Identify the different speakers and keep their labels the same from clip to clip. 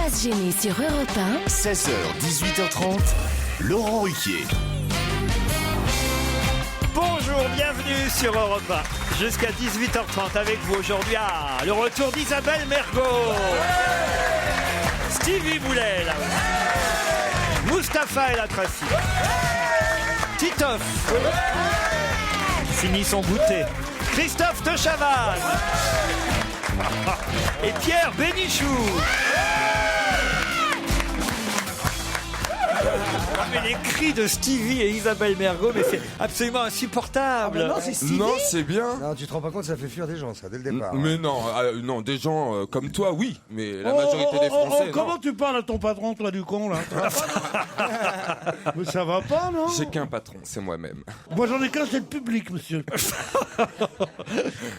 Speaker 1: Pas se gêner sur Europe 1.
Speaker 2: 16h, 18h30, Laurent Ruquier.
Speaker 3: Bonjour, bienvenue sur Europe 1. Jusqu'à 18h30 avec vous aujourd'hui. Le retour d'Isabelle Mergo. Stevie Boulet, là aussi. Mustapha El Atrassi. Titoff. Fini son goûter. Christophe de Chavannes. Et Pierre Bénichou. Mais les cris de Stevie et Isabelle Mergo, mais c'est absolument insupportable.
Speaker 4: Non, c'est Stevie.
Speaker 5: Non, c'est bien.
Speaker 4: Non, tu te rends pas compte, ça fait fuir des gens, ça, dès le départ.
Speaker 5: Mais non, non, des gens comme toi, oui. Mais la majorité des Français, non.
Speaker 6: Comment tu parles à ton patron, toi, du con, là? Mais ça va pas, non?
Speaker 5: J'ai qu'un patron, c'est moi-même.
Speaker 6: Moi, j'en ai qu'un, c'est le public, monsieur.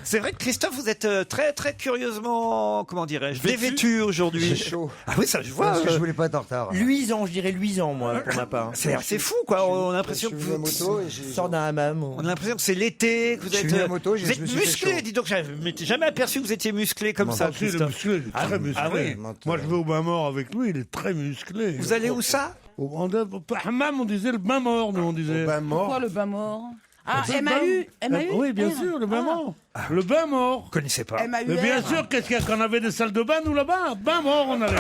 Speaker 3: C'est vrai que Christophe, vous êtes très très curieusement, comment dirais-je, dévêtu aujourd'hui.
Speaker 4: J'ai chaud.
Speaker 3: Ah oui, ça je vois.
Speaker 4: Parce que je voulais pas être en retard.
Speaker 7: Luisant, je dirais luisant, moi, pour ma part.
Speaker 3: C'est fou, quoi. On a l'impression que
Speaker 4: Je suis à
Speaker 3: vous
Speaker 4: moto et j'ai...
Speaker 7: Sors d'un hammam.
Speaker 3: On a l'impression que c'est l'été, que vous
Speaker 4: Je suis
Speaker 3: êtes,
Speaker 4: venu à moto, je
Speaker 3: vous êtes
Speaker 4: me suis fait
Speaker 3: musclé.
Speaker 4: chaud.
Speaker 3: Dis donc, je m'étais jamais aperçu que vous étiez musclé comme ça,
Speaker 6: Ah, si, il est
Speaker 3: Christophe.
Speaker 6: musclé, il est très musclé.
Speaker 3: ah oui.
Speaker 6: Moi, je vais au bain mort avec lui, il est très musclé.
Speaker 3: Vous allez où ça?
Speaker 6: Au hammam, on disait le bain mort, nous, on disait.
Speaker 4: mort.
Speaker 8: Le bain mort? Ah,
Speaker 6: C'est le
Speaker 8: MAU?
Speaker 6: Oui, bien sûr, le bain mort. Le bain mort.
Speaker 3: Vous connaissez pas?
Speaker 8: MAU.
Speaker 6: Mais bien sûr, qu'est-ce qu'il y a quand on avait des salles de bain, nous, là-bas? Bain mort, on allait.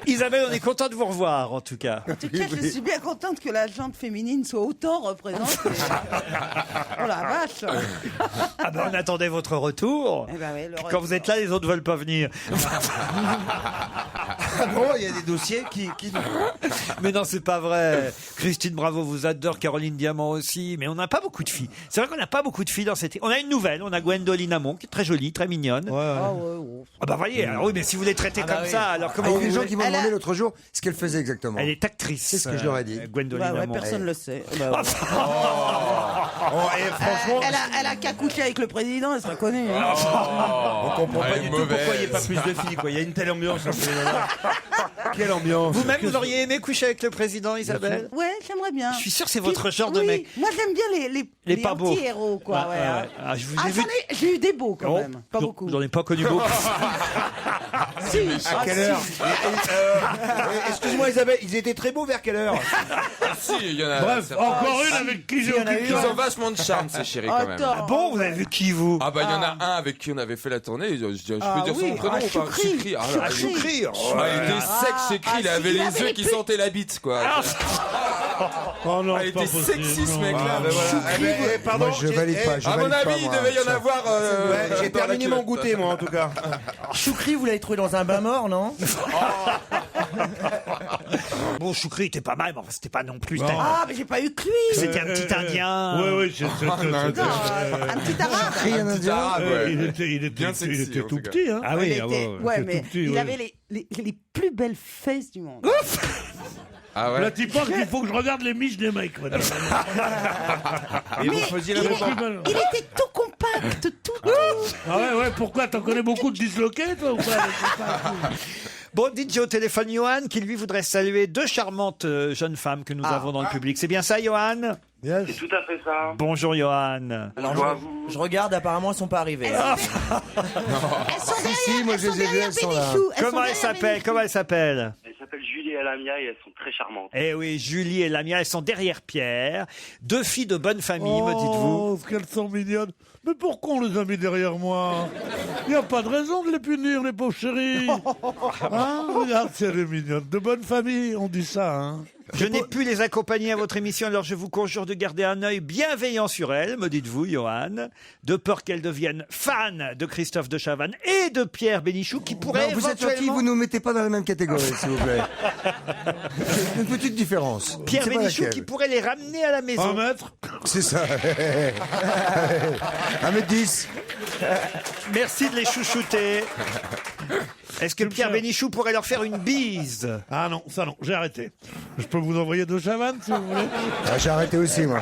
Speaker 3: Isabelle, on est content de vous revoir, en tout cas.
Speaker 8: En tout cas, je suis bien contente que la jante féminine soit autant représentée. Oh la vache!
Speaker 3: Ah ben, on attendait votre retour.
Speaker 8: Eh ben oui, le
Speaker 3: Puis quand
Speaker 8: retour.
Speaker 3: vous êtes là, les autres veulent pas venir.
Speaker 4: Ah bon, il y a des dossiers qui...
Speaker 3: Mais non, c'est pas vrai. Christine Bravo vous adore, Caroline Diamant aussi. Mais on n'a pas beaucoup de filles. C'est vrai qu'on n'a pas beaucoup de filles dans cette... On a une nouvelle, on a Gwendoline Amon, qui est très jolie, très mignonne.
Speaker 8: Ah ouais, ouais.
Speaker 3: Ah bah voyez, alors oui, mais si vous les traitez comme
Speaker 7: oui.
Speaker 3: ça, alors
Speaker 4: Il
Speaker 3: comment
Speaker 4: y a
Speaker 3: vous
Speaker 4: des gens
Speaker 3: voulez-
Speaker 4: qui m'ont demandé l'autre jour ce qu'elle faisait exactement.
Speaker 3: Elle est actrice.
Speaker 4: C'est ce que je leur ai dit.
Speaker 3: Gwendoline
Speaker 8: Bah ouais,
Speaker 3: Amon.
Speaker 8: personne ne le sait.
Speaker 3: Ah,
Speaker 8: Bah ouais.
Speaker 6: Franchement,
Speaker 8: Elle a qu'à coucher avec le président, elle sera connue. Hein.
Speaker 5: On comprend
Speaker 7: Pas du tout pourquoi il n'y a pas plus de filles, quoi. Il y a une telle ambiance.
Speaker 4: Quelle ambiance.
Speaker 3: Vous-même, vous auriez aimé coucher avec le président, Isabelle?
Speaker 8: Ouais, j'aimerais bien.
Speaker 3: Je suis sûr que c'est votre genre de
Speaker 8: Oui,
Speaker 3: mec.
Speaker 8: Moi, j'aime bien les
Speaker 3: pas beaux.
Speaker 8: anti-héros, quoi. ouais, hein.
Speaker 3: Ah, je vous
Speaker 8: Ah,
Speaker 3: ai vu.
Speaker 8: j'ai eu des beaux quand
Speaker 3: Oh,
Speaker 8: même. Pas beaucoup.
Speaker 3: J'en ai pas connu beaucoup.
Speaker 8: Si.
Speaker 4: À quelle heure
Speaker 7: Excuse-moi, Isabelle, ils étaient très beaux vers quelle heure?
Speaker 5: Si, il y en a.
Speaker 6: bref,
Speaker 5: c'est-
Speaker 6: encore une avec qui j'ai aucune
Speaker 5: Ils ont
Speaker 6: chance.
Speaker 5: vachement de charme, ces chéris, quand même.
Speaker 8: Attends.
Speaker 3: Bon, vous avez vu qui, vous?
Speaker 5: Ah bah il y en a un avec qui on avait fait la tournée, je peux dire son
Speaker 8: oui,
Speaker 5: prénom ou pas?
Speaker 8: Choukri.
Speaker 5: Ah, là,
Speaker 8: Choukri.
Speaker 5: il était sec, Choukri, il avait
Speaker 8: il
Speaker 5: les
Speaker 8: avait
Speaker 5: yeux
Speaker 8: les
Speaker 5: qui
Speaker 8: plus-
Speaker 5: sentaient la bite, quoi.
Speaker 6: Oh non,
Speaker 5: Ah,
Speaker 6: c'est
Speaker 5: il
Speaker 6: pas
Speaker 5: était
Speaker 6: possible.
Speaker 5: sexy, ce
Speaker 6: non.
Speaker 5: mec-là.
Speaker 6: Ah,
Speaker 4: Moi, je valide pas.
Speaker 5: À mon avis, il devait y en avoir.
Speaker 7: J'ai terminé mon goûter, moi, en tout cas. Choukri, vous l'avez trouvé dans un bain mort, non?
Speaker 3: Bon, Choukri était pas mal, mais enfin, c'était pas non plus.
Speaker 6: Non.
Speaker 8: Ah, mais j'ai pas eu que lui.
Speaker 3: C'était un petit Indien.
Speaker 6: Oui, oui, c'est...
Speaker 8: Un petit arabe.
Speaker 4: Rien à dire.
Speaker 5: Ah, ouais.
Speaker 6: Il était
Speaker 5: Bien sexy,
Speaker 6: il était
Speaker 5: en
Speaker 6: tout
Speaker 5: tout cas.
Speaker 6: petit, hein.
Speaker 3: Ah oui,
Speaker 8: Il
Speaker 3: ah
Speaker 8: était-
Speaker 3: ouais.
Speaker 8: ouais,
Speaker 6: C'est
Speaker 8: mais
Speaker 6: tout petit,
Speaker 8: il
Speaker 6: ouais.
Speaker 8: avait les plus belles fesses du monde.
Speaker 5: Ah
Speaker 6: Là,
Speaker 5: ouais.
Speaker 6: tu penses qu'il faut que je regarde les miches des mecs, madame.
Speaker 7: Et vous faisiez la
Speaker 6: Il
Speaker 7: même
Speaker 6: est plus mal.
Speaker 8: Il était tout compact, tout.
Speaker 6: Ah ouais, pourquoi? T'en connais beaucoup de disloqués, toi, ou pas?
Speaker 3: Bon, dites, j'ai au téléphone Johan, qui lui voudrait saluer deux charmantes jeunes femmes que nous avons dans le public. C'est bien ça, Johan?
Speaker 6: Yes.
Speaker 9: C'est tout à fait ça.
Speaker 3: Bonjour, Johan.
Speaker 7: Alors,
Speaker 9: Bonjour à vous.
Speaker 7: je regarde, apparemment, elles sont pas arrivées.
Speaker 8: Elles sont derrière,
Speaker 4: si, moi,
Speaker 8: elles
Speaker 4: je
Speaker 8: sont
Speaker 4: les ai vues,
Speaker 8: derrière
Speaker 4: elles sont là.
Speaker 8: Bénichou. Elles sont
Speaker 3: Comment elle
Speaker 8: derrière
Speaker 3: s'appelle?
Speaker 8: Bénichou.
Speaker 3: Comment elle s'appelle?
Speaker 9: Elles s'appellent Julie et Lamia et elles sont très charmantes.
Speaker 3: Eh oui, Julie et Lamia, elles sont derrière Pierre. Deux filles de bonne famille, me dites-vous.
Speaker 6: Oh, qu'elles sont mignonnes. Mais pourquoi on les a mis derrière moi? Il n'y a pas de raison de les punir, les pauvres chéris. Hein? Regarde, c'est les mignonnes. De bonne famille, on dit ça, hein.
Speaker 3: Je n'ai pu les accompagner à votre émission, alors je vous conjure de garder un œil bienveillant sur elles, me dites-vous, Johan, de peur qu'elles deviennent fans de Christophe de Chavannes et de Pierre Bénichou, qui pourraient
Speaker 4: Non, vous êtes gentil,
Speaker 3: éventuellement...
Speaker 4: vous nous mettez pas dans la même catégorie, s'il vous plaît. Une petite différence.
Speaker 3: Pierre
Speaker 4: C'est pas
Speaker 3: Bénichou
Speaker 4: laquelle.
Speaker 3: qui pourrait les ramener à la maison.
Speaker 6: 1 mètre.
Speaker 4: C'est ça. 1m10.
Speaker 3: Merci de les chouchouter. Est-ce que Pierre
Speaker 6: cher.
Speaker 3: Bénichou pourrait leur faire une bise?
Speaker 6: Ah non, ça non, j'ai arrêté. Je peux vous envoyer de Chavannes, si vous voulez.
Speaker 4: Ah, j'ai arrêté aussi, moi.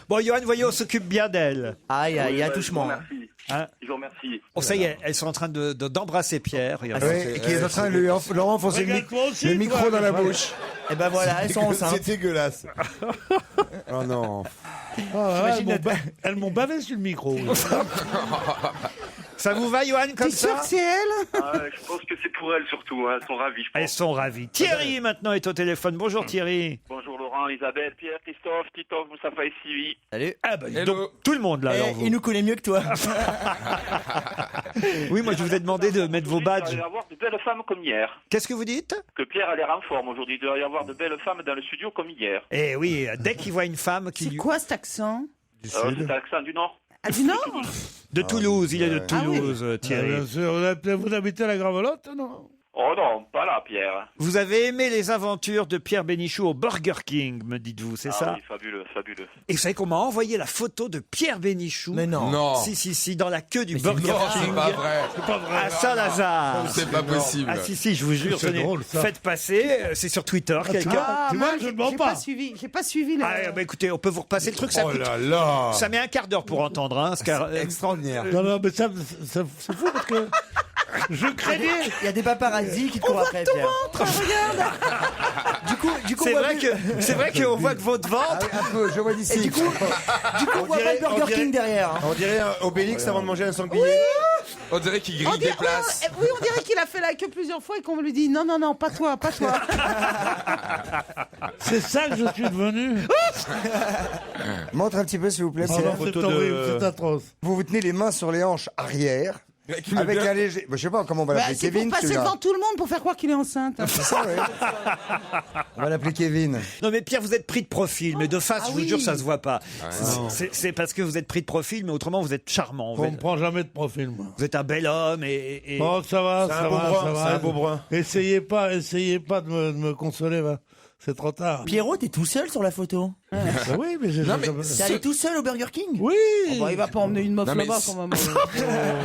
Speaker 3: Bon, Johan, voyez, on s'occupe bien d'elles.
Speaker 7: Aïe, aïe,
Speaker 9: Je vous
Speaker 7: attouchement.
Speaker 9: remercie.
Speaker 3: Hein?
Speaker 9: Je vous remercie.
Speaker 3: Oh, ça y est, elles sont en train d'embrasser Pierre. Regardez.
Speaker 4: Oui, et qui est en train de leur enfoncer
Speaker 6: Regarde-toi aussi,
Speaker 4: le micro
Speaker 6: toi,
Speaker 4: dans la
Speaker 6: mais
Speaker 4: bouche.
Speaker 7: Et ben voilà, elles sont enceintes.
Speaker 4: C'est dégueulasse. Oh non.
Speaker 6: Ah, elles m'ont bavé sur le micro.
Speaker 3: Ça vous va, Johan, comme
Speaker 8: T'es sûr
Speaker 3: ça
Speaker 8: que c'est elle?
Speaker 9: Je pense que c'est pour elles surtout. Elles sont ravies, je pense.
Speaker 3: Elles sont ravies. Thierry, maintenant, est au téléphone. Bonjour, Thierry.
Speaker 9: Bonjour Laurent, Isabelle, Pierre, Christophe, Titoff, Moustapha et Sylvie.
Speaker 7: Salut.
Speaker 3: Ah bah, dis
Speaker 5: Hello.
Speaker 3: donc, tout le monde, là, alors, vous.
Speaker 7: Il nous connaît mieux que toi.
Speaker 3: Oui, moi, je vous ai demandé de mettre vos badges.
Speaker 9: Il doit y avoir de belles femmes comme hier.
Speaker 3: Qu'est-ce que vous dites?
Speaker 9: Que Pierre a l'air en forme aujourd'hui. Il doit y avoir de belles femmes dans le studio comme hier.
Speaker 3: Eh oui, dès qu'il voit une femme qui...
Speaker 8: C'est quoi cet accent?
Speaker 9: C'est l'accent du Nord.
Speaker 8: Ah, du Nord?
Speaker 3: De Toulouse, il est de
Speaker 8: Ah oui.
Speaker 3: Toulouse, Thierry.
Speaker 6: Bien sûr, vous habitez à la Gravelotte, non?
Speaker 9: Oh non, pas là, Pierre.
Speaker 3: Vous avez aimé les aventures de Pierre Bénichou au Burger King, me dites-vous, c'est ça?
Speaker 9: Oui, fabuleux, fabuleux.
Speaker 3: Et vous savez qu'on m'a envoyé la photo de Pierre Bénichou.
Speaker 7: Mais non.
Speaker 5: Non.
Speaker 3: Si, dans la queue du Burger
Speaker 5: Non,
Speaker 3: King.
Speaker 5: c'est pas vrai.
Speaker 3: À Saint-Lazare.
Speaker 5: C'est pas possible.
Speaker 3: Ah si, je vous jure,
Speaker 6: C'est drôle, ça.
Speaker 3: faites passer, c'est sur Twitter, quelqu'un.
Speaker 8: Ah,
Speaker 6: tu vois,
Speaker 8: moi,
Speaker 6: je ne mens
Speaker 8: j'ai
Speaker 6: pas.
Speaker 8: J'ai pas suivi.
Speaker 3: Ah, bah écoutez, on peut vous repasser le truc, ça
Speaker 6: Oh
Speaker 3: coûte...
Speaker 6: là là.
Speaker 3: Ça met un quart d'heure pour entendre, hein,
Speaker 4: Extraordinaire.
Speaker 6: Non, mais ça c'est fou parce que je craignais.
Speaker 7: Il y a des paparazzis qui te courent après, Pierre.
Speaker 8: Regarde.
Speaker 7: Du coup,
Speaker 3: C'est
Speaker 7: on voit
Speaker 3: vrai
Speaker 7: plus-
Speaker 3: c'est vrai qu'on voit que votre ventre.
Speaker 4: Un peu, je vois
Speaker 7: Et
Speaker 4: d'ici.
Speaker 7: du coup, on voit pas le Burger King derrière. hein. On dirait Obélix avant de manger un sanglier.
Speaker 5: On dirait qu'il grille des places.
Speaker 8: Oui, on dirait qu'il a fait la queue plusieurs fois et qu'on lui dit non, pas toi, pas toi.
Speaker 6: C'est ça que je suis devenu.
Speaker 4: Montre un petit peu, s'il vous plaît.
Speaker 6: Oh
Speaker 4: Pierre.
Speaker 6: non, c'est horrible, c'est atroce.
Speaker 4: Vous tenez les mains sur les hanches arrière.
Speaker 5: met
Speaker 4: Avec
Speaker 5: bien-
Speaker 4: un léger. Je sais pas comment on va
Speaker 8: Bah,
Speaker 4: l'appeler.
Speaker 8: c'est pour
Speaker 4: Kevin,
Speaker 8: passer
Speaker 4: celui-là.
Speaker 8: devant tout le monde pour faire croire qu'il est enceinte.
Speaker 4: C'est ça, ouais. On va l'appeler Kevin.
Speaker 3: Non mais Pierre, vous êtes pris de profil, mais de face,
Speaker 8: Ah
Speaker 3: je vous
Speaker 8: oui.
Speaker 3: jure, ça se voit pas. C'est parce que vous êtes pris de profil, mais autrement, vous êtes charmant.
Speaker 6: On ne prend jamais de profil, moi.
Speaker 3: Vous êtes un bel homme et...
Speaker 6: Oh, ça va, ça va, ça va.
Speaker 7: c'est un beau brun.
Speaker 6: Essayez pas de me consoler, va. C'est trop tard.
Speaker 7: Pierrot, t'es tout seul sur la photo.
Speaker 6: Bah oui, mais j'ai.
Speaker 5: Non, mais
Speaker 7: T'es allé tout seul au Burger King.
Speaker 6: Oui.
Speaker 8: Bon, il va pas emmener une meuf
Speaker 5: Non, mais
Speaker 8: là-bas
Speaker 5: c'est-
Speaker 8: quand même.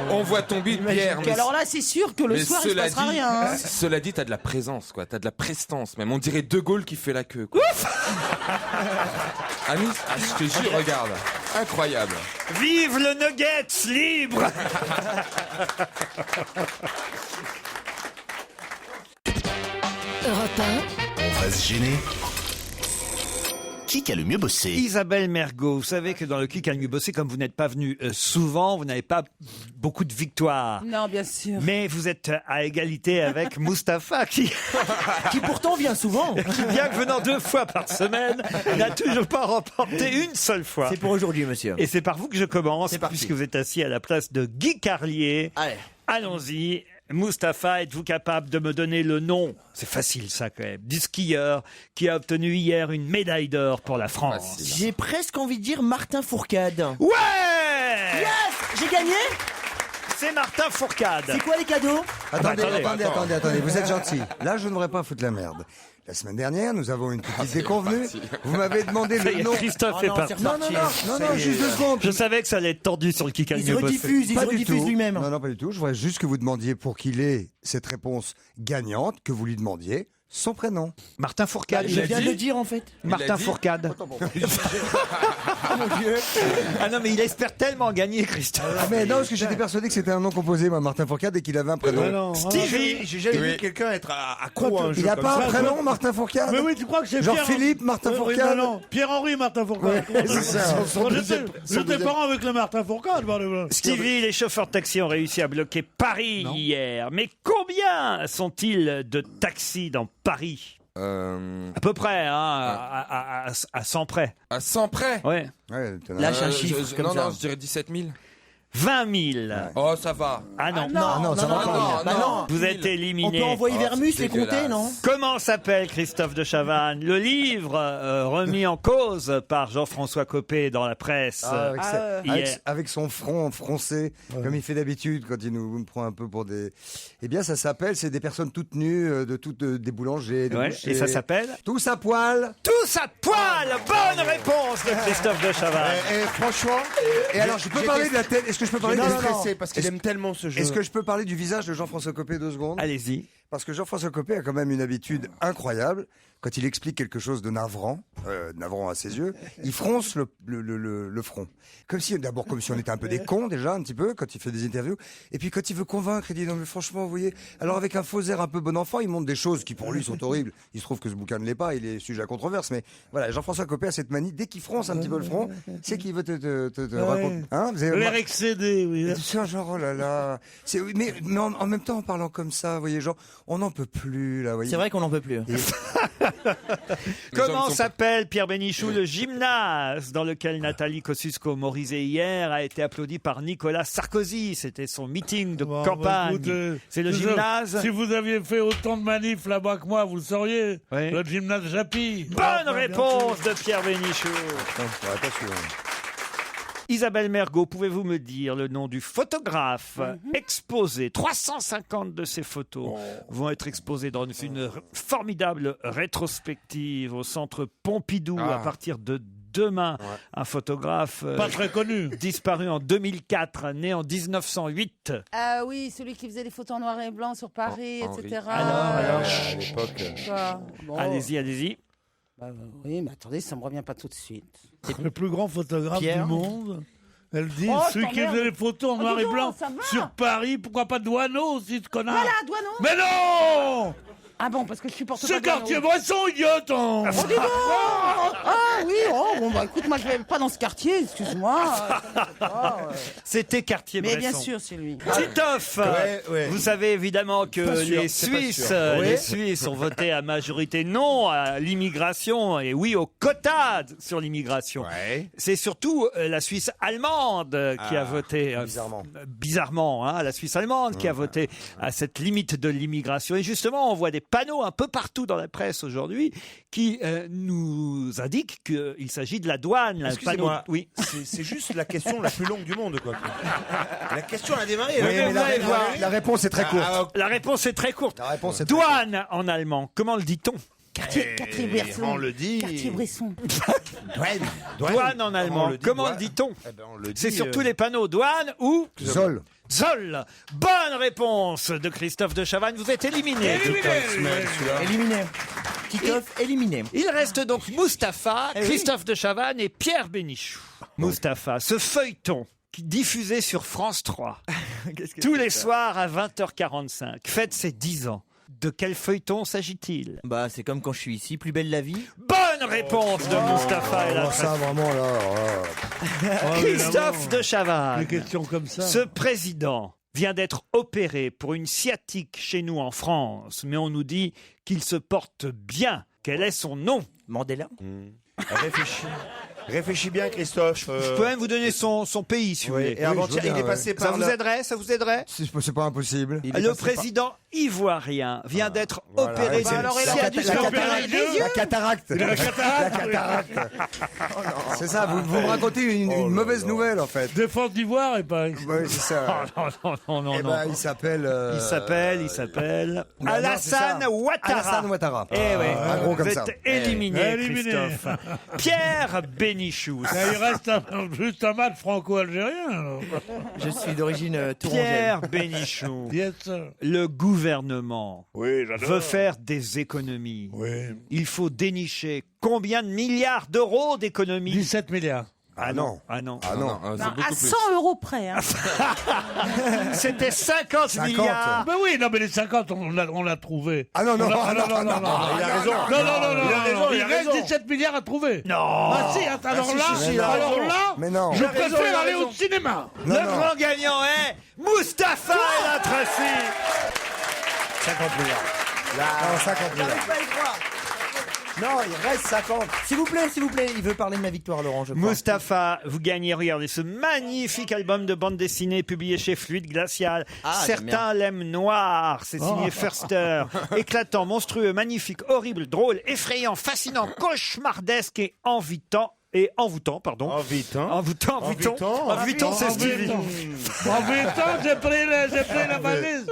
Speaker 5: On voit ton bide, Pierre.
Speaker 8: Et alors là, c'est sûr que le
Speaker 5: mais
Speaker 8: soir, il se
Speaker 5: cela
Speaker 8: passera
Speaker 5: dit,
Speaker 8: rien. hein.
Speaker 5: Cela dit, t'as de la présence, quoi. T'as de la prestance, même. On dirait De Gaulle qui fait la queue, quoi. Amis, je te jure, regarde. Incroyable.
Speaker 3: Vive le Nuggets libre.
Speaker 1: Europe 1,
Speaker 2: On va se gêner. Qui a le mieux bossé?
Speaker 3: Isabelle Mergo, vous savez que dans le Qui a le mieux bossé, comme vous n'êtes pas venu souvent, vous n'avez pas beaucoup de victoires.
Speaker 8: Non, bien sûr.
Speaker 3: Mais vous êtes à égalité avec Mustapha qui
Speaker 7: Pourtant vient souvent.
Speaker 3: bien que venant 2 fois par semaine, n'a toujours pas remporté une seule fois.
Speaker 7: C'est pour aujourd'hui, monsieur.
Speaker 3: Et c'est par vous que je commence,
Speaker 7: C'est parti.
Speaker 3: puisque vous êtes assis à la place de Guy Carlier.
Speaker 7: Allez.
Speaker 3: Allons-y. Mustapha, êtes-vous capable de me donner le nom, c'est facile ça quand même, du skieur qui a obtenu hier une médaille d'or pour la France?
Speaker 7: J'ai presque envie de dire Martin Fourcade.
Speaker 3: Ouais,
Speaker 7: Yes, j'ai gagné.
Speaker 3: c'est Martin Fourcade.
Speaker 7: C'est quoi les cadeaux?
Speaker 4: Attendez,
Speaker 3: attendez,
Speaker 4: attendez, vous êtes gentil. Là, je ne devrais pas foutre la merde. La semaine dernière, nous avons une petite déconvenue. Vous m'avez demandé
Speaker 3: Ça y
Speaker 4: le
Speaker 3: est,
Speaker 4: nom.
Speaker 3: Christophe
Speaker 7: Oh
Speaker 3: est
Speaker 7: non,
Speaker 3: parti.
Speaker 7: c'est
Speaker 4: Non,
Speaker 7: reparti.
Speaker 4: juste 2 secondes.
Speaker 3: Je savais que ça allait être tendu sur le Qui a le
Speaker 7: Il se
Speaker 3: mieux bossé.
Speaker 7: rediffuse, il se
Speaker 4: Pas du
Speaker 7: rediffuse
Speaker 4: tout.
Speaker 7: lui-même.
Speaker 4: Non, pas du tout. Je voudrais juste que vous demandiez pour qu'il ait cette réponse gagnante, que vous lui demandiez son prénom.
Speaker 3: Martin Fourcade.
Speaker 7: Je
Speaker 5: a
Speaker 7: viens
Speaker 5: dit
Speaker 7: de le dire en fait.
Speaker 3: Martin
Speaker 5: dit
Speaker 3: Fourcade. Ah non, mais il espère tellement gagner, Christophe.
Speaker 4: Ah, mais non, parce que j'étais persuadé que c'était un nom composé, moi, Martin Fourcade, et qu'il avait un prénom.
Speaker 6: non.
Speaker 3: Stevie.
Speaker 7: J'ai jamais
Speaker 5: Oui.
Speaker 7: vu quelqu'un être
Speaker 6: Quoi,
Speaker 7: accro à un
Speaker 4: Il
Speaker 7: jeu
Speaker 4: n'a
Speaker 7: comme
Speaker 4: pas
Speaker 7: ça.
Speaker 4: un prénom, Martin Fourcade?
Speaker 6: Mais oui, tu crois que c'est
Speaker 4: Genre
Speaker 6: Pierre
Speaker 4: Philippe, Martin
Speaker 6: Oui,
Speaker 4: Fourcade?
Speaker 6: non, Pierre-Henri Martin Fourcade.
Speaker 4: c'est ça.
Speaker 6: Moi, J'étais parent avec le Martin Fourcade, bordel.
Speaker 3: Stevie, les chauffeurs de taxi ont réussi à bloquer Paris hier. Mais combien sont-ils de taxis dans Paris? À peu près, hein, à 100 près.
Speaker 5: À 100 près.
Speaker 3: Ouais.
Speaker 4: Ouais, t'en as-
Speaker 7: Lâche un chiffre comme
Speaker 5: non,
Speaker 7: ça.
Speaker 5: non, je dirais 17 000.
Speaker 3: 20 000.
Speaker 5: Oh, ça va.
Speaker 3: Ah non.
Speaker 4: non, ça va pas.
Speaker 7: Bah non.
Speaker 3: Vous êtes
Speaker 7: On
Speaker 3: éliminé.
Speaker 7: peut envoyer
Speaker 5: Oh,
Speaker 7: Vermus
Speaker 5: c'est
Speaker 7: les compter,
Speaker 5: dégueulasse.
Speaker 7: non?
Speaker 3: Comment s'appelle Christophe de Chavannes? Le livre remis en cause par Jean-François Copé dans la presse.
Speaker 4: Ah, avec,
Speaker 3: hier.
Speaker 4: avec son front froncé, comme il fait d'habitude quand il nous prend un peu pour des. Eh bien, ça s'appelle, c'est des personnes toutes nues, des boulangers, des
Speaker 3: Ouais,
Speaker 4: bouchers.
Speaker 3: et ça s'appelle
Speaker 4: Tous à poil.
Speaker 3: Tous à poil. Bonne réponse de Christophe de Chavannes.
Speaker 4: Franchement. Et alors, je peux parler de la tête. Est-ce que je peux parler
Speaker 7: Non,
Speaker 4: de
Speaker 7: non, non. Parce qu'il
Speaker 4: Est-ce-
Speaker 7: aime tellement ce jeu.
Speaker 4: Est-ce que je peux parler du visage de Jean-François Copé 2 secondes?
Speaker 3: Allez-y.
Speaker 4: Parce que Jean-François Copé a quand même une habitude incroyable. Quand il explique quelque chose de navrant à ses yeux, il fronce le front. Comme si on était un peu des cons déjà, un petit peu, quand il fait des interviews. Et puis quand il veut convaincre, il dit non mais franchement, vous voyez, alors avec un faux air un peu bon enfant, il montre des choses qui pour lui sont horribles. Il se trouve que ce bouquin ne l'est pas, il est sujet à controverse. Mais voilà, Jean-François Copé a cette manie, dès qu'il fronce un petit peu le front, c'est qu'il veut te raconter. Hein,
Speaker 6: l'air excédé, oui.
Speaker 4: C'est un genre, oh là là. Mais en même temps, en parlant comme ça, vous voyez, genre, on n'en peut plus, là, vous voyez.
Speaker 7: C'est vrai qu'on n'en peut plus.
Speaker 3: Comment s'appelle, Pierre Bénichou, le gymnase dans lequel Nathalie Kosciusko-Morizet hier a été applaudie par Nicolas Sarkozy? C'était son meeting de campagne. C'est le gymnase.
Speaker 6: Si vous aviez fait autant de manifs là-bas que moi, vous le sauriez.
Speaker 3: Oui.
Speaker 6: Le gymnase Japy.
Speaker 3: Bonne réponse de Pierre Bénichou. Isabelle Mergot, pouvez-vous me dire le nom du photographe exposé? 350 de ces photos vont être exposées dans une formidable rétrospective au centre Pompidou à partir de demain. Un photographe
Speaker 6: pas très connu,
Speaker 3: disparu en 2004, né en 1908.
Speaker 8: Ah oui, celui qui faisait les photos en noir et blanc sur Paris, etc.
Speaker 3: Alors,
Speaker 4: à l'époque.
Speaker 8: Bon.
Speaker 3: Allez-y.
Speaker 8: Oui, mais attendez, ça me revient pas tout de suite.
Speaker 6: le plus grand photographe
Speaker 7: Pierre.
Speaker 6: du monde. Elle dit,
Speaker 8: Oh,
Speaker 6: celui qui
Speaker 8: t'emmerdes.
Speaker 6: faisait les photos en noir
Speaker 8: dis
Speaker 6: et
Speaker 8: donc,
Speaker 6: blanc
Speaker 8: ça va.
Speaker 6: sur Paris, pourquoi pas Douaneau aussi, ce connard.
Speaker 8: Voilà, Douaneau.
Speaker 6: Mais non,
Speaker 8: Ah bon, parce que je supporte pas
Speaker 6: c'est
Speaker 8: Douaneau.
Speaker 6: Cartier-Bresson, idiote.
Speaker 8: Ah oui, bon bah écoute, moi je vais pas dans ce quartier, excuse-moi.
Speaker 3: C'était Cartier-Bresson.
Speaker 8: Mais bien sûr, c'est lui.
Speaker 3: Titoff, vous savez évidemment que les Suisses ont voté à majorité non à l'immigration et oui au quota sur l'immigration. C'est surtout la Suisse allemande qui a voté bizarrement, hein, la Suisse allemande qui a voté à cette limite de l'immigration. Et justement, on voit des panneaux un peu partout dans la presse aujourd'hui qui nous indiquent qu'il s'agit de la douane.
Speaker 7: Excusez-moi.
Speaker 3: Oui.
Speaker 7: C'est juste la question la plus longue du monde, quoi. La question a démarré.
Speaker 4: Oui, mais la réponse est très courte.
Speaker 3: La réponse est très courte.
Speaker 4: La réponse est très
Speaker 3: Douane en allemand, comment le dit-on?
Speaker 8: Cartier-Bresson.
Speaker 7: On le dit.
Speaker 8: Cartier-Bresson.
Speaker 3: Douane en allemand, comment le dit-on? C'est sur tous les panneaux. Douane ou
Speaker 4: Zoll.
Speaker 3: Zoll. Bonne réponse de Christophe de Chavannes. Vous êtes éliminé.
Speaker 7: Éliminé. Titoff, éliminé.
Speaker 3: Il reste donc Mustapha, Christophe de Chavannes et Pierre Bénichou. Mustapha, ce feuilleton qui diffusait sur France 3 tous les soirs à 20h45 fête ses 10 ans. De quel feuilleton s'agit-il?
Speaker 7: Bah, c'est comme quand je suis ici, Plus belle la vie.
Speaker 3: Bonne réponse de Mustapha et la
Speaker 4: Ça, vraiment, là.
Speaker 3: Christophe de Chavannes.
Speaker 6: Des questions comme ça.
Speaker 3: Ce président vient d'être opéré pour une sciatique chez nous en France, mais on nous dit qu'il se porte bien. Quel est son nom?
Speaker 7: Mandela.
Speaker 10: Réfléchis bien, Christophe.
Speaker 3: Je peux même vous donner son pays, si vous voulez.
Speaker 10: Et avant-hier, il est passé par
Speaker 3: Ça vous aiderait? Ça vous aiderait?
Speaker 4: C'est pas impossible.
Speaker 3: Le président ivoirien vient d'être opéré.
Speaker 8: Bah alors, il a dû se opérer les yeux.
Speaker 4: La cataracte. C'est ça, vous me racontez une mauvaise nouvelle, en fait.
Speaker 6: Défense d'Ivoire et pas.
Speaker 4: Oui, c'est ça.
Speaker 3: Non.
Speaker 4: Eh ben, il s'appelle...
Speaker 3: Alassane Ouattara.
Speaker 4: Alassane Ouattara.
Speaker 3: Eh oui,
Speaker 4: Un gros comme
Speaker 3: vous
Speaker 4: ça.
Speaker 3: êtes éliminé, Christophe. Pierre Bénichou.
Speaker 6: Il reste juste un match franco-algérien. Alors.
Speaker 7: Je suis d'origine tourangelle.
Speaker 3: Pierre Bénichou.
Speaker 6: Yes, sir.
Speaker 3: Le gouvernement
Speaker 6: Oui, j'adore.
Speaker 3: veut faire des économies.
Speaker 6: Oui.
Speaker 3: Il faut dénicher combien de milliards d'euros d'économies?
Speaker 6: 17 milliards.
Speaker 3: Ah non.
Speaker 4: Ah non.
Speaker 5: c'est
Speaker 8: À
Speaker 5: beaucoup
Speaker 8: 100
Speaker 5: plus.
Speaker 8: euros près. Hein.
Speaker 3: C'était 50 milliards.
Speaker 6: Ben oui, non, mais les 50, on l'a trouvé.
Speaker 4: Ah non, non,
Speaker 6: Il
Speaker 10: a raison.
Speaker 6: Il reste 17 milliards à trouver.
Speaker 3: Non.
Speaker 6: Ah si, alors là,
Speaker 4: Mais non.
Speaker 6: je préfère aller au cinéma.
Speaker 3: Le grand gagnant est Mustapha El Atrassi.
Speaker 4: 50 milliards. Non, 50 milliards. Non, il reste 50.
Speaker 7: S'il vous plaît, il veut parler de ma victoire, Laurent, je crois.
Speaker 3: Mustapha, vous gagnez, regardez, ce magnifique album de bande dessinée publié chez Fluide Glacial. Certains l'aiment noir, c'est signé Förster. Éclatant, monstrueux, magnifique, horrible, drôle, effrayant, fascinant, cauchemardesque et envoûtant. Envoûtant, c'est Stevie.
Speaker 6: En 8 ans, j'ai pris la valise.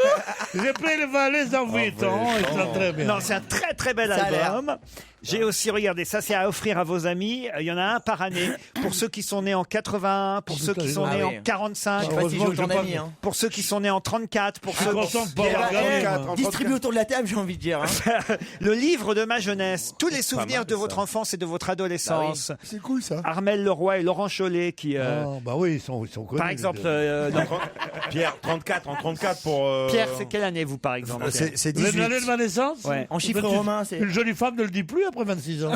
Speaker 6: J'ai pris les valets en 8 ans, et ça très bien.
Speaker 3: Non, c'est un très très bel
Speaker 7: Ça a l'air.
Speaker 3: album. J'ai aussi regardé ça, c'est à offrir à vos amis. Il y en a un par année pour ceux qui sont nés en 81, pour ceux qui sont nés en 45,
Speaker 6: Heureusement que j'ai pas vu.
Speaker 3: pour ceux qui sont nés en 34, pour
Speaker 6: Je suis
Speaker 3: ceux
Speaker 6: content de pas
Speaker 7: Eh ben,
Speaker 6: avoir regardé,
Speaker 7: eh,
Speaker 6: moi.
Speaker 7: distribue autour de la table, j'ai envie de dire. Hein.
Speaker 3: le livre de ma jeunesse, tous les souvenirs de votre enfance et de votre adolescence.
Speaker 4: C'est cool ça.
Speaker 3: Armel Leroy et Laurent Chollet qui,
Speaker 6: Ah, bah oui, ils sont connus.
Speaker 3: par exemple,
Speaker 10: Pierre, 34, en 34 pour.
Speaker 3: Pierre, c'est quelle année vous par exemple
Speaker 4: C'est
Speaker 6: Vous êtes
Speaker 4: 18.
Speaker 6: l'année de ma naissance
Speaker 3: Ouais.
Speaker 7: En chiffres
Speaker 6: Une-
Speaker 7: romains, c'est.
Speaker 6: Une jolie femme ne le dit plus après 26 ans.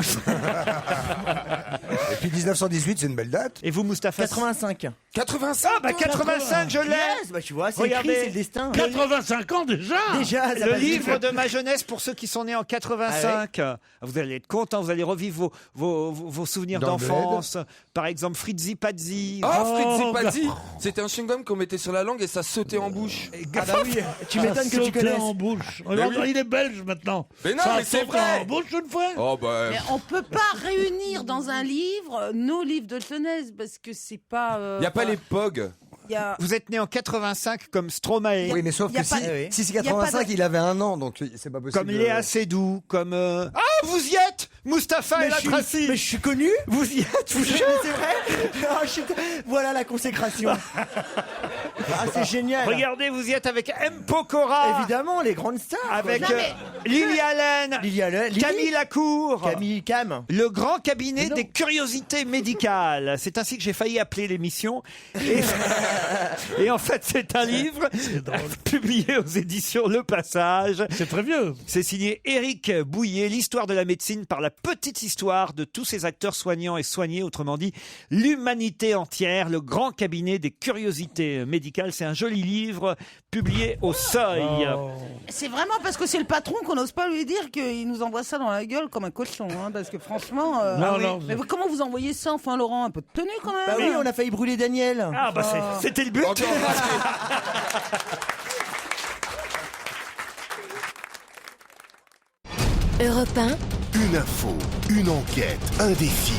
Speaker 4: Et puis 1918, c'est une belle date.
Speaker 3: Et vous, Mustapha
Speaker 7: 85.
Speaker 5: 85.
Speaker 3: Ah bah 85, je l'ai.
Speaker 7: Yes, bah tu vois, c'est écrit,
Speaker 3: Regardez.
Speaker 7: c'est le destin.
Speaker 6: 85 ans déjà.
Speaker 7: Déjà, ça
Speaker 3: Le
Speaker 7: va
Speaker 3: livre
Speaker 7: vite.
Speaker 3: de ma jeunesse pour ceux qui sont nés en 85. Vous allez être contents, vous allez revivre vos souvenirs
Speaker 4: Dans le
Speaker 3: d'enfance. Par exemple, Fritzi Pazzi.
Speaker 5: Ah,
Speaker 6: Oh,
Speaker 5: Fritzi Pazzi. C'était un chewing-gum qu'on mettait sur la langue et ça sautait en bouche.
Speaker 7: Ah bah oui, tu m'étonnes que tu
Speaker 6: Sauter
Speaker 7: connaisses.
Speaker 6: en bouche. Regarde,
Speaker 5: oui.
Speaker 6: il est belge maintenant.
Speaker 5: Mais non,
Speaker 6: Ça a
Speaker 5: mais c'est
Speaker 6: sauté
Speaker 5: vrai.
Speaker 6: en bouche une fois.
Speaker 5: Oh bah.
Speaker 8: Mais on peut pas réunir dans un livre nos livres de jeunesse parce que c'est pas.
Speaker 5: Y a pas les POG.
Speaker 8: y a-
Speaker 3: Vous êtes né en 85 comme Stromae,
Speaker 4: Oui, mais sauf
Speaker 8: y a
Speaker 4: que
Speaker 8: pas-
Speaker 4: si c'est
Speaker 8: y a pas
Speaker 4: 85,
Speaker 8: de-
Speaker 4: il avait 1 an, donc c'est pas possible.
Speaker 3: comme Léa Seydoux, comme... Ah, vous y êtes Mustapha
Speaker 7: Mais
Speaker 3: et la Tracy.
Speaker 7: mais je suis connu.
Speaker 3: Vous y êtes vous y êtes
Speaker 7: C'est vrai. Ah, voilà la consécration. Ah, c'est génial.
Speaker 3: Regardez, vous y êtes avec M. Pokora,
Speaker 7: Évidemment, les grandes stars.
Speaker 3: avec
Speaker 8: Non, mais-
Speaker 3: Lily Allen,
Speaker 7: Lily Allen, Lily.
Speaker 3: Camille Lacour,
Speaker 7: Camille Cam.
Speaker 3: le grand cabinet
Speaker 7: Mais non.
Speaker 3: des curiosités médicales. C'est ainsi que j'ai failli appeler l'émission. Et, et en fait, c'est un livre publié aux éditions Le Passage.
Speaker 6: C'est très vieux.
Speaker 3: C'est signé Éric Bouillet, l'histoire de la médecine par la petite histoire de tous ces acteurs soignants et soignés, autrement dit, l'humanité entière, le grand cabinet des curiosités médicales. C'est un joli livre publié au Seuil.
Speaker 6: Oh.
Speaker 8: C'est vraiment parce que c'est le patron qu'on n'ose pas lui dire qu'il nous envoie ça dans la gueule comme un cochon. Hein, parce que franchement.
Speaker 6: Non, non.
Speaker 8: Mais comment vous envoyez ça, enfin, Laurent? Un peu de tenue quand même.
Speaker 7: Bah oui, on a failli brûler Daniel.
Speaker 3: Ah bah c'était le but.
Speaker 1: Europe 1,
Speaker 2: Une info, une enquête, un défi.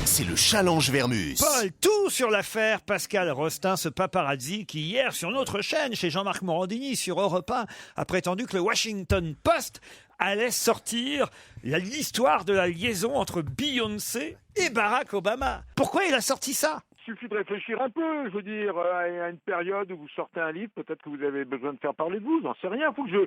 Speaker 2: C'est le challenge Vermus.
Speaker 3: Paul, tout sur l'affaire Pascal Rostin, ce paparazzi qui hier sur notre chaîne, chez Jean-Marc Morandini, sur Europe 1, a prétendu que le Washington Post allait sortir l'histoire de la liaison entre Beyoncé et Barack Obama. Pourquoi il a sorti ça?
Speaker 9: Il suffit de réfléchir un peu, je veux dire, à une période où vous sortez un livre, peut-être que vous avez besoin de faire parler de vous, j'en sais rien. Faut que je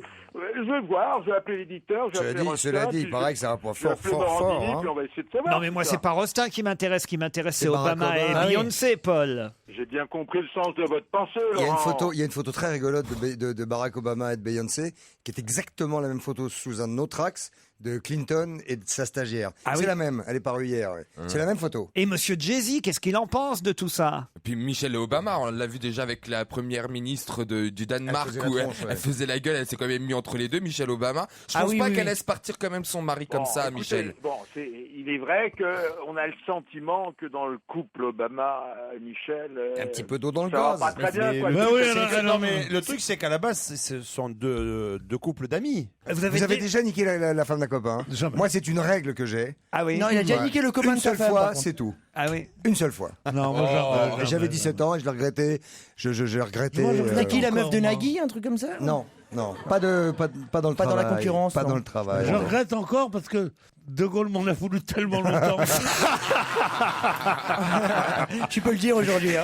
Speaker 9: vais voir, je vais appeler l'éditeur, je vais appeler Rostin,
Speaker 4: Cela dit, il
Speaker 9: puis
Speaker 4: paraît que ça va pas
Speaker 9: je vais
Speaker 4: fort,
Speaker 9: appeler
Speaker 4: fort,
Speaker 9: Morandini,
Speaker 4: fort.
Speaker 9: puis
Speaker 4: hein.
Speaker 9: on va essayer de savoir.
Speaker 3: Non mais moi
Speaker 9: tout
Speaker 3: c'est
Speaker 9: ça.
Speaker 3: pas Rostin qui m'intéresse, c'est
Speaker 4: C'est Barack
Speaker 3: Obama et
Speaker 4: Obama.
Speaker 3: Beyoncé, Paul.
Speaker 9: J'ai bien compris le sens de votre pensée,
Speaker 4: Il y a une
Speaker 9: Laurent.
Speaker 4: photo, il y a une photo très rigolote de Barack Obama et de Beyoncé, qui est exactement la même photo sous un autre axe de Clinton et de sa stagiaire.
Speaker 3: Ah
Speaker 4: c'est
Speaker 3: oui.
Speaker 4: la même, elle est parue hier. Ouais. C'est la même photo.
Speaker 3: Et Monsieur Jay-Z, qu'est-ce qu'il en pense de tout ça?
Speaker 5: Et puis Michelle Obama, on l'a vu déjà avec la première ministre du Danemark
Speaker 4: Elle faisait la
Speaker 5: où
Speaker 4: tronche, ouais.
Speaker 5: elle faisait la gueule, elle s'est quand même mise entre les deux, Michelle Obama. Je
Speaker 7: Ah
Speaker 5: pense
Speaker 7: oui,
Speaker 5: pas
Speaker 7: oui,
Speaker 5: qu'elle
Speaker 7: oui.
Speaker 5: laisse partir quand même son mari comme
Speaker 9: Bon,
Speaker 5: ça,
Speaker 9: écoutez,
Speaker 5: Michel.
Speaker 9: Bon, il est vrai qu'on a le sentiment que dans le couple Obama-Michel...
Speaker 4: Un petit peu d'eau dans le
Speaker 9: ça va
Speaker 4: gaz.
Speaker 9: pas très bien,
Speaker 10: Mais
Speaker 9: quoi.
Speaker 6: Bah
Speaker 9: Le
Speaker 6: oui,
Speaker 9: truc, c'est
Speaker 6: alors,
Speaker 9: que-
Speaker 6: alors,
Speaker 10: Non, mais le truc, c'est qu'à la base, ce sont deux couples d'amis.
Speaker 3: Vous
Speaker 4: Vous avez déjà niqué la femme d'un copain hein.
Speaker 6: Jamais.
Speaker 4: Moi, c'est une règle que j'ai.
Speaker 3: Ah oui.
Speaker 7: Non, il a déjà
Speaker 4: Ouais.
Speaker 7: niqué le copain
Speaker 4: Une
Speaker 7: de sa
Speaker 4: seule
Speaker 7: femme.
Speaker 4: fois,
Speaker 7: par contre.
Speaker 4: c'est tout.
Speaker 3: Ah oui.
Speaker 4: Une seule fois.
Speaker 6: Non, moi, jamais,
Speaker 4: Et j'avais
Speaker 6: jamais.
Speaker 4: 17 ans et je l'ai regretté. Je regrettais.
Speaker 6: Moi, je
Speaker 7: T'as qui, la meuf de
Speaker 6: Encore, moi.
Speaker 7: Nagui, un truc comme ça?
Speaker 4: Non, non, pas dans le
Speaker 7: Pas dans
Speaker 4: travail.
Speaker 7: la concurrence,
Speaker 4: Pas
Speaker 7: non.
Speaker 4: dans le travail.
Speaker 6: Je regrette encore parce que De Gaulle m'en a voulu tellement longtemps.
Speaker 7: Tu peux le dire aujourd'hui. Hein.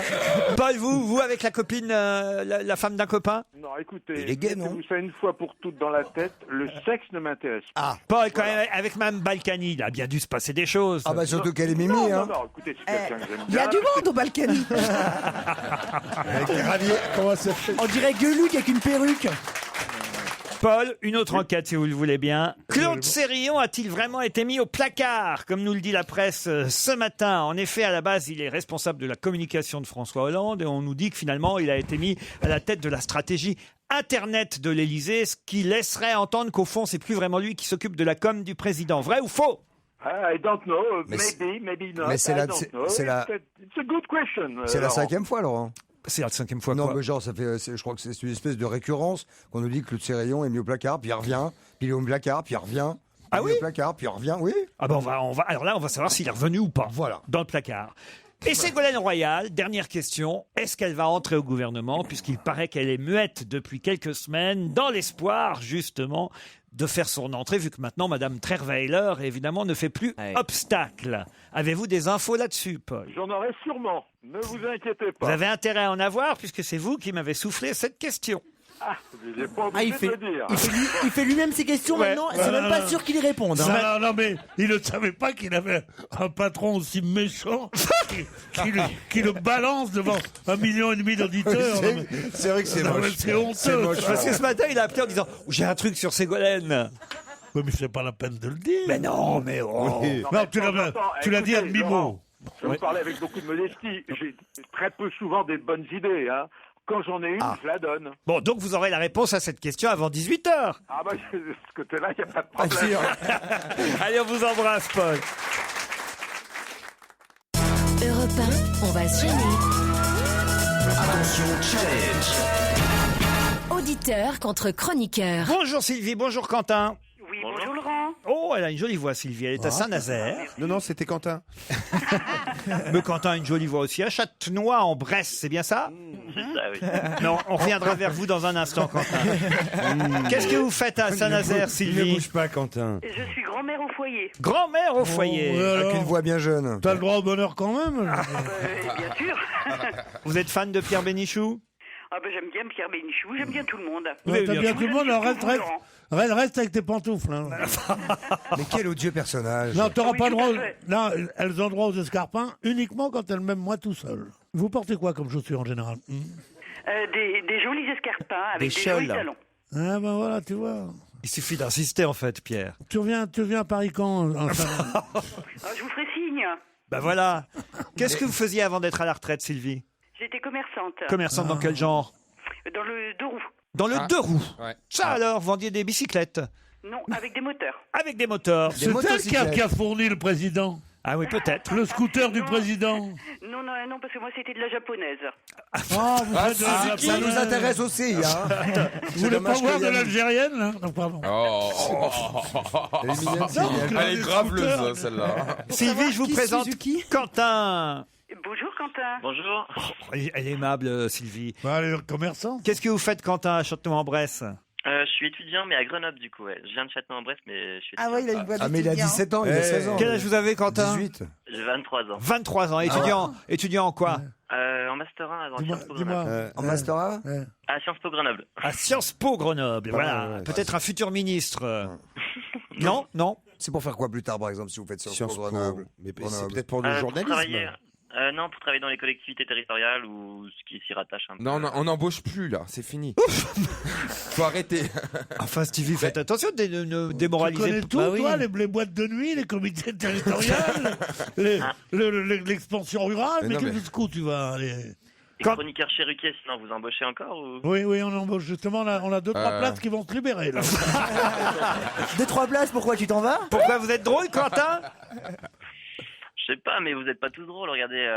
Speaker 3: Paul, vous avec la copine, la femme d'un copain?
Speaker 9: Non, écoutez,
Speaker 4: Il est gay, non
Speaker 9: mettez-vous ça une fois pour toutes dans la tête, le sexe ne m'intéresse pas.
Speaker 3: Paul, quand même, avec Mme Balkany, il a bien dû se passer des choses.
Speaker 4: Ah bah surtout qu'elle est
Speaker 9: Non,
Speaker 4: mimi,
Speaker 9: non,
Speaker 4: hein.
Speaker 9: non, écoutez, c'est quelqu'un que j'aime
Speaker 8: Il y a
Speaker 9: bien.
Speaker 8: du monde au Balkany.
Speaker 4: Comment ça fait
Speaker 7: On dirait Gueuluc avec une perruque.
Speaker 3: Paul, une autre enquête, si vous le voulez bien. Claude Sérillon a-t-il vraiment été mis au placard, comme nous le dit la presse ce matin? En effet, à la base, il est responsable de la communication de François Hollande et on nous dit que finalement, il a été mis à la tête de la stratégie Internet de l'Élysée, ce qui laisserait entendre qu'au fond, c'est plus vraiment lui qui s'occupe de la com du président. Vrai ou faux?
Speaker 9: I don't know,
Speaker 4: Mais
Speaker 9: maybe not.
Speaker 4: mais c'est
Speaker 9: I
Speaker 4: la-
Speaker 9: don't
Speaker 4: c'est-
Speaker 9: know.
Speaker 4: c'est la-
Speaker 9: It's a good question.
Speaker 4: C'est la
Speaker 9: Laurent.
Speaker 4: 5e fois, Laurent.
Speaker 3: C'est la 5e fois
Speaker 4: Non,
Speaker 3: quoi.
Speaker 4: mais genre, ça fait, je crois que c'est une espèce de récurrence qu'on nous dit que Claude Sérillon est mis au placard, puis il revient, puis il est au placard, puis il revient.
Speaker 3: Ah
Speaker 4: il est
Speaker 3: oui
Speaker 4: au placard, puis il revient, oui.
Speaker 3: Ah ben alors là, on va savoir s'il est revenu ou pas.
Speaker 4: Voilà.
Speaker 3: Dans le placard. Et Ségolène Royal, dernière question, est-ce qu'elle va entrer au gouvernement, puisqu'il paraît qu'elle est muette depuis quelques semaines, dans l'espoir, justement, de faire son entrée, vu que maintenant, Madame Trierweiler, évidemment, ne fait plus obstacle. Avez-vous des infos là-dessus, Paul?
Speaker 9: J'en aurai sûrement. Ne vous inquiétez pas.
Speaker 3: Vous avez intérêt à en avoir, puisque c'est vous qui m'avez soufflé cette question.
Speaker 9: Ah, j'ai pas obligé de le dire.
Speaker 7: Il fait lui-même ses questions maintenant, c'est même pas sûr qu'il y réponde.
Speaker 6: Non, non, mais il ne savait pas qu'il avait un patron aussi méchant qui le balance devant 1,5 million d'auditeurs.
Speaker 10: C'est vrai que c'est
Speaker 6: Non, mais
Speaker 10: moche.
Speaker 6: c'est honteux.
Speaker 3: Parce que ce matin, il a appelé en disant « J'ai un truc sur Ségolène ».
Speaker 6: Oui, mais c'est pas la peine de le dire.
Speaker 3: Mais non, mais oh.
Speaker 6: Non, tu l'as dit à
Speaker 9: Écoutez,
Speaker 6: demi-mot.
Speaker 9: Laurent, je vous parlais avec beaucoup de modestie. J'ai très peu souvent des bonnes idées. Hein. Quand j'en ai une, je la donne.
Speaker 3: Bon, donc vous aurez la réponse à cette question avant 18h.
Speaker 9: Ah bah, de ce côté-là, il n'y a pas de problème.
Speaker 3: Allez, on vous embrasse, Paul.
Speaker 1: Europe 1, on va se gêner.
Speaker 2: Attention, challenge.
Speaker 1: Auditeur contre chroniqueur.
Speaker 3: Bonjour Sylvie, bonjour Quentin.
Speaker 11: Oui, bonjour Laurent.
Speaker 3: Oh, elle a une jolie voix, Sylvie. Elle est à Saint-Nazaire.
Speaker 10: Non, c'était Quentin.
Speaker 3: Mais Quentin a une jolie voix aussi. À Châtenois, en Bresse, c'est bien ça?
Speaker 11: C'est ça, oui.
Speaker 3: Non, on reviendra vers vous dans un instant, Quentin. Qu'est-ce que vous faites à Saint-Nazaire,
Speaker 10: Ne
Speaker 3: Sylvie?
Speaker 10: bouge pas, Quentin.
Speaker 11: Je suis grand-mère au foyer.
Speaker 3: Grand-mère au foyer.
Speaker 6: Ouais,
Speaker 4: Avec
Speaker 6: alors,
Speaker 4: une voix bien jeune.
Speaker 6: t'as le droit au bonheur quand même.
Speaker 11: Bien sûr.
Speaker 3: Vous êtes fan de Pierre Bénichou?
Speaker 11: Ah ben, j'aime bien Pierre Bénichou, j'aime bien tout le monde.
Speaker 6: Ouais, t'as bien tout le monde, alors
Speaker 11: Laurent.
Speaker 6: reste avec tes pantoufles. Hein.
Speaker 4: Mais quel odieux personnage.
Speaker 6: Non, t'auras
Speaker 11: Oui,
Speaker 6: pas
Speaker 11: tout
Speaker 6: droit.
Speaker 11: à fait.
Speaker 6: Non, elles ont droit aux escarpins uniquement quand elles m'aiment moi tout seul. Vous portez quoi comme chaussures en général?
Speaker 11: Des jolis escarpins avec
Speaker 10: Des
Speaker 11: des jolis
Speaker 10: cholles.
Speaker 11: talons.
Speaker 6: Ah ben voilà, tu vois.
Speaker 3: Il suffit d'insister, en fait, Pierre.
Speaker 6: Tu reviens à Paris quand
Speaker 11: Ah, je vous ferai signe.
Speaker 3: Ben voilà. Qu'est-ce que vous faisiez avant d'être à la retraite, Sylvie?
Speaker 11: J'étais commerçante.
Speaker 3: Commerçante dans quel genre?
Speaker 11: Dans le deux roues.
Speaker 3: Dans le deux roues.
Speaker 5: Ouais.
Speaker 3: Ça alors, vendiez des bicyclettes
Speaker 11: Non, avec des moteurs.
Speaker 3: avec des moteurs.
Speaker 6: C'est elle qui a fourni le président.
Speaker 3: Ah oui, peut-être.
Speaker 6: Le scooter du
Speaker 11: Non.
Speaker 6: président.
Speaker 11: Non, parce que moi c'était de la japonaise.
Speaker 6: Ah, vous faites de la
Speaker 4: Ça nous
Speaker 6: japonaise.
Speaker 4: intéresse aussi. Hein.
Speaker 6: Vous voulez pas voir de l'algérienne là? Non, pardon.
Speaker 5: Oh.
Speaker 4: Elle est mignonne, Sylvie.
Speaker 5: Elle est graveleuse, celle-là.
Speaker 3: Sylvie, je vous
Speaker 8: qui
Speaker 3: présente
Speaker 8: Suzuki
Speaker 3: Quentin.
Speaker 11: Bonjour Quentin. Bonjour.
Speaker 3: Elle est aimable, Sylvie.
Speaker 6: Bah, elle est commerçante.
Speaker 3: Qu'est-ce que vous faites, Quentin, à Châtenois-en-Bresse?
Speaker 12: Je suis étudiant, mais à Grenoble, du coup, ouais. Je viens de Châtenois-en-Bresse, mais je suis étudiant.
Speaker 7: Ah ouais, il a une voix
Speaker 4: Ah, mais il a
Speaker 7: d'étudiant.
Speaker 4: 17 ans, il a 16 ans.
Speaker 3: Quel âge vous avez, Quentin?
Speaker 4: 18.
Speaker 12: J'ai 23 ans.
Speaker 3: 23 ans, étudiant. Étudiant en quoi?
Speaker 12: En Master 1 à Sciences Po Grenoble.
Speaker 4: En Master A
Speaker 12: À Sciences Po Grenoble.
Speaker 3: À Sciences Po Grenoble, voilà.
Speaker 4: ouais,
Speaker 3: Peut-être un futur ministre. Non, non.
Speaker 4: C'est pour faire quoi plus tard, par exemple, si vous faites Sciences Po Grenoble?
Speaker 10: Mais c'est
Speaker 4: Grenoble.
Speaker 10: peut-être pour le
Speaker 12: Pour
Speaker 10: journalisme.
Speaker 12: travailler, non, pour travailler dans les collectivités territoriales ou ce qui s'y rattache un peu.
Speaker 5: Non, on n'embauche plus là, c'est fini. Faut arrêter.
Speaker 3: Enfin, Stevie, faites attention de ne
Speaker 6: Tu
Speaker 3: démoraliser.
Speaker 6: connais tout,
Speaker 3: Bah oui.
Speaker 6: toi, les boîtes de nuit, les comités territoriales, l'expansion rurale.
Speaker 5: Mais
Speaker 6: Mais
Speaker 5: non, mais-
Speaker 6: jusqu'où tu vas aller?
Speaker 12: Et
Speaker 3: Quand-
Speaker 12: chroniqueur chez Ruquier, sinon vous embauchez encore ou...
Speaker 6: Oui, on embauche justement. On a 2-3 places qui vont se libérer. Là.
Speaker 7: 2-3 places, pourquoi tu t'en vas?
Speaker 3: Pourquoi vous êtes drôle, Quentin?
Speaker 12: Je sais pas, mais vous êtes pas tous drôles, regardez.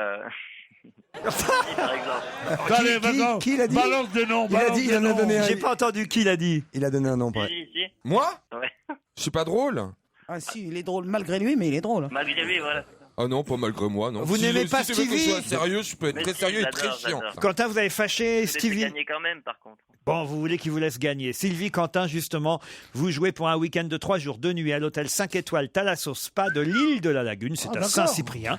Speaker 12: Par exemple.
Speaker 6: Allez, vas-y,
Speaker 4: qui l'a dit?
Speaker 6: balance des noms.
Speaker 4: Il a
Speaker 6: balance
Speaker 4: dit, il
Speaker 6: des
Speaker 4: en a
Speaker 6: noms.
Speaker 4: donné un.
Speaker 3: J'ai pas entendu qui l'a dit.
Speaker 4: Il a donné un nom, pareil.
Speaker 12: Si.
Speaker 5: Moi
Speaker 12: Ouais.
Speaker 5: Je suis pas drôle.
Speaker 8: Ah si, il est drôle, malgré lui, mais il est drôle.
Speaker 12: Malgré lui, voilà.
Speaker 5: Ah non, pas malgré moi, non.
Speaker 3: Vous n'aimez pas
Speaker 5: si tu veux que je
Speaker 3: Stevie
Speaker 5: sois sérieux, je peux être
Speaker 12: Mais
Speaker 5: très
Speaker 12: si,
Speaker 5: sérieux et très
Speaker 12: j'adore,
Speaker 5: chiant.
Speaker 12: j'adore.
Speaker 3: Quentin, vous avez fâché
Speaker 12: Vous êtes
Speaker 3: Stevie.
Speaker 12: gagné quand même, par contre.
Speaker 3: Bon, vous voulez qu'il vous laisse gagner. Sylvie, Quentin, justement, vous jouez pour un week-end de 3 jours, 2 nuits à l'hôtel 5 étoiles Thalasso Spa de l'île de la Lagune. C'est à
Speaker 6: d'accord.
Speaker 3: Saint-Cyprien,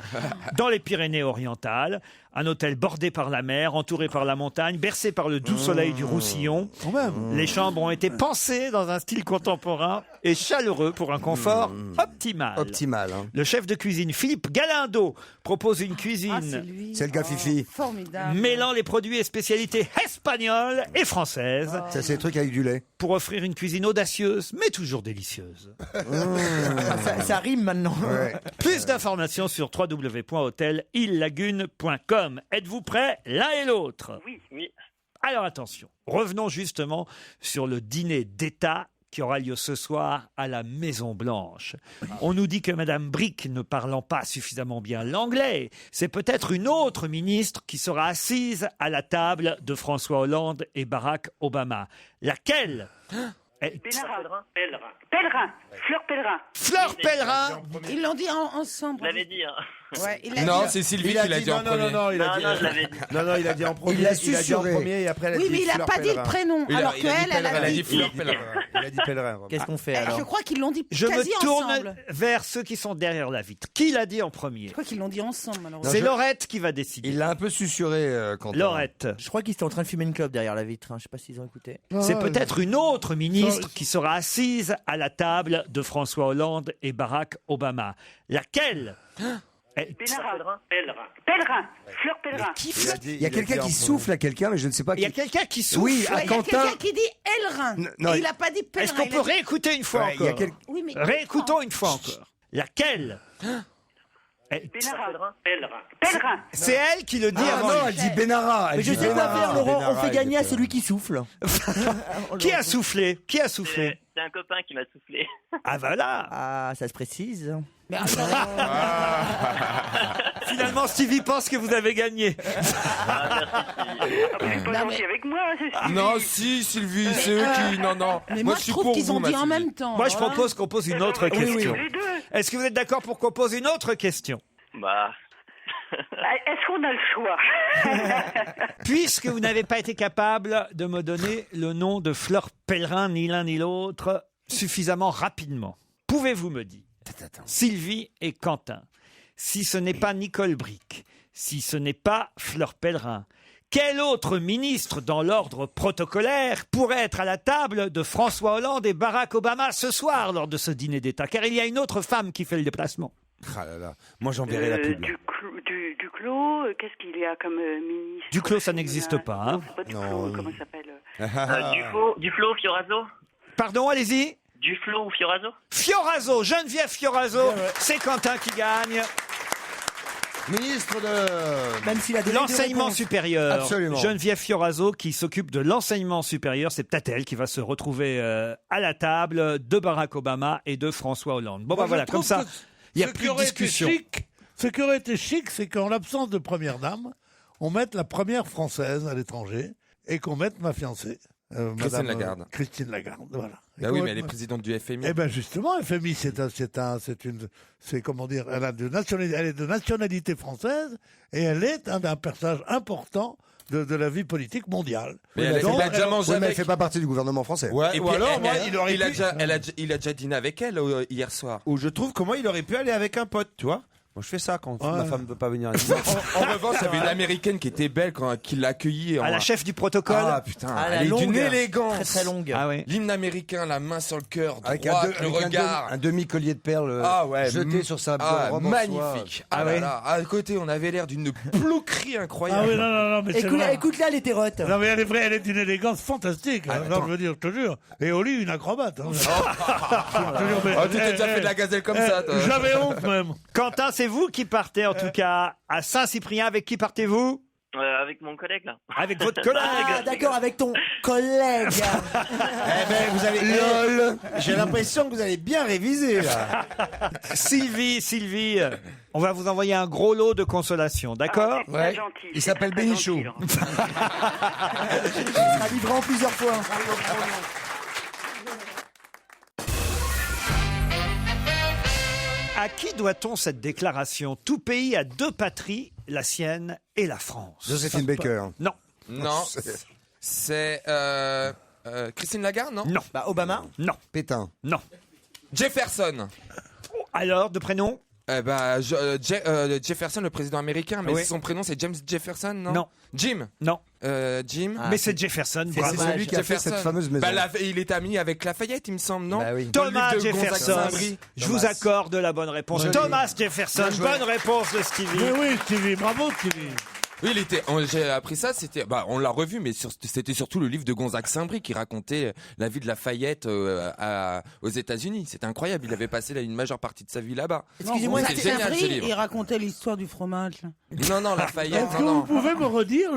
Speaker 3: dans les Pyrénées-Orientales. Un hôtel bordé par la mer, entouré par la montagne, bercé par le doux soleil du Roussillon.
Speaker 6: Quand même.
Speaker 3: Les chambres ont été pensées dans un style contemporain et chaleureux pour un confort optimal.
Speaker 4: Optimal. Hein.
Speaker 3: Le chef de cuisine Philippe Galindo propose une
Speaker 8: Ah, c'est
Speaker 3: cuisine
Speaker 8: lui.
Speaker 4: C'est le gars Fifi.
Speaker 8: Formidable.
Speaker 3: mêlant les produits et spécialités espagnoles et françaises
Speaker 4: Ça, c'est des trucs avec du lait.
Speaker 3: pour offrir une cuisine audacieuse mais toujours délicieuse.
Speaker 7: Ah, ça rime maintenant.
Speaker 4: Ouais.
Speaker 3: Plus d'informations sur www.hotelillagune.com. Êtes-vous prêts l'un et l'autre?
Speaker 12: Oui.
Speaker 3: Alors attention, revenons justement sur le dîner d'État qui aura lieu ce soir à la Maison-Blanche. On nous dit que Madame Brick, ne parlant pas suffisamment bien l'anglais, c'est peut-être une autre ministre qui sera assise à la table de François Hollande et Barack Obama. Laquelle?
Speaker 11: Pèlerin. Fleur Pèlerin.
Speaker 3: Fleur Pèlerin.
Speaker 8: Ils l'ont dit ensemble.
Speaker 12: Je l'avais dit. Hein.
Speaker 8: Ouais, il a
Speaker 5: Non,
Speaker 8: dit-
Speaker 5: c'est Sylvie qui l'a dit en premier.
Speaker 10: Non, il a
Speaker 12: Non,
Speaker 10: dit.
Speaker 12: non, je l'avais dit.
Speaker 10: Non, il a dit en premier.
Speaker 4: Il l'a
Speaker 10: dit en
Speaker 4: susurré.
Speaker 10: premier et après elle a
Speaker 8: Oui,
Speaker 10: dit
Speaker 8: mais il n'a
Speaker 10: Fleur
Speaker 8: pas dit le
Speaker 10: Pèlerin.
Speaker 8: prénom.
Speaker 5: Il a-
Speaker 8: Alors
Speaker 5: il a dit
Speaker 8: qu'elle, elle
Speaker 5: Pèlerin,
Speaker 8: a
Speaker 5: elle a
Speaker 8: dit.
Speaker 5: dit Fleur Pèlerin.
Speaker 10: Il a dit Pèlerin.
Speaker 7: Qu'est-ce qu'on fait
Speaker 8: Je
Speaker 7: alors
Speaker 8: crois qu'ils l'ont dit
Speaker 3: Je
Speaker 8: quasi
Speaker 3: me tourne
Speaker 8: ensemble.
Speaker 3: vers ceux qui sont derrière la vitre. Qui l'a dit en premier?
Speaker 8: Je crois qu'ils l'ont dit ensemble, malheureusement.
Speaker 3: C'est Laurette qui va décider.
Speaker 4: Il l'a un peu susurré, Quentin.
Speaker 3: Laurette.
Speaker 7: Je crois qu'ils étaient en train de fumer une clope derrière la vitre. Je sais pas s'ils ont écouté.
Speaker 3: C'est peut-être une autre ministre qui sera assise à la table de François Hollande et Barack Obama. Laquelle?
Speaker 11: Pèlerin. Fleur Pèlerin.
Speaker 4: Il y a quelqu'un qui souffle à quelqu'un, mais je ne sais pas
Speaker 3: Il y a
Speaker 4: qui.
Speaker 3: quelqu'un qui souffle.
Speaker 4: Oui,
Speaker 8: Ouais,
Speaker 4: à
Speaker 8: il y a
Speaker 4: Quentin.
Speaker 8: quelqu'un qui dit Elrin.
Speaker 4: Non,
Speaker 8: Et il n'a pas dit Pèlerin.
Speaker 3: Est-ce qu'on
Speaker 8: il
Speaker 3: peut
Speaker 8: a dit-
Speaker 3: réécouter une fois
Speaker 4: Ouais, il y a
Speaker 3: encore
Speaker 4: quel-
Speaker 8: Oui, mais
Speaker 3: Réécoutons une fois encore. Laquelle?
Speaker 11: Pèlerin.
Speaker 3: C'est elle qui le dit
Speaker 4: Ah
Speaker 3: avant
Speaker 4: non,
Speaker 3: lui.
Speaker 4: elle dit Benara.
Speaker 7: Mais je sais quoi faire, Laurent. On fait gagner à celui qui souffle.
Speaker 3: Qui a soufflé? Qui a soufflé?
Speaker 12: C'est un copain qui m'a soufflé.
Speaker 3: Ah voilà.
Speaker 7: Ah, ça se précise.
Speaker 8: Mais attends,
Speaker 3: Finalement, Stevie pense que vous avez gagné.
Speaker 11: Vous n'êtes pas gentil avec moi. c'est-
Speaker 5: Non, si, Sylvie, c'est eux qui. Non.
Speaker 8: mais moi, je
Speaker 5: suis
Speaker 8: trouve
Speaker 5: pour
Speaker 8: qu'ils
Speaker 5: vous,
Speaker 8: ont
Speaker 5: ma
Speaker 8: dit en
Speaker 5: Sylvie.
Speaker 8: même temps.
Speaker 3: Moi, je
Speaker 8: Voilà.
Speaker 3: propose qu'on pose une autre
Speaker 11: Oui,
Speaker 3: question.
Speaker 11: Les deux.
Speaker 3: Est-ce que vous êtes d'accord pour qu'on pose une autre question?
Speaker 12: Bah.
Speaker 11: Est-ce qu'on a le choix?
Speaker 3: Puisque vous n'avez pas été capable de me donner le nom de Fleur Pèlerin, ni l'un ni l'autre, suffisamment rapidement, pouvez-vous me dire, Sylvie et Quentin, si ce n'est pas Nicole Bricq, si ce n'est pas Fleur Pèlerin, quel autre ministre dans l'ordre protocolaire pourrait être à la table de François Hollande et Barack Obama ce soir lors de ce dîner d'État? Car il y a une autre femme qui fait le déplacement.
Speaker 10: Ah là là. Moi, j'enverrai la pub.
Speaker 11: Duclos, qu'est-ce qu'il y a comme ministre?
Speaker 3: Duclos, ça n'existe pas. Hein.
Speaker 11: Non, c'est pas Duclos, comment ça s'appelle?
Speaker 12: Duflo, Fioraso.
Speaker 3: Pardon, allez-y.
Speaker 12: Duflo ou Fioraso.
Speaker 3: Fioraso, Geneviève Fioraso, c'est Quentin qui gagne.
Speaker 4: Ministre de.
Speaker 7: Même s'il a donné des
Speaker 3: L'enseignement
Speaker 7: réponses.
Speaker 3: supérieur.
Speaker 4: Absolument.
Speaker 3: Geneviève Fioraso qui s'occupe de l'enseignement supérieur. C'est peut-être elle qui va se retrouver à la table de Barack Obama et de François Hollande. Bon,
Speaker 6: Moi,
Speaker 3: bah
Speaker 6: je
Speaker 3: voilà,
Speaker 6: trouve
Speaker 3: comme ça,
Speaker 6: que
Speaker 3: il n'y a
Speaker 6: ce
Speaker 3: plus
Speaker 6: qui
Speaker 3: de
Speaker 6: aurait été
Speaker 3: discussion.
Speaker 6: Ce qui aurait été chic, c'est qu'en l'absence de première dame, on mette la première française à l'étranger et qu'on mette ma fiancée, Madame,
Speaker 5: Lagarde.
Speaker 6: Christine Lagarde, voilà.
Speaker 5: Bah oui, mais elle est présidente du FMI.
Speaker 6: Eh ben justement, FMI, c'est comment dire, elle est de nationalité française et elle est un personnage important de la vie politique mondiale.
Speaker 5: Mais elle
Speaker 6: Donc,
Speaker 5: a déjà mangé
Speaker 4: Oui, mais elle
Speaker 5: avec.
Speaker 4: fait pas partie du gouvernement français.
Speaker 10: Ouais,
Speaker 5: Et
Speaker 10: ou
Speaker 5: puis,
Speaker 10: alors, moi, il aurait
Speaker 5: il a
Speaker 10: pu.
Speaker 5: déjà dîné avec elle hier soir.
Speaker 10: Ou je trouve comment il aurait pu aller avec un pote, tu vois. Moi, je fais ça quand ma femme ne veut pas venir à dîner.
Speaker 5: En revanche, il y avait une américaine qui était belle qui l'a accueillie.
Speaker 3: À la chef du protocole.
Speaker 5: Ah putain,
Speaker 7: Ah, la
Speaker 5: elle est
Speaker 7: longue.
Speaker 5: d'une élégance.
Speaker 7: Très très longue.
Speaker 3: Ah oui.
Speaker 5: L'hymne américain, la main sur le cœur,
Speaker 4: Avec
Speaker 5: droite, le regard.
Speaker 4: un demi-collier de perles
Speaker 5: Ah ouais,
Speaker 4: jeté sur sa robe en soie.
Speaker 5: magnifique. Ah là là, à côté, on avait l'air d'une plouquerie
Speaker 6: Ah
Speaker 5: incroyable.
Speaker 6: oui, non, mais c'est vrai.
Speaker 7: Écoute-la, elle était rote.
Speaker 6: Non mais elle est vraie, elle est d'une élégance fantastique.
Speaker 5: Ah,
Speaker 6: non, je veux dire, je te jure. Et au lit, une acrobate. Hein.
Speaker 5: Oh, tu t'es déjà fait de la gazelle comme ça, toi.
Speaker 6: J'avais honte même.
Speaker 3: Quentin, c'est vous qui partez en tout cas à Saint-Cyprien. Avec qui partez-vous?
Speaker 12: Avec mon collègue, là.
Speaker 3: Avec votre collègue.
Speaker 7: Ah, d'accord, avec ton collègue.
Speaker 10: Eh ben, vous avez. LOL. J'ai l'impression que vous avez bien révisé, là.
Speaker 3: Sylvie, on va vous envoyer un gros lot de consolation, d'accord?
Speaker 11: C'est très gentil,
Speaker 4: Il
Speaker 11: c'est
Speaker 4: s'appelle
Speaker 11: très
Speaker 4: Bénichou.
Speaker 11: gentil,
Speaker 7: Il sera livré en plusieurs fois.
Speaker 3: À qui doit-on cette déclaration? Tout pays a deux patries, la sienne et la France.
Speaker 4: Joséphine Baker.
Speaker 3: Non.
Speaker 5: Non, c'est Christine Lagarde, non?
Speaker 3: Non.
Speaker 7: Bah, Obama.
Speaker 3: Non.
Speaker 4: Pétain.
Speaker 3: Non.
Speaker 5: Jefferson.
Speaker 3: Alors, de prénom?
Speaker 5: Jefferson, le président américain, mais
Speaker 3: Oui.
Speaker 5: son prénom c'est James Jefferson, non?
Speaker 3: Non.
Speaker 5: Jim.
Speaker 3: Non.
Speaker 5: Jim.
Speaker 7: Ah,
Speaker 3: Mais c'est Jefferson.
Speaker 4: C'est
Speaker 3: bravo.
Speaker 4: celui qui a fait cette fameuse maison.
Speaker 5: Bah, il est ami avec Lafayette, il me semble, non?
Speaker 4: Bah oui.
Speaker 5: Dans le
Speaker 3: Thomas
Speaker 5: livre de Gonzague
Speaker 3: Jefferson.
Speaker 5: Saint-Brie.
Speaker 3: Je vous accorde la bonne réponse.
Speaker 4: Joli.
Speaker 3: Thomas Jefferson.
Speaker 4: Bien joué.
Speaker 3: Bonne réponse de Stevie.
Speaker 6: Mais oui, Stevie, bravo Stevie.
Speaker 5: Oui, j'ai appris ça, on l'a revu, mais c'était surtout le livre de Gonzague Saint-Brie qui racontait la vie de Lafayette aux États-Unis. C'était incroyable, il avait passé une majeure partie de sa vie là-bas.
Speaker 7: Excusez-moi,
Speaker 5: C'était
Speaker 8: C'est
Speaker 5: génial ce
Speaker 8: vrai,
Speaker 5: livre.
Speaker 8: il racontait l'histoire du fromage. là.
Speaker 5: Non, Lafayette,
Speaker 6: Est-ce que
Speaker 5: non.
Speaker 6: vous pouvez me redire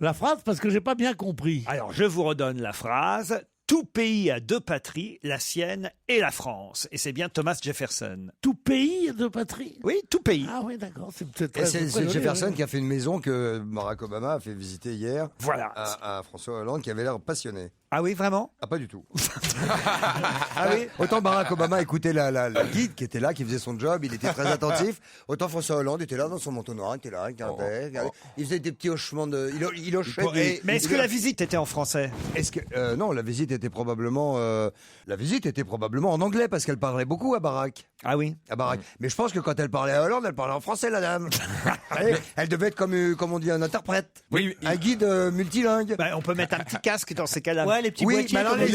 Speaker 6: la phrase parce que j'ai pas bien compris.
Speaker 3: Alors, je vous redonne la phrase. Tout pays a deux patries, la sienne et la France. Et c'est bien Thomas Jefferson.
Speaker 6: Tout pays de patrie.
Speaker 3: Oui, tout pays.
Speaker 6: Ah oui, d'accord. C'est
Speaker 4: Et
Speaker 6: très
Speaker 4: c'est
Speaker 6: joli,
Speaker 4: Jefferson
Speaker 6: oui.
Speaker 4: qui a fait une maison que Barack Obama a fait visiter hier
Speaker 3: Voilà.
Speaker 4: à François Hollande qui avait l'air passionné.
Speaker 3: Ah oui, vraiment?
Speaker 4: Ah, pas du tout. Ah oui. Autant Barack Obama écoutait la guide qui était là, qui faisait son job, il était très attentif. Autant François Hollande était là dans son manteau noir, il était là, il regardait. Il faisait des petits hochements de. Il hochait des.
Speaker 3: Mais est-ce que la visite était en français?
Speaker 4: Est-ce que non, la visite était probablement en anglais parce qu'elle parlait beaucoup à Barack.
Speaker 3: Ah oui.
Speaker 4: À Barack. Mais je pense que quand elle parlait à Hollande, elle parlait en français, la dame. Elle devait être comme on dit un interprète.
Speaker 5: Oui.
Speaker 4: Un guide multilingue.
Speaker 3: Bah, on peut mettre un petit casque dans ces cas-là.
Speaker 7: Ouais, les petits
Speaker 4: Oui,
Speaker 7: boîtiers.
Speaker 4: mais alors
Speaker 7: comme
Speaker 4: ils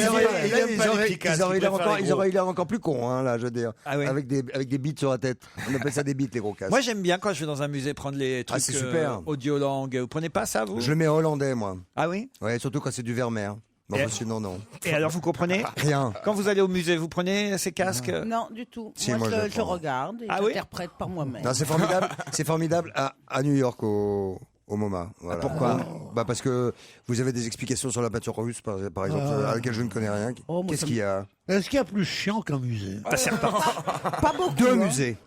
Speaker 7: les
Speaker 4: auraient l'air encore plus cons, hein, là, je veux dire.
Speaker 3: Ah oui.
Speaker 4: Avec des bites sur la tête. On appelle ça des bites, les gros casques.
Speaker 3: Moi, j'aime bien quand je vais dans un musée prendre les trucs
Speaker 4: c'est super.
Speaker 3: audiolangue. Vous prenez pas ça, vous?
Speaker 4: Je le mets en hollandais, moi.
Speaker 3: Ah oui?
Speaker 4: Ouais, surtout quand c'est du Vermeer. Non,
Speaker 3: Et-
Speaker 4: sinon, non.
Speaker 3: Et alors, vous comprenez?
Speaker 4: Rien.
Speaker 3: Quand vous allez au musée, vous prenez ces casques?
Speaker 8: Non, du tout.
Speaker 4: Si,
Speaker 8: moi,
Speaker 4: moi,
Speaker 8: je
Speaker 4: prends.
Speaker 8: regarde et
Speaker 3: Ah oui
Speaker 8: j'interprète par moi-même.
Speaker 4: Non, c'est formidable. C'est formidable à New York, au MoMA. Voilà.
Speaker 3: Pourquoi?
Speaker 4: Bah parce que vous avez des explications sur la peinture russe, par exemple, à laquelle je ne connais rien.
Speaker 8: Oh, moi,
Speaker 4: Qu'est-ce
Speaker 8: ça
Speaker 4: qu'il y a?
Speaker 6: Est-ce qu'il y a plus chiant qu'un musée?
Speaker 3: Ça sert pas.
Speaker 8: Pas beaucoup.
Speaker 4: Deux
Speaker 8: hein.
Speaker 4: musées.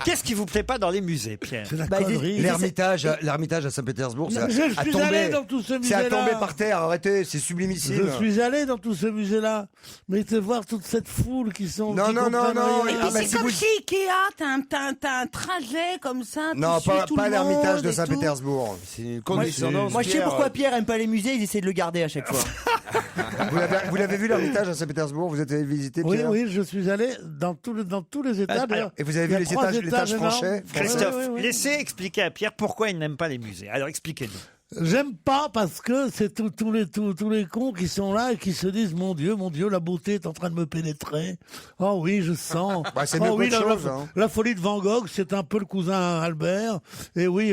Speaker 3: Qu'est-ce qui vous plaît pas dans les musées, Pierre?
Speaker 6: C'est la
Speaker 7: Bah,
Speaker 6: connerie.
Speaker 4: L'Ermitage à Saint-Pétersbourg,
Speaker 6: Je
Speaker 4: c'est à
Speaker 6: suis
Speaker 4: tomber.
Speaker 6: allé dans tous ces
Speaker 4: C'est à
Speaker 6: musées-là.
Speaker 4: tomber par terre, arrêtez, c'est sublimissime.
Speaker 6: Je suis allé dans tous ces musées-là, mais de voir toute cette foule qui sont.
Speaker 4: Non,
Speaker 6: qui
Speaker 4: non, non,
Speaker 6: comprennent
Speaker 4: non,
Speaker 6: rien.
Speaker 8: Et
Speaker 4: Ah,
Speaker 8: puis
Speaker 4: bah,
Speaker 8: c'est
Speaker 4: si
Speaker 8: comme
Speaker 4: vous-
Speaker 8: chez Ikea, t'as un trajet comme ça.
Speaker 4: Non,
Speaker 8: tu suis tout
Speaker 4: pas
Speaker 8: le
Speaker 4: l'Ermitage
Speaker 8: monde
Speaker 4: de
Speaker 8: et tout.
Speaker 4: Saint-Pétersbourg.
Speaker 10: C'est une condescendance.
Speaker 7: Moi, je sais pourquoi Pierre aime pas les musées, ils essaient de le garder à chaque fois.
Speaker 4: Vous l'avez vu l'Ermitage à Saint-Pétersbourg? Vous êtes allé visiter,
Speaker 6: Oui,
Speaker 4: Pierre?
Speaker 6: oui, je suis allé dans tous les étages. d'ailleurs.
Speaker 4: Et vous avez
Speaker 6: Il y
Speaker 4: vu
Speaker 6: a trois
Speaker 4: l'étage
Speaker 6: énormes.
Speaker 4: français?
Speaker 3: Christophe,
Speaker 6: Oui, oui, oui.
Speaker 3: laissez expliquer à Pierre pourquoi il n'aime pas les musées. Alors, expliquez-nous.
Speaker 6: J'aime pas parce que c'est tous les cons qui sont là et qui se disent mon Dieu, la beauté est en train de me pénétrer. Oh oui, je sens.
Speaker 4: Bah, c'est
Speaker 6: oh
Speaker 4: mieux
Speaker 6: oui,
Speaker 4: qu'autre
Speaker 6: la,
Speaker 4: chose,
Speaker 6: la-
Speaker 4: hein.
Speaker 6: la folie de Van Gogh, c'est un peu le cousin Albert. Et oui,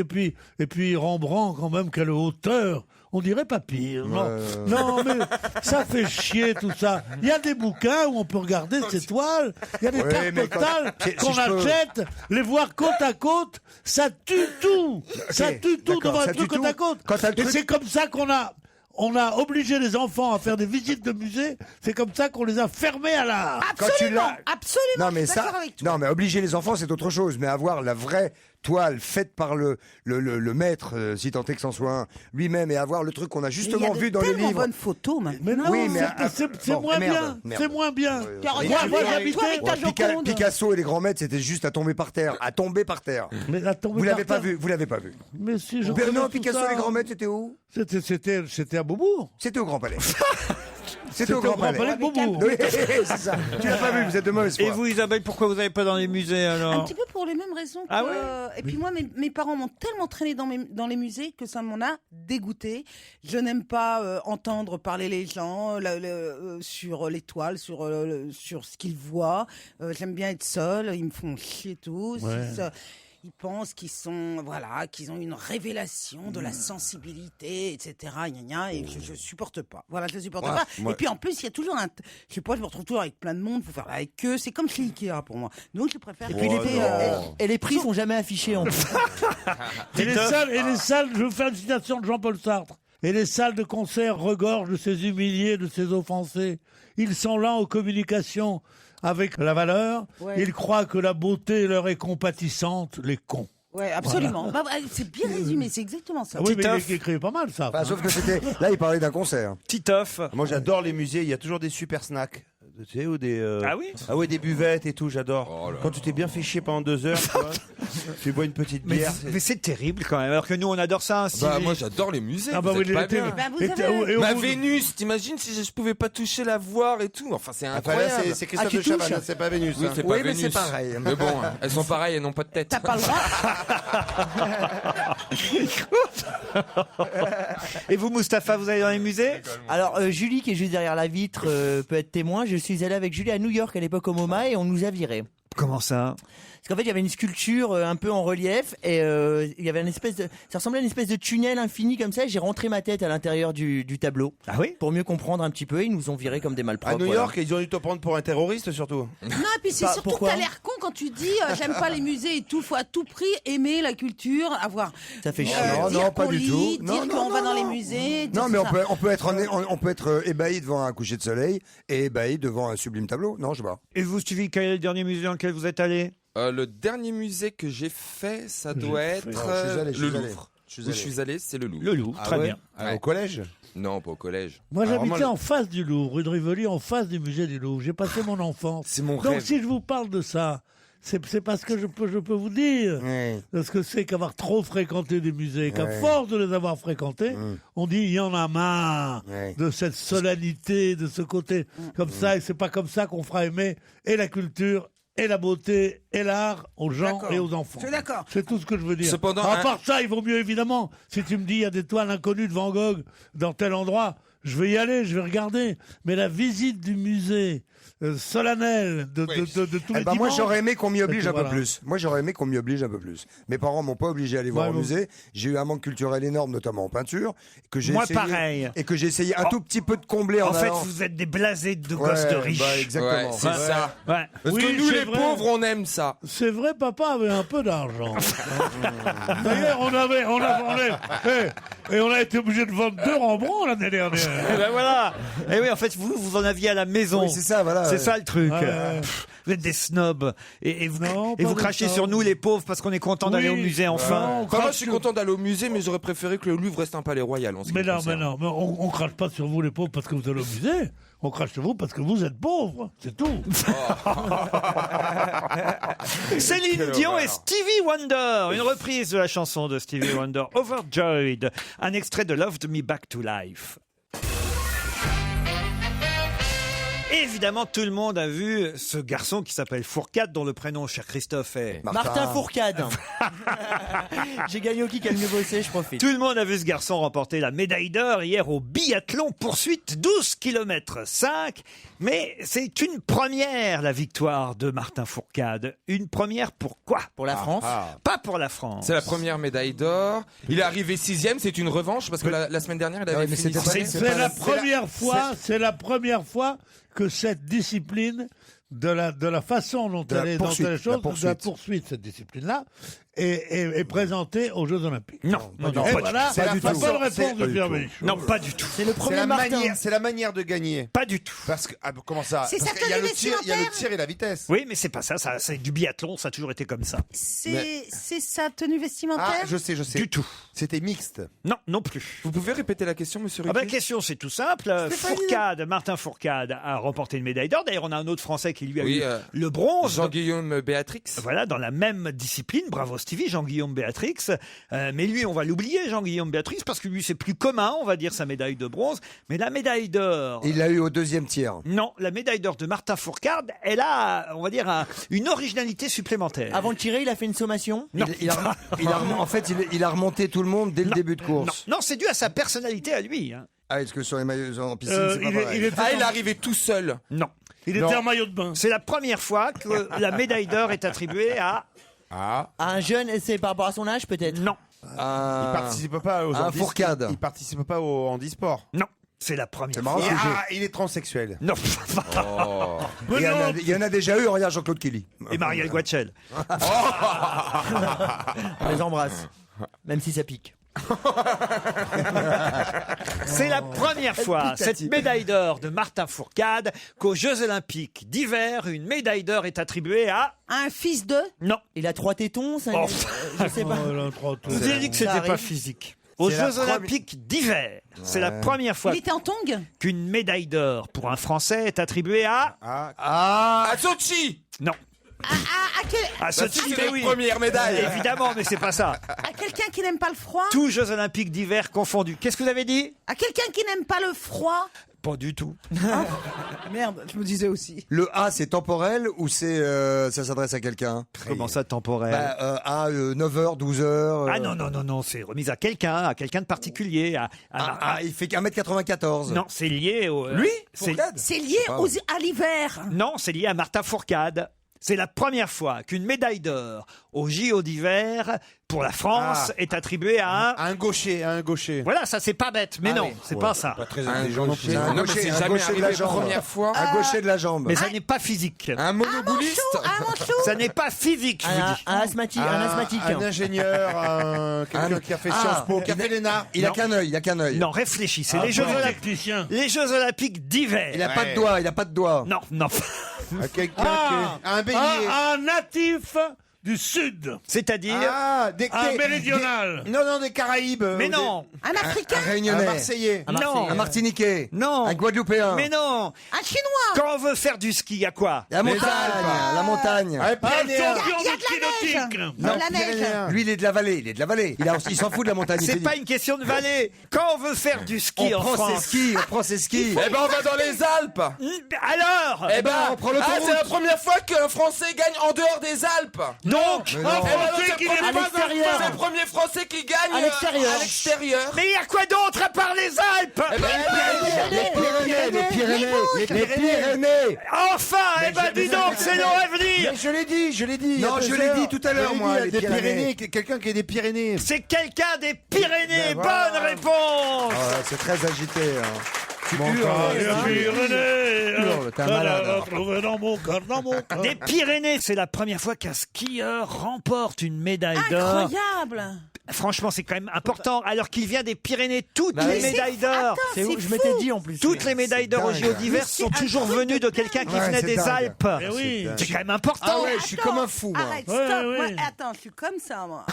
Speaker 6: et puis Rembrandt quand même, quelle hauteur. On dirait pas pire. Non, non, mais ça fait chier tout ça. Il y a des bouquins où on peut regarder ces toiles. Il y a des
Speaker 4: Ouais,
Speaker 6: cartes
Speaker 4: mais quand-
Speaker 6: postales
Speaker 4: si
Speaker 6: qu'on
Speaker 4: je peux-
Speaker 6: achète, les voir côte à côte, ça tue tout. Ça tue tout
Speaker 4: d'accord,
Speaker 6: devant
Speaker 4: ça
Speaker 6: un truc
Speaker 4: tue
Speaker 6: côte à
Speaker 4: tout.
Speaker 6: côte.
Speaker 4: Quand t'as le
Speaker 6: Et
Speaker 4: truc-
Speaker 6: c'est comme ça qu'on a obligé les enfants à faire des visites de musées. C'est comme ça qu'on les a fermés à l'art.
Speaker 4: Quand tu
Speaker 8: Absolument,
Speaker 4: l'as-
Speaker 8: absolument.
Speaker 4: Non, mais
Speaker 8: je suis d'accord
Speaker 4: ça,
Speaker 8: avec toi.
Speaker 4: non, mais obliger les enfants, c'est autre chose. Mais avoir la vraie toile faite par le maître, si tant est que c'en soit un, lui-même, et avoir le truc qu'on a justement vu dans les
Speaker 8: tellement
Speaker 4: livres.
Speaker 8: bonnes photos maintenant.
Speaker 6: Mais non,
Speaker 4: Oui, mais
Speaker 6: c'est
Speaker 4: bon,
Speaker 6: moins
Speaker 4: merde,
Speaker 6: bien.
Speaker 4: merde.
Speaker 6: C'est moins bien.
Speaker 8: Car
Speaker 4: Ouais,
Speaker 8: regarde,
Speaker 6: moi,
Speaker 8: toi
Speaker 6: j'habitais-
Speaker 8: avec ta Joconde.
Speaker 4: Picasso et les grands maîtres, c'était juste à tomber par terre. À tomber par terre.
Speaker 6: Mais attends,
Speaker 4: Vous l'avez pas vu, vous l'avez pas vu.
Speaker 6: Mais si, je
Speaker 4: Ben
Speaker 6: connais
Speaker 4: non,
Speaker 6: tout
Speaker 4: Picasso
Speaker 6: ça.
Speaker 4: et les grands maîtres, c'était où?
Speaker 6: C'était à Beaubourg.
Speaker 4: C'était au Grand Palais. C'était au Grand Palais.
Speaker 6: de Beaubourg.
Speaker 4: Oui, c'est ça. Tu l'as pas vu, vous êtes de mauvaise foi.
Speaker 3: Et vous, Isabelle, pourquoi vous n'allez pas dans les musées
Speaker 8: Un
Speaker 3: alors?
Speaker 8: petit peu pour les mêmes raisons.
Speaker 3: Ah
Speaker 8: Et puis moi, mes parents m'ont tellement traîné dans les musées que ça m'en a dégoûté. Je n'aime pas entendre parler les gens sur l'étoile, sur ce qu'ils voient. J'aime bien être seule. Ils me font chier tous.
Speaker 6: Ouais.
Speaker 8: Ils pensent qu'ils ont une révélation de la sensibilité, etc. Gna gna, et je supporte pas. Voilà, je supporte pas. Et puis en plus, il y a toujours je sais pas, je me retrouve toujours avec plein de monde. Faut faire avec eux. C'est comme chez Ikea pour moi. Donc je préfère.
Speaker 7: Et puis les prix sont jamais affichés en plus.
Speaker 6: Et les salles, je veux faire une citation de Jean-Paul Sartre. Et les salles de concert regorgent de ces humiliés, de ces offensés. Ils sont lents aux communications avec la valeur.
Speaker 8: Ouais.
Speaker 6: Ils croient que la beauté leur est compatissante, les cons.
Speaker 8: Ouais, absolument. Bah, c'est bien résumé, c'est exactement ça.
Speaker 6: Ah oui, mais
Speaker 3: Titoff.
Speaker 6: il écrit pas mal ça.
Speaker 4: Bah, sauf que c'était. Là, il parlait d'un concert.
Speaker 3: Titoff.
Speaker 10: Moi, j'adore les musées. Il y a toujours des super snacks. Tu sais, ou des.
Speaker 3: Ah oui?
Speaker 10: Ah ouais, des buvettes et tout, j'adore.
Speaker 5: Oh là
Speaker 10: Quand tu t'es bien fait chier pendant 2 heures, tu vois, tu bois une petite
Speaker 3: Mais,
Speaker 10: bière.
Speaker 3: mais c'est terrible quand même, alors que nous on adore ça. Hein,
Speaker 5: Bah,
Speaker 3: Sylvie.
Speaker 5: moi j'adore les musées.
Speaker 6: Ah bah
Speaker 5: vous
Speaker 6: oui,
Speaker 5: êtes pas
Speaker 6: l'été,
Speaker 5: bien.
Speaker 8: Bah, vous
Speaker 6: et
Speaker 8: avez-
Speaker 6: et au
Speaker 5: Ma
Speaker 6: bout de-
Speaker 5: Vénus, t'imagines si je pouvais pas toucher la voir et tout. Enfin, c'est
Speaker 10: Enfin, là,
Speaker 5: incroyable.
Speaker 10: c'est Christophe
Speaker 7: tu
Speaker 10: de Chavannes,
Speaker 7: touches
Speaker 10: c'est pas Vénus.
Speaker 5: Oui,
Speaker 10: hein.
Speaker 5: c'est
Speaker 4: Oui,
Speaker 5: pas
Speaker 4: mais
Speaker 5: Vénus.
Speaker 4: c'est pareil.
Speaker 5: Mais bon, elles sont pareilles, elles n'ont pas de tête.
Speaker 8: T'as pas le droit.
Speaker 3: Et vous, Mustapha, vous allez dans les musées?
Speaker 7: Alors Julie qui est juste derrière la vitre peut être témoin. Je suis allé avec Julie à New York à l'époque au MoMA et on nous a virés.
Speaker 3: Comment ça?
Speaker 7: Parce qu'en fait, il y avait une sculpture un peu en relief et il y avait ça ressemblait à une espèce de tunnel infini comme ça. Et j'ai rentré ma tête à l'intérieur du tableau.
Speaker 3: Ah oui?
Speaker 7: Pour mieux comprendre un petit peu. Ils nous ont virés comme des malpropres.
Speaker 10: À New
Speaker 7: voilà.
Speaker 10: York, ils ont dû te prendre pour un terroriste surtout.
Speaker 8: Non, et puis c'est
Speaker 7: Bah,
Speaker 8: surtout que
Speaker 7: pourquoi
Speaker 8: t'as l'air con quand tu dis j'aime pas les musées et tout. Faut à tout prix aimer la culture, avoir.
Speaker 7: Ça fait chier.
Speaker 4: Non,
Speaker 8: dire
Speaker 4: non, pas
Speaker 8: qu'on
Speaker 4: du
Speaker 8: lit,
Speaker 4: tout.
Speaker 8: dire
Speaker 4: Non,
Speaker 8: qu'on
Speaker 4: non,
Speaker 8: va
Speaker 4: non,
Speaker 8: dans les
Speaker 4: non.
Speaker 8: musées. dire
Speaker 4: Non, mais
Speaker 8: ça.
Speaker 4: on peut être ébahi devant un coucher de soleil et ébahi devant un sublime tableau. Non, je sais pas.
Speaker 3: Et vous, Stevie, quel est le dernier musée dans lequel vous êtes allé?
Speaker 5: Le dernier musée que j'ai fait, ça doit être
Speaker 4: Non, je suis allé,
Speaker 5: le Louvre. Où je suis allé, c'est le Louvre.
Speaker 3: Le Louvre,
Speaker 10: Ah
Speaker 3: très
Speaker 10: ouais
Speaker 3: bien.
Speaker 10: Au collège
Speaker 5: Non, pas au collège.
Speaker 6: Moi,
Speaker 5: Alors,
Speaker 6: j'habitais en face du Louvre, rue de Rivoli, en face du musée du Louvre. J'ai passé mon enfance.
Speaker 5: C'est mon
Speaker 6: Donc,
Speaker 5: rêve.
Speaker 6: si je vous parle de ça, c'est parce que je peux vous dire ce que c'est qu'avoir trop fréquenté des musées. Qu'à force de les avoir fréquentés, on dit il y en a marre de cette solennité, de ce côté comme ça. Et c'est pas comme ça qu'on fera aimer et la culture et la beauté et l'art aux gens et aux enfants.
Speaker 8: Je suis d'accord.
Speaker 6: C'est tout ce que je veux dire.
Speaker 5: Cependant,
Speaker 6: à part ça, il vaut mieux évidemment, si tu me dis il y a des toiles inconnues de Van Gogh dans tel endroit, je vais y aller, je vais regarder. Mais la visite du musée solennelle de tous les
Speaker 4: Moi,
Speaker 6: dimanches,
Speaker 4: j'aurais aimé qu'on m'y oblige un peu
Speaker 6: voilà.
Speaker 4: plus. Moi, j'aurais aimé qu'on m'y oblige un peu plus. Mes parents m'ont pas obligé à aller voir au musée. J'ai eu un manque culturel énorme, notamment en peinture, que j'ai
Speaker 3: Moi,
Speaker 4: essayé,
Speaker 3: pareil.
Speaker 4: et que j'ai essayé un tout petit peu de combler
Speaker 3: En fait,
Speaker 4: allant.
Speaker 3: vous êtes des blasés de gosses de riches.
Speaker 4: Exactement.
Speaker 5: C'est ça.
Speaker 3: Ouais.
Speaker 5: Parce
Speaker 6: Oui,
Speaker 5: que nous,
Speaker 6: c'est
Speaker 5: les
Speaker 6: vrai.
Speaker 5: pauvres, on aime ça.
Speaker 6: C'est vrai, papa avait un peu d'argent. D'ailleurs, on a été obligé de vendre 2 Rembrandt l'année dernière.
Speaker 3: Et ben voilà. Et oui, en fait, vous en aviez à la maison.
Speaker 4: Oui, c'est ça, voilà.
Speaker 3: C'est ça le truc.
Speaker 6: Ouais.
Speaker 3: Vous êtes des snobs. Et vous,
Speaker 6: Non,
Speaker 3: et
Speaker 6: pas
Speaker 3: vous
Speaker 6: des
Speaker 3: crachez
Speaker 6: snobs.
Speaker 3: sur nous, les pauvres, parce qu'on est content d'aller au musée enfin.
Speaker 6: Non, on
Speaker 5: Enfin, moi,
Speaker 6: crache
Speaker 5: je suis
Speaker 6: sur-
Speaker 5: content d'aller au musée, mais j'aurais préféré que le Louvre reste un palais royal. En ce qui
Speaker 6: Mais
Speaker 5: me
Speaker 6: non,
Speaker 5: concerne.
Speaker 6: mais on crache pas sur vous les pauvres parce que vous allez au musée. On crache sur vous parce que vous êtes pauvres. C'est tout.
Speaker 3: Céline Dion et Stevie Wonder. Une reprise de la chanson de Stevie Wonder, Overjoyed. Un extrait de Loved Me Back to Life. Évidemment, tout le monde a vu ce garçon qui s'appelle Fourcade, dont le prénom, cher Christophe, est...
Speaker 7: Martin Fourcade. J'ai gagné au kick à mieux bosser, je profite.
Speaker 3: Tout le monde a vu ce garçon remporter la médaille d'or hier au biathlon poursuite 12 km 5. Mais c'est une première, la victoire de Martin Fourcade. Une première pourquoi?
Speaker 7: Pour la France.
Speaker 3: Pas pour la France.
Speaker 5: C'est la première médaille d'or. Il est arrivé 6e, c'est une revanche parce que la semaine dernière, il avait
Speaker 4: mais
Speaker 5: fini
Speaker 4: c'était pas-
Speaker 5: 6e.
Speaker 6: C'est la première fois que cette discipline de la façon dont
Speaker 4: De la
Speaker 6: elle est
Speaker 4: poursuite,
Speaker 6: dont elle est chose,
Speaker 4: la
Speaker 6: de la poursuite, cette discipline-là, est présentée aux Jeux Olympiques.
Speaker 3: Non,
Speaker 6: Et
Speaker 3: pas du
Speaker 6: voilà,
Speaker 10: C'est la
Speaker 6: la
Speaker 10: façon-
Speaker 6: bonne réponse
Speaker 10: c'est-
Speaker 6: de Pierre Bénichou.
Speaker 3: tout. Non, pas du tout.
Speaker 7: C'est le premier Martin.
Speaker 10: C'est la manière de gagner.
Speaker 3: Pas du tout.
Speaker 10: Parce que comment ça?
Speaker 8: C'est
Speaker 10: Parce
Speaker 8: sa
Speaker 10: qu'il y a
Speaker 8: tenue
Speaker 10: le tir, il y a le
Speaker 8: vestimentaire.
Speaker 10: tir et la vitesse.
Speaker 3: Oui, mais c'est pas ça, c'est du biathlon, ça a toujours été comme ça.
Speaker 8: C'est sa tenue vestimentaire.
Speaker 10: Ah, je sais.
Speaker 3: Du tout.
Speaker 10: C'était mixte.
Speaker 3: Non, non plus.
Speaker 5: Vous pouvez répéter la question, monsieur
Speaker 3: Ah ben,
Speaker 5: Ruquier
Speaker 3: la question, c'est tout simple. Fourcade, Martin Fourcade a remporté une médaille d'or. D'ailleurs, on a un autre Français qui lui a eu le bronze.
Speaker 5: Jean-Guillaume Béatrix.
Speaker 3: Voilà, dans la même discipline. Bravo Stevie, Jean-Guillaume Béatrix. Mais lui, on va l'oublier, Jean-Guillaume Béatrix, parce que lui, c'est plus commun, on va dire, sa médaille de bronze. Mais la médaille d'or...
Speaker 4: Il l'a eu au 2e tiers.
Speaker 3: Non, la médaille d'or de Martin Fourcade, elle a, on va dire, une originalité supplémentaire.
Speaker 7: Avant de tirer, il a fait une sommation.
Speaker 3: Non.
Speaker 4: En fait, il a remonté tout le monde dès le début de course.
Speaker 3: Non, c'est dû à sa personnalité à lui. Hein.
Speaker 4: Ah, est-ce que sur les maillots en piscine, c'est pas
Speaker 6: Il
Speaker 4: pareil
Speaker 6: était
Speaker 5: Ah, il est arrivé tout seul.
Speaker 3: Non.
Speaker 6: était en maillot de bain.
Speaker 3: C'est la première fois que la médaille d'or est attribuée à...
Speaker 7: À un jeune, c'est par rapport à son âge peut-être.
Speaker 3: Non.
Speaker 10: Il participe pas aux
Speaker 4: un Fourcade.
Speaker 10: Il participe pas au handisport.
Speaker 3: Non. C'est la première.
Speaker 4: C'est marrant.
Speaker 10: Il est transsexuel.
Speaker 3: Non.
Speaker 4: Il y en a déjà eu, regarde Jean-Claude Kelly.
Speaker 3: Et Marielle Guachel.
Speaker 7: On les embrasse. Même si ça pique.
Speaker 3: C'est la première fois, cette médaille d'or de Martin Fourcade, qu'aux Jeux Olympiques d'hiver, une médaille d'or est attribuée à...
Speaker 8: Un fils de...
Speaker 3: Non.
Speaker 7: Il a 3 tétons, ça,
Speaker 3: Oh.
Speaker 7: je sais pas.
Speaker 3: Je vous ai dit que
Speaker 7: Ça
Speaker 3: c'était pas
Speaker 7: arrive.
Speaker 3: physique. Aux
Speaker 4: C'est la
Speaker 3: Jeux Olympiques d'hiver, c'est la première fois
Speaker 8: Il était en tongs.
Speaker 3: qu'une médaille d'or pour un Français est attribuée à...
Speaker 5: À Sochi.
Speaker 3: Non.
Speaker 8: À
Speaker 3: À Sochi,
Speaker 5: c'est
Speaker 3: mais
Speaker 5: notre
Speaker 3: oui.
Speaker 5: première médaille.
Speaker 3: Évidemment, mais c'est pas ça.
Speaker 8: quelqu'un qui n'aime pas le froid.
Speaker 3: Tous Jeux Olympiques d'hiver confondus. Qu'est-ce que vous avez dit?
Speaker 8: À quelqu'un qui n'aime pas le froid.
Speaker 3: Pas du tout.
Speaker 8: Merde, je me disais aussi.
Speaker 4: Le A, c'est temporel ou c'est ça s'adresse à quelqu'un?
Speaker 3: Comment ça, temporel?
Speaker 4: À 9h, 12h.
Speaker 3: Ah non, c'est remis à quelqu'un de particulier.
Speaker 4: Il fait 1m94.
Speaker 3: Non, c'est lié au...
Speaker 4: Lui
Speaker 3: c'est-
Speaker 8: C'est lié à l'hiver.
Speaker 3: Non, c'est lié à Martin Fourcade. C'est la première fois qu'une médaille d'or au JO d'hiver pour la France est attribuée à
Speaker 10: un gaucher.
Speaker 3: Voilà, ça c'est pas bête, mais non, c'est pas ça.
Speaker 10: Pas très
Speaker 5: Un
Speaker 10: intelligent non plus.
Speaker 5: Non, mais c'est jamais arrivé la première fois.
Speaker 4: Un gaucher de la jambe.
Speaker 3: Mais ça n'est pas physique.
Speaker 5: Un monobouliste.
Speaker 8: Un manchou.
Speaker 3: Ça n'est pas physique, je vous dis.
Speaker 7: Un asthmatique. Un asthmatique.
Speaker 10: Un ingénieur, quelqu'un qui a fait Sciences Po, qui a fait l'ENA.
Speaker 4: Il a qu'un œil,
Speaker 3: Non, réfléchissez. Les Jeux Olympiques d'hiver.
Speaker 4: Il a pas de doigt,
Speaker 3: Non.
Speaker 10: Quelqu'un un bélier.
Speaker 6: Un natif du Sud.
Speaker 3: C'est-à-dire
Speaker 6: un méridional.
Speaker 10: Non, des Caraïbes.
Speaker 3: Mais non.
Speaker 8: Un Africain.
Speaker 4: Un Réunionnais.
Speaker 10: Un Marseillais.
Speaker 3: Non.
Speaker 4: Un Martiniquais.
Speaker 3: Non.
Speaker 4: Un Guadeloupéen.
Speaker 3: Mais non.
Speaker 8: Un Chinois.
Speaker 3: Quand on veut faire du ski, il y a quoi?
Speaker 4: La montagne. La montagne.
Speaker 6: Un
Speaker 8: Il
Speaker 6: champion
Speaker 8: y a
Speaker 6: de
Speaker 8: de la
Speaker 6: ski
Speaker 8: neige.
Speaker 6: nautique.
Speaker 8: Non, la neige.
Speaker 4: Lui, il est de la vallée. Il s'en fout de la montagne.
Speaker 3: C'est pas une question de vallée. Quand on veut faire du ski en France.
Speaker 4: On prend ses skis.
Speaker 5: Eh ben, on va dans les Alpes.
Speaker 3: Alors.
Speaker 5: Eh ben,
Speaker 4: on prend l'autoroute.
Speaker 5: c'est la première fois qu'un Français gagne en dehors des Alpes.
Speaker 3: Donc.
Speaker 5: Eh ben,
Speaker 6: Français qui n'est pas
Speaker 5: c'est le premier Français qui gagne
Speaker 7: À l'extérieur.
Speaker 5: à l'extérieur.
Speaker 3: Mais il y a quoi d'autre à part les Alpes?
Speaker 5: Eh ben,
Speaker 4: Les Pyrénées.
Speaker 3: Enfin, eh ben dis donc, c'est long à venir.
Speaker 10: Mais je l'ai dit.
Speaker 4: Non, je l'ai dit tout à l'heure, moi, les
Speaker 10: Des
Speaker 4: Pyrénées.
Speaker 10: Pyrénées. Quelqu'un qui est des Pyrénées.
Speaker 3: C'est quelqu'un des Pyrénées.
Speaker 10: Ben voilà.
Speaker 3: Bonne réponse.
Speaker 4: C'est très agité. Tu
Speaker 6: Montagne, Pyrénées.
Speaker 4: hurles, t'es un malade.
Speaker 6: Retrouvé dans mon cœur, dans mon cœur.
Speaker 3: Des Pyrénées, c'est la première fois qu'un skieur remporte une médaille d'or.
Speaker 8: Incroyable.
Speaker 3: Franchement, c'est quand même important. Alors qu'il vient des Pyrénées, toutes les
Speaker 8: mais
Speaker 3: médailles
Speaker 8: c'est-
Speaker 3: d'or.
Speaker 8: attends,
Speaker 7: C'est où
Speaker 8: c'est
Speaker 7: je m'étais
Speaker 8: fou.
Speaker 7: dit en plus.
Speaker 3: Toutes les médailles d'or aux
Speaker 4: dingue.
Speaker 3: JO d'hiver
Speaker 8: Mais c'est
Speaker 3: sont
Speaker 8: un
Speaker 3: toujours
Speaker 8: truc
Speaker 3: venues
Speaker 8: de
Speaker 3: de quelqu'un qui
Speaker 4: Ouais,
Speaker 3: venait
Speaker 4: c'est
Speaker 3: des
Speaker 4: dingue.
Speaker 3: Alpes.
Speaker 6: Mais oui.
Speaker 3: C'est quand même important.
Speaker 4: Ah ouais, je suis comme un fou, moi.
Speaker 8: Arrête,
Speaker 6: Ouais,
Speaker 8: stop.
Speaker 6: ouais.
Speaker 8: Moi, attends, je suis comme ça, moi.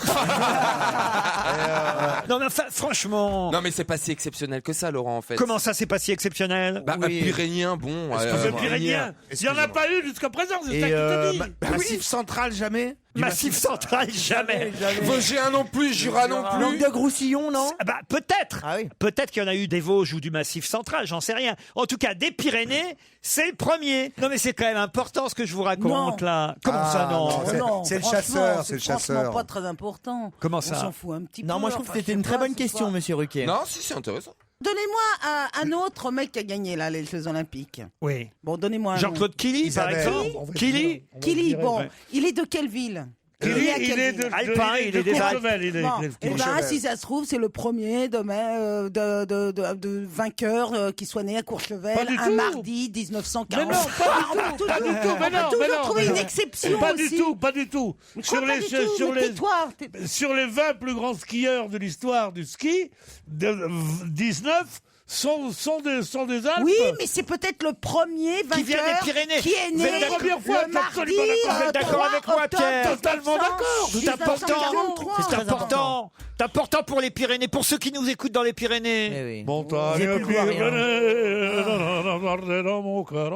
Speaker 3: Non, mais enfin, franchement.
Speaker 5: Non mais c'est pas si exceptionnel que ça, Laurent, en fait.
Speaker 3: Comment ça, c'est pas si exceptionnel?
Speaker 5: Bah, un Pyrénéen, bon.
Speaker 6: C'est Pyrénéen. Il n'y en a pas eu jusqu'à présent, c'est ça qui te dit.
Speaker 10: Massif central, jamais.
Speaker 3: Massif central, jamais.
Speaker 5: Vosgien non plus, Jura non plus.
Speaker 7: Langue de Groussillon, non?
Speaker 3: Ah bah, peut-être.
Speaker 7: Ah oui.
Speaker 3: Peut-être qu'il y en a eu des Vosges ou du Massif central, j'en sais rien. En tout cas, des Pyrénées, c'est le premier. Non, mais c'est quand même important ce que je vous raconte
Speaker 8: Non.
Speaker 3: là. Comment ça, non?
Speaker 4: c'est le
Speaker 8: franchement,
Speaker 4: chasseur, c'est le chasseur.
Speaker 8: franchement pas très important.
Speaker 3: Comment ça?
Speaker 8: On s'en fout un petit peu.
Speaker 7: Non, moi je trouve que c'était une très bonne question, monsieur Ruquier.
Speaker 5: Non, si, c'est intéressant.
Speaker 8: Donnez-moi un autre mec qui a gagné là les Jeux Olympiques.
Speaker 3: Oui.
Speaker 8: Bon, donnez-moi un nom.
Speaker 3: Jean-Claude Killy, par
Speaker 4: Isabelle.
Speaker 3: exemple. Killy.
Speaker 8: Killy, bon,
Speaker 3: ouais.
Speaker 8: il est de quelle ville?
Speaker 6: Il
Speaker 8: à quelle
Speaker 6: est
Speaker 8: ville
Speaker 3: Alpin, il est des Alpes.
Speaker 6: Courchevel, il est-
Speaker 8: Bon,
Speaker 6: il est-
Speaker 8: eh ben, si ça se trouve, c'est le premier de vainqueur qui soit né à Courchevel
Speaker 6: Pas du
Speaker 8: un
Speaker 6: tout.
Speaker 8: mardi 1940.
Speaker 6: Mais non, pas du tout, pas du tout, mais
Speaker 8: On va
Speaker 6: non,
Speaker 8: toujours
Speaker 6: mais non,
Speaker 8: trouver
Speaker 6: mais
Speaker 8: une
Speaker 6: non.
Speaker 8: exception
Speaker 6: Pas
Speaker 8: aussi.
Speaker 6: du tout, pas du tout.
Speaker 8: Mais quoi, pas du tout
Speaker 6: sur
Speaker 8: Mais
Speaker 6: les,
Speaker 8: tais-toi,
Speaker 6: sur les 20 plus grands skieurs de l'histoire du ski, 19 sont des Alpes.
Speaker 8: Oui, mais c'est peut-être le premier vainqueur
Speaker 3: Qui vient des Pyrénées.
Speaker 8: qui est
Speaker 3: Vous
Speaker 8: né
Speaker 3: êtes
Speaker 6: la première fois,
Speaker 8: le
Speaker 6: t'es
Speaker 8: mardi
Speaker 6: absolument d'accord.
Speaker 3: Vous êtes d'accord
Speaker 8: 3
Speaker 3: avec moi,
Speaker 8: octobre
Speaker 3: Pierre?
Speaker 6: Totalement d'accord.
Speaker 3: C'est important.
Speaker 8: 1943.
Speaker 3: C'est important. C'est important pour les Pyrénées, pour ceux qui nous écoutent dans les Pyrénées.
Speaker 7: Eh oui.
Speaker 6: Montagne,
Speaker 7: Vous avez plus le voir,
Speaker 6: Pyrénées, dans mon cœur.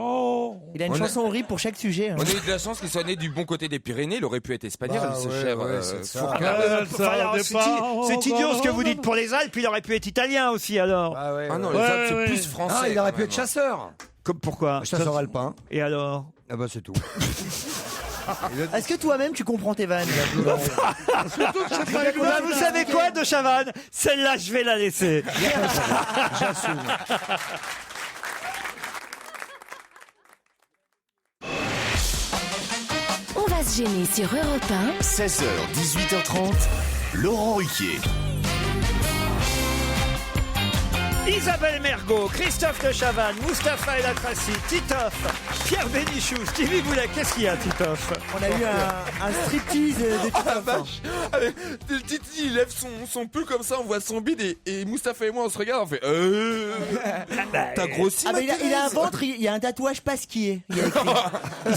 Speaker 7: Il a une
Speaker 5: On a-
Speaker 7: chanson horrible pour chaque sujet. hein.
Speaker 5: On a eu de la chance qu'il soit né du bon côté des Pyrénées. Il aurait pu être espagnol,
Speaker 4: Bah
Speaker 5: ce
Speaker 4: ouais,
Speaker 5: cher
Speaker 4: ouais, c'est ça.
Speaker 5: Fourcade.
Speaker 3: Enfin, alors, c'est idiot ce que vous dites pour les Alpes, il aurait pu être italien aussi alors.
Speaker 4: Ah ouais.
Speaker 5: Ah non,
Speaker 6: Ouais,
Speaker 5: les Alpes, c'est
Speaker 6: ouais.
Speaker 5: plus français.
Speaker 4: Ah, il aurait
Speaker 5: quand
Speaker 4: pu
Speaker 5: même.
Speaker 4: être chasseur.
Speaker 3: Comme pourquoi?
Speaker 4: Chasseur alpin.
Speaker 3: Et alors?
Speaker 4: Ah bah c'est tout.
Speaker 7: Est-ce que toi-même tu comprends tes vannes?
Speaker 3: Vous savez quoi de Chavannes? Celle-là, je vais la laisser.
Speaker 1: On va se gêner sur Europe 1.
Speaker 2: 16h, 18h30, Laurent Ruquier.
Speaker 3: Isabelle Mergot, Christophe de Chavannes, Mustapha El Atrassi, Titoff, Pierre Bénichou, Stevie Boulet. Qu'est-ce qu'il y a, Titoff?
Speaker 7: On a eu un striptease de
Speaker 5: Ah la
Speaker 7: Titoff, hein.
Speaker 5: vache. Le Titi il lève son pull comme ça, on voit son bide et Moustapha et moi on se regarde, on fait t'as grossi
Speaker 7: Ah
Speaker 5: ma
Speaker 7: mais il a un
Speaker 5: Thérèse.
Speaker 7: ventre, il y a un tatouage pasquier. Il y a écrit.
Speaker 3: Il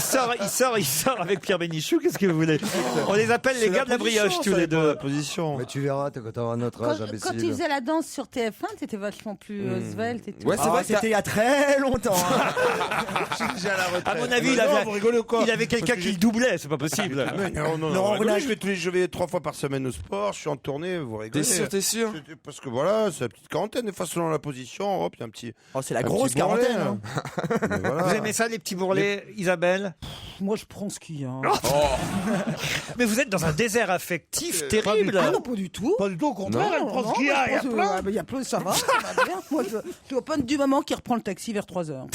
Speaker 3: sort avec Pierre Bénichou. Qu'est-ce que vous voulez? On les appelle les gars de la brioche tous les deux.
Speaker 10: position.
Speaker 4: Mais tu verras, quand t'auras notre âge,
Speaker 8: Quand
Speaker 4: imbécile.
Speaker 8: tu faisais la danse sur TF1, t'étais vachement plus svelte et tout.
Speaker 5: Ouais, c'est
Speaker 7: Ah,
Speaker 5: vrai que
Speaker 7: c'était il y a très longtemps. hein.
Speaker 10: Déjà à la retraite.
Speaker 3: À mon avis,
Speaker 10: vous rigolez ou quoi?
Speaker 3: il avait quelqu'un qui le doublait. C'est pas possible.
Speaker 10: Mais non,
Speaker 7: Laurent
Speaker 10: rigolez,
Speaker 7: Renage.
Speaker 10: je vais 3 fois par semaine au sport, je suis en tournée, vous rigolez.
Speaker 5: t'es sûr
Speaker 10: Parce que voilà, c'est la petite quarantaine, des fois selon la position, hop, il y a un petit.
Speaker 7: Oh, c'est la
Speaker 10: un
Speaker 7: grosse
Speaker 10: petit bourrelet,
Speaker 7: quarantaine.
Speaker 10: hein.
Speaker 7: hein.
Speaker 10: Mais voilà.
Speaker 3: Vous aimez ça, les petits bourrelets, Isabelle?
Speaker 8: Moi, je prends ski. Hein.
Speaker 3: Mais vous êtes dans un désert affectif terrible.
Speaker 8: Ah non, pas du tout.
Speaker 6: Pas du tout, au contraire, elle prend ce
Speaker 8: Non,
Speaker 6: qu'il y a.
Speaker 8: mais
Speaker 6: Il y a
Speaker 8: je pense,
Speaker 6: plein.
Speaker 8: il y a plein, ça va bien. Moi, je vois pas du moment qui reprend le taxi vers 3h.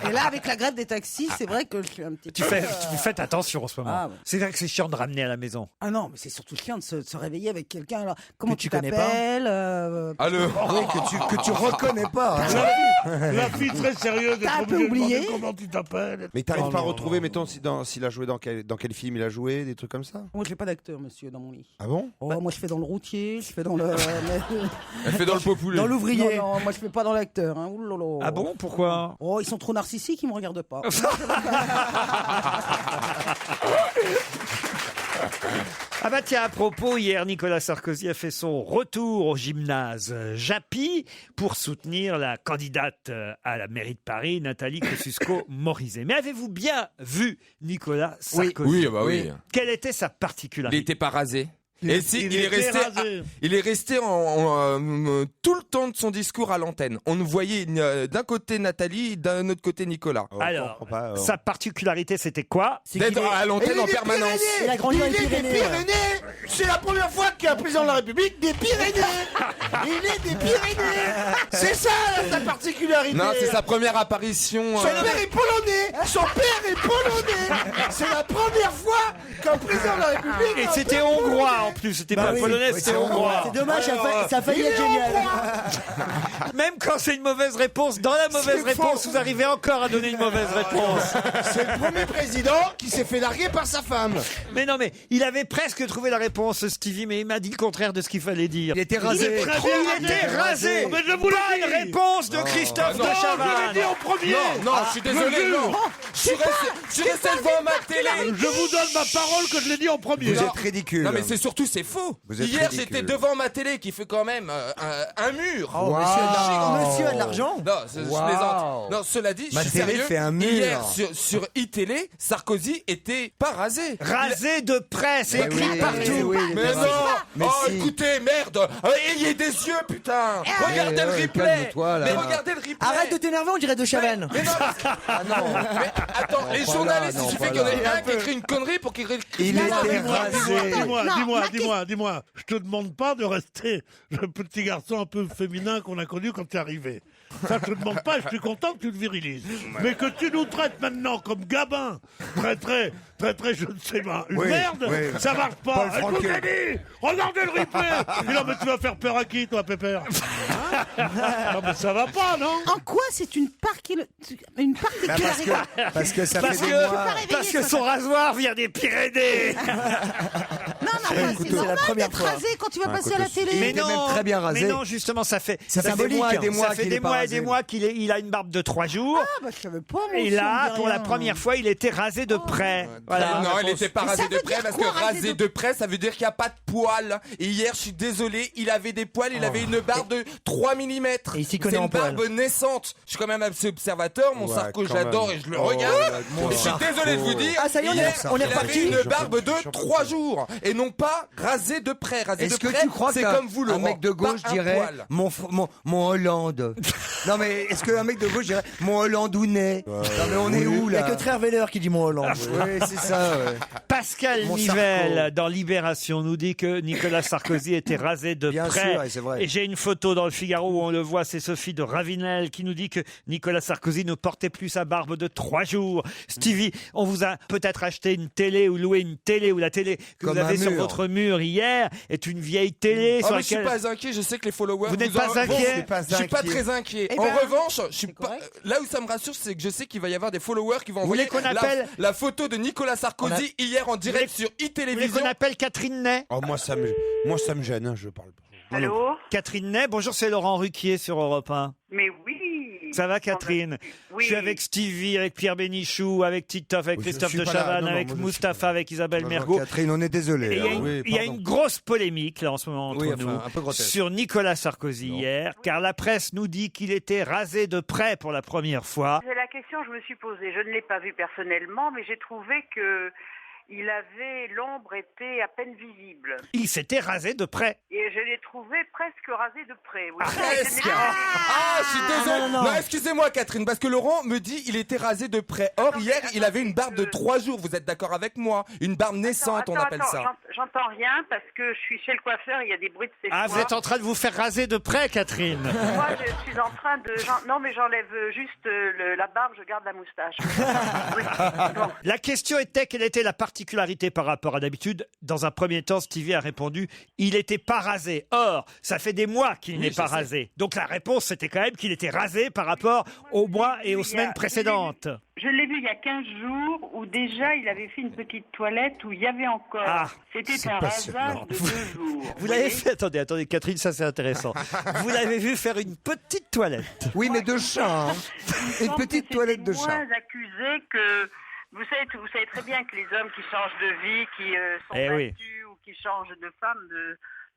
Speaker 8: Et là, avec la grève des taxis, c'est vrai que je suis un petit peu...
Speaker 3: Vous faites attention en ce moment.
Speaker 8: Ah ouais.
Speaker 3: C'est vrai que c'est chiant de ramener à la maison.
Speaker 8: Ah non, mais c'est surtout chiant de se réveiller avec quelqu'un. Alors, comment
Speaker 7: Que
Speaker 8: tu
Speaker 7: tu connais
Speaker 8: t'appelles
Speaker 5: Allô.
Speaker 4: Oui, que tu reconnais pas. hein.
Speaker 6: La fille très sérieuse
Speaker 8: T'as un
Speaker 6: est
Speaker 8: peu
Speaker 6: obligée de
Speaker 8: oublié.
Speaker 6: demander comment tu t'appelles.
Speaker 10: Mais t'arrives
Speaker 6: Oh
Speaker 10: pas à
Speaker 6: non,
Speaker 10: retrouver,
Speaker 6: non.
Speaker 10: mettons, s'il a joué dans quel film il a joué, des trucs comme ça?
Speaker 8: Moi, je fais pas d'acteur, monsieur, dans mon lit.
Speaker 10: Ah bon?
Speaker 8: Oh, moi, je fais dans le routier, je fais dans le...
Speaker 5: Elle fait dans le populaire.
Speaker 7: Dans
Speaker 8: non,
Speaker 7: l'ouvrier.
Speaker 8: non, moi, je fais pas dans l'acteur. Hein. Ouh là là.
Speaker 3: Ah bon? Pourquoi?
Speaker 8: Oh, ils sont trop narcissiques, ils me regardent pas.
Speaker 3: Ah bah tiens, à propos, hier, Nicolas Sarkozy a fait son retour au gymnase Japy pour soutenir la candidate à la mairie de Paris, Nathalie Kosciusko-Morizet. Mais avez-vous bien vu Nicolas Sarkozy?
Speaker 5: Oui.
Speaker 3: Quelle était sa particularité?
Speaker 5: Il n'était pas rasé. Et si, il est resté tout le temps de son discours à l'antenne. On nous voyait d'un côté Nathalie, d'un autre côté Nicolas.
Speaker 3: Alors, sa particularité, c'était quoi?
Speaker 5: D'être à l'antenne en permanence.
Speaker 7: Il a grandi dans les Pyrénées.
Speaker 10: C'est la première fois qu'il y a un président de la République des Pyrénées. Il est des Pyrénées. C'est ça sa particularité.
Speaker 5: Non, c'est sa première apparition.
Speaker 10: Son père est polonais. C'est la première fois qu'un président de la République.
Speaker 3: Et c'était hongrois en plus, c'était pas polonais, c'était hongrois.
Speaker 7: C'est dommage, ça a failli être génial.
Speaker 3: Même quand c'est une mauvaise réponse, dans la mauvaise réponse, vous arrivez encore à donner une mauvaise réponse.
Speaker 10: C'est le premier président qui s'est fait larguer par sa femme.
Speaker 3: Mais non, mais il avait presque trouvé la réponse, Stevie, mais il m'a dit le contraire de ce qu'il fallait dire.
Speaker 4: Il était rasé.
Speaker 3: Il était rasé.
Speaker 6: Mais je vous l'ai dit.
Speaker 3: Bonne réponse de Christophe de
Speaker 6: Je
Speaker 3: Chavannes.
Speaker 6: l'ai dit en premier.
Speaker 5: Non, je suis désolé. Non. Je suis resté devant ma télé.
Speaker 6: Je vous donne ma parole que je l'ai dit en premier.
Speaker 4: Vous êtes ridicule.
Speaker 5: Non, mais c'est surtout, c'est faux.
Speaker 4: Vous êtes
Speaker 5: Hier,
Speaker 4: ridicule.
Speaker 5: j'étais devant ma télé qui fait quand même un mur.
Speaker 7: Oh, monsieur a de l'argent.
Speaker 5: Non, je plaisante. Non, cela dit,
Speaker 4: Ma
Speaker 5: je suis
Speaker 4: télé
Speaker 5: sérieux.
Speaker 4: fait un mur.
Speaker 5: Hier, sur iTélé, Sarkozy était pas rasé.
Speaker 3: Rasé de près, c'est écrit partout.
Speaker 5: Mais non.
Speaker 4: Mais si.
Speaker 5: Écoutez, merde. Ayez des yeux, putain. Regardez le replay.
Speaker 4: calme-toi, là.
Speaker 5: Mais regardez le replay.
Speaker 7: Arrête de t'énerver, on dirait de Chavannes.
Speaker 5: Mais non, mais attends, les journalistes, il suffit qu'il y en ait un qui écrit une connerie pour qu'il
Speaker 4: Il était rasé.
Speaker 6: Dis-moi. Je te demande pas de rester le petit garçon un peu féminin qu'on a connu quand tu es arrivé. Ça, je te demande pas, je suis content que tu le virilises. Mais que tu nous traites maintenant comme gabin, très, je ne sais pas, une merde, ça marche pas.
Speaker 4: Paul
Speaker 6: Je vous ai dit, regardez le replay. Mais non, mais tu vas faire peur à qui, toi, Pépère? Non, mais ça va pas, non?
Speaker 8: En quoi c'est une particularité?
Speaker 4: Parce que ça fait des mois.
Speaker 3: Parce que son rasoir vient des Pyrénées.
Speaker 8: Non, c'est normal d'être rasé quand tu vas passer à la télé.
Speaker 3: Mais
Speaker 4: était même très bien rasé.
Speaker 3: Mais non, justement, ça fait
Speaker 7: symbolique.
Speaker 3: des mois et des mois qu'il a une barbe de 3 jours.
Speaker 8: Ah, bah, je savais pas, moi
Speaker 3: Et
Speaker 8: aussi,
Speaker 3: là,
Speaker 8: on dit
Speaker 3: pour la
Speaker 8: rien.
Speaker 3: première fois, il était rasé de près. Voilà.
Speaker 5: Non, il n'était pas
Speaker 8: Mais
Speaker 5: rasé
Speaker 8: ça
Speaker 5: de
Speaker 8: veut
Speaker 5: près
Speaker 8: dire
Speaker 5: parce
Speaker 8: quoi,
Speaker 5: que rasé de près, ça veut dire qu'il n'y a pas de poils. Et hier, je suis désolé, il avait des poils, il avait une barbe de 3 mm.
Speaker 7: Et il s'y connaît
Speaker 5: C'est
Speaker 7: en
Speaker 5: une barbe
Speaker 7: poils.
Speaker 5: naissante. Je suis quand même assez observateur, mon Sarko,
Speaker 4: quand
Speaker 5: j'adore
Speaker 4: même.
Speaker 5: et je le regarde.
Speaker 4: mon
Speaker 5: Et je suis
Speaker 4: Sarko.
Speaker 5: désolé de vous dire,
Speaker 7: Ah, ça y est, on est
Speaker 5: hier,
Speaker 7: reparti.
Speaker 5: il avait une barbe de 3 jours et non pas rasé de près. Rasé
Speaker 4: Est-ce
Speaker 5: de
Speaker 4: que
Speaker 5: près,
Speaker 4: tu crois
Speaker 5: c'est
Speaker 4: qu'un
Speaker 5: comme vous, Laurent,
Speaker 4: mec de gauche
Speaker 5: pas un
Speaker 4: dirait
Speaker 5: poil.
Speaker 4: mon Hollande? Non, mais est-ce qu'un mec de gauche dirait mon Hollandounet? Non, mais on est où
Speaker 7: Il n'y a
Speaker 4: là?
Speaker 7: que Trerveller qui dit mon Hollande.
Speaker 4: Oui, c'est ça. Ouais.
Speaker 3: Pascal
Speaker 4: Mon
Speaker 3: Nivelle,
Speaker 4: Sarko.
Speaker 3: dans Libération, nous dit que Nicolas Sarkozy était rasé de
Speaker 4: Bien
Speaker 3: près.
Speaker 4: sûr, et c'est vrai.
Speaker 3: Et j'ai une photo dans le Figaro où on le voit, c'est Sophie de Ravinel qui nous dit que Nicolas Sarkozy ne portait plus sa barbe de 3 jours. Stevie, on vous a peut-être acheté une télé ou loué une télé, ou la télé que
Speaker 4: Comme
Speaker 3: vous avez
Speaker 4: un
Speaker 3: sur
Speaker 4: mur.
Speaker 3: votre mur hier est une vieille télé sur
Speaker 5: Mais je suis
Speaker 3: laquelle...
Speaker 5: pas inquiet, je sais que les followers
Speaker 3: Vous n'êtes pas inquiet?
Speaker 5: Je suis pas très inquiet.
Speaker 8: Eh
Speaker 5: En
Speaker 8: ben,
Speaker 5: revanche, je suis pas
Speaker 8: correct.
Speaker 5: là où ça me rassure, c'est que je sais qu'il va y avoir des followers qui vont
Speaker 3: Vous
Speaker 5: envoyer
Speaker 3: voulez qu'on appelle-
Speaker 5: la photo de Nicolas Sarkozy hier en direct sur
Speaker 3: Vous voulez
Speaker 5: e-télévision.
Speaker 3: qu'on appelle Catherine Ney?
Speaker 10: Oh, moi ça me gêne, hein, je parle pas.
Speaker 11: Allô?
Speaker 3: Catherine Ney, bonjour, c'est Laurent Ruquier sur Europe 1.
Speaker 11: Mais oui.
Speaker 3: Ça va, Catherine?
Speaker 11: Oui.
Speaker 3: Je suis avec Stevie, avec Pierre Bénichou, avec Titoff, avec
Speaker 10: Je
Speaker 3: Christophe
Speaker 10: suis
Speaker 3: de
Speaker 10: pas là.
Speaker 3: Chavannes,
Speaker 10: Non, non,
Speaker 3: avec
Speaker 10: moi, je suis
Speaker 3: Mustapha, avec Isabelle Mergo.
Speaker 4: Catherine, on est
Speaker 3: Et
Speaker 4: désolé.
Speaker 3: il y a une,
Speaker 10: oui,
Speaker 3: il y a
Speaker 10: pardon.
Speaker 3: une grosse polémique là en ce moment entre
Speaker 10: Oui,
Speaker 3: nous
Speaker 10: enfin, un peu grotesque.
Speaker 3: sur Nicolas Sarkozy hier, car la presse nous dit qu'il était rasé de près pour la première fois.
Speaker 11: C'est la question que je me suis posée. Je ne l'ai pas vu personnellement, mais j'ai trouvé que l'ombre était à peine visible.
Speaker 3: Il s'était rasé de près.
Speaker 11: Et je l'ai trouvé presque rasé de près. Oui.
Speaker 5: Presque.
Speaker 11: Ce n'est pas-
Speaker 5: Ah, je suis désolé.
Speaker 7: non.
Speaker 5: Non, excusez-moi, Catherine, parce que Laurent me dit il était rasé de près. Or,
Speaker 11: Non,
Speaker 5: hier,
Speaker 11: mais
Speaker 5: il avait une barbe de
Speaker 11: attendez,
Speaker 5: 3 jours. Vous êtes d'accord avec moi? Une barbe naissante, on appelle ça.
Speaker 11: J'entends rien parce que je suis chez le coiffeur, il y a des bruits de séchoir.
Speaker 3: Ah, vous êtes en train de vous faire raser de près, Catherine.
Speaker 11: Moi, je suis en train de... Non, mais j'enlève juste la barbe, je garde la moustache. Oui. Bon.
Speaker 3: La question était quelle était la particularité par rapport à d'habitude. Dans un premier temps, Stevie a répondu il n'était pas rasé. Or, ça fait des mois qu'il n'est pas rasé. Donc la réponse, c'était quand même qu'il était rasé par rapport aux mois et aux semaines précédentes.
Speaker 11: Je l'ai vu il y a 15 jours où déjà il avait fait une petite toilette où il y avait encore.
Speaker 3: Ah,
Speaker 11: C'était
Speaker 4: c'est
Speaker 11: un
Speaker 4: passionnant.
Speaker 11: rasage de 2 jours.
Speaker 3: Vous l'avez fait, attendez, Catherine, ça c'est intéressant. Vous l'avez vu faire une petite toilette.
Speaker 4: Oui, mais de chat. Hein. Une petite toilette de chat.
Speaker 11: moins accusé que Vous savez très bien que les hommes qui changent de vie, qui sont battus ou qui changent de femme,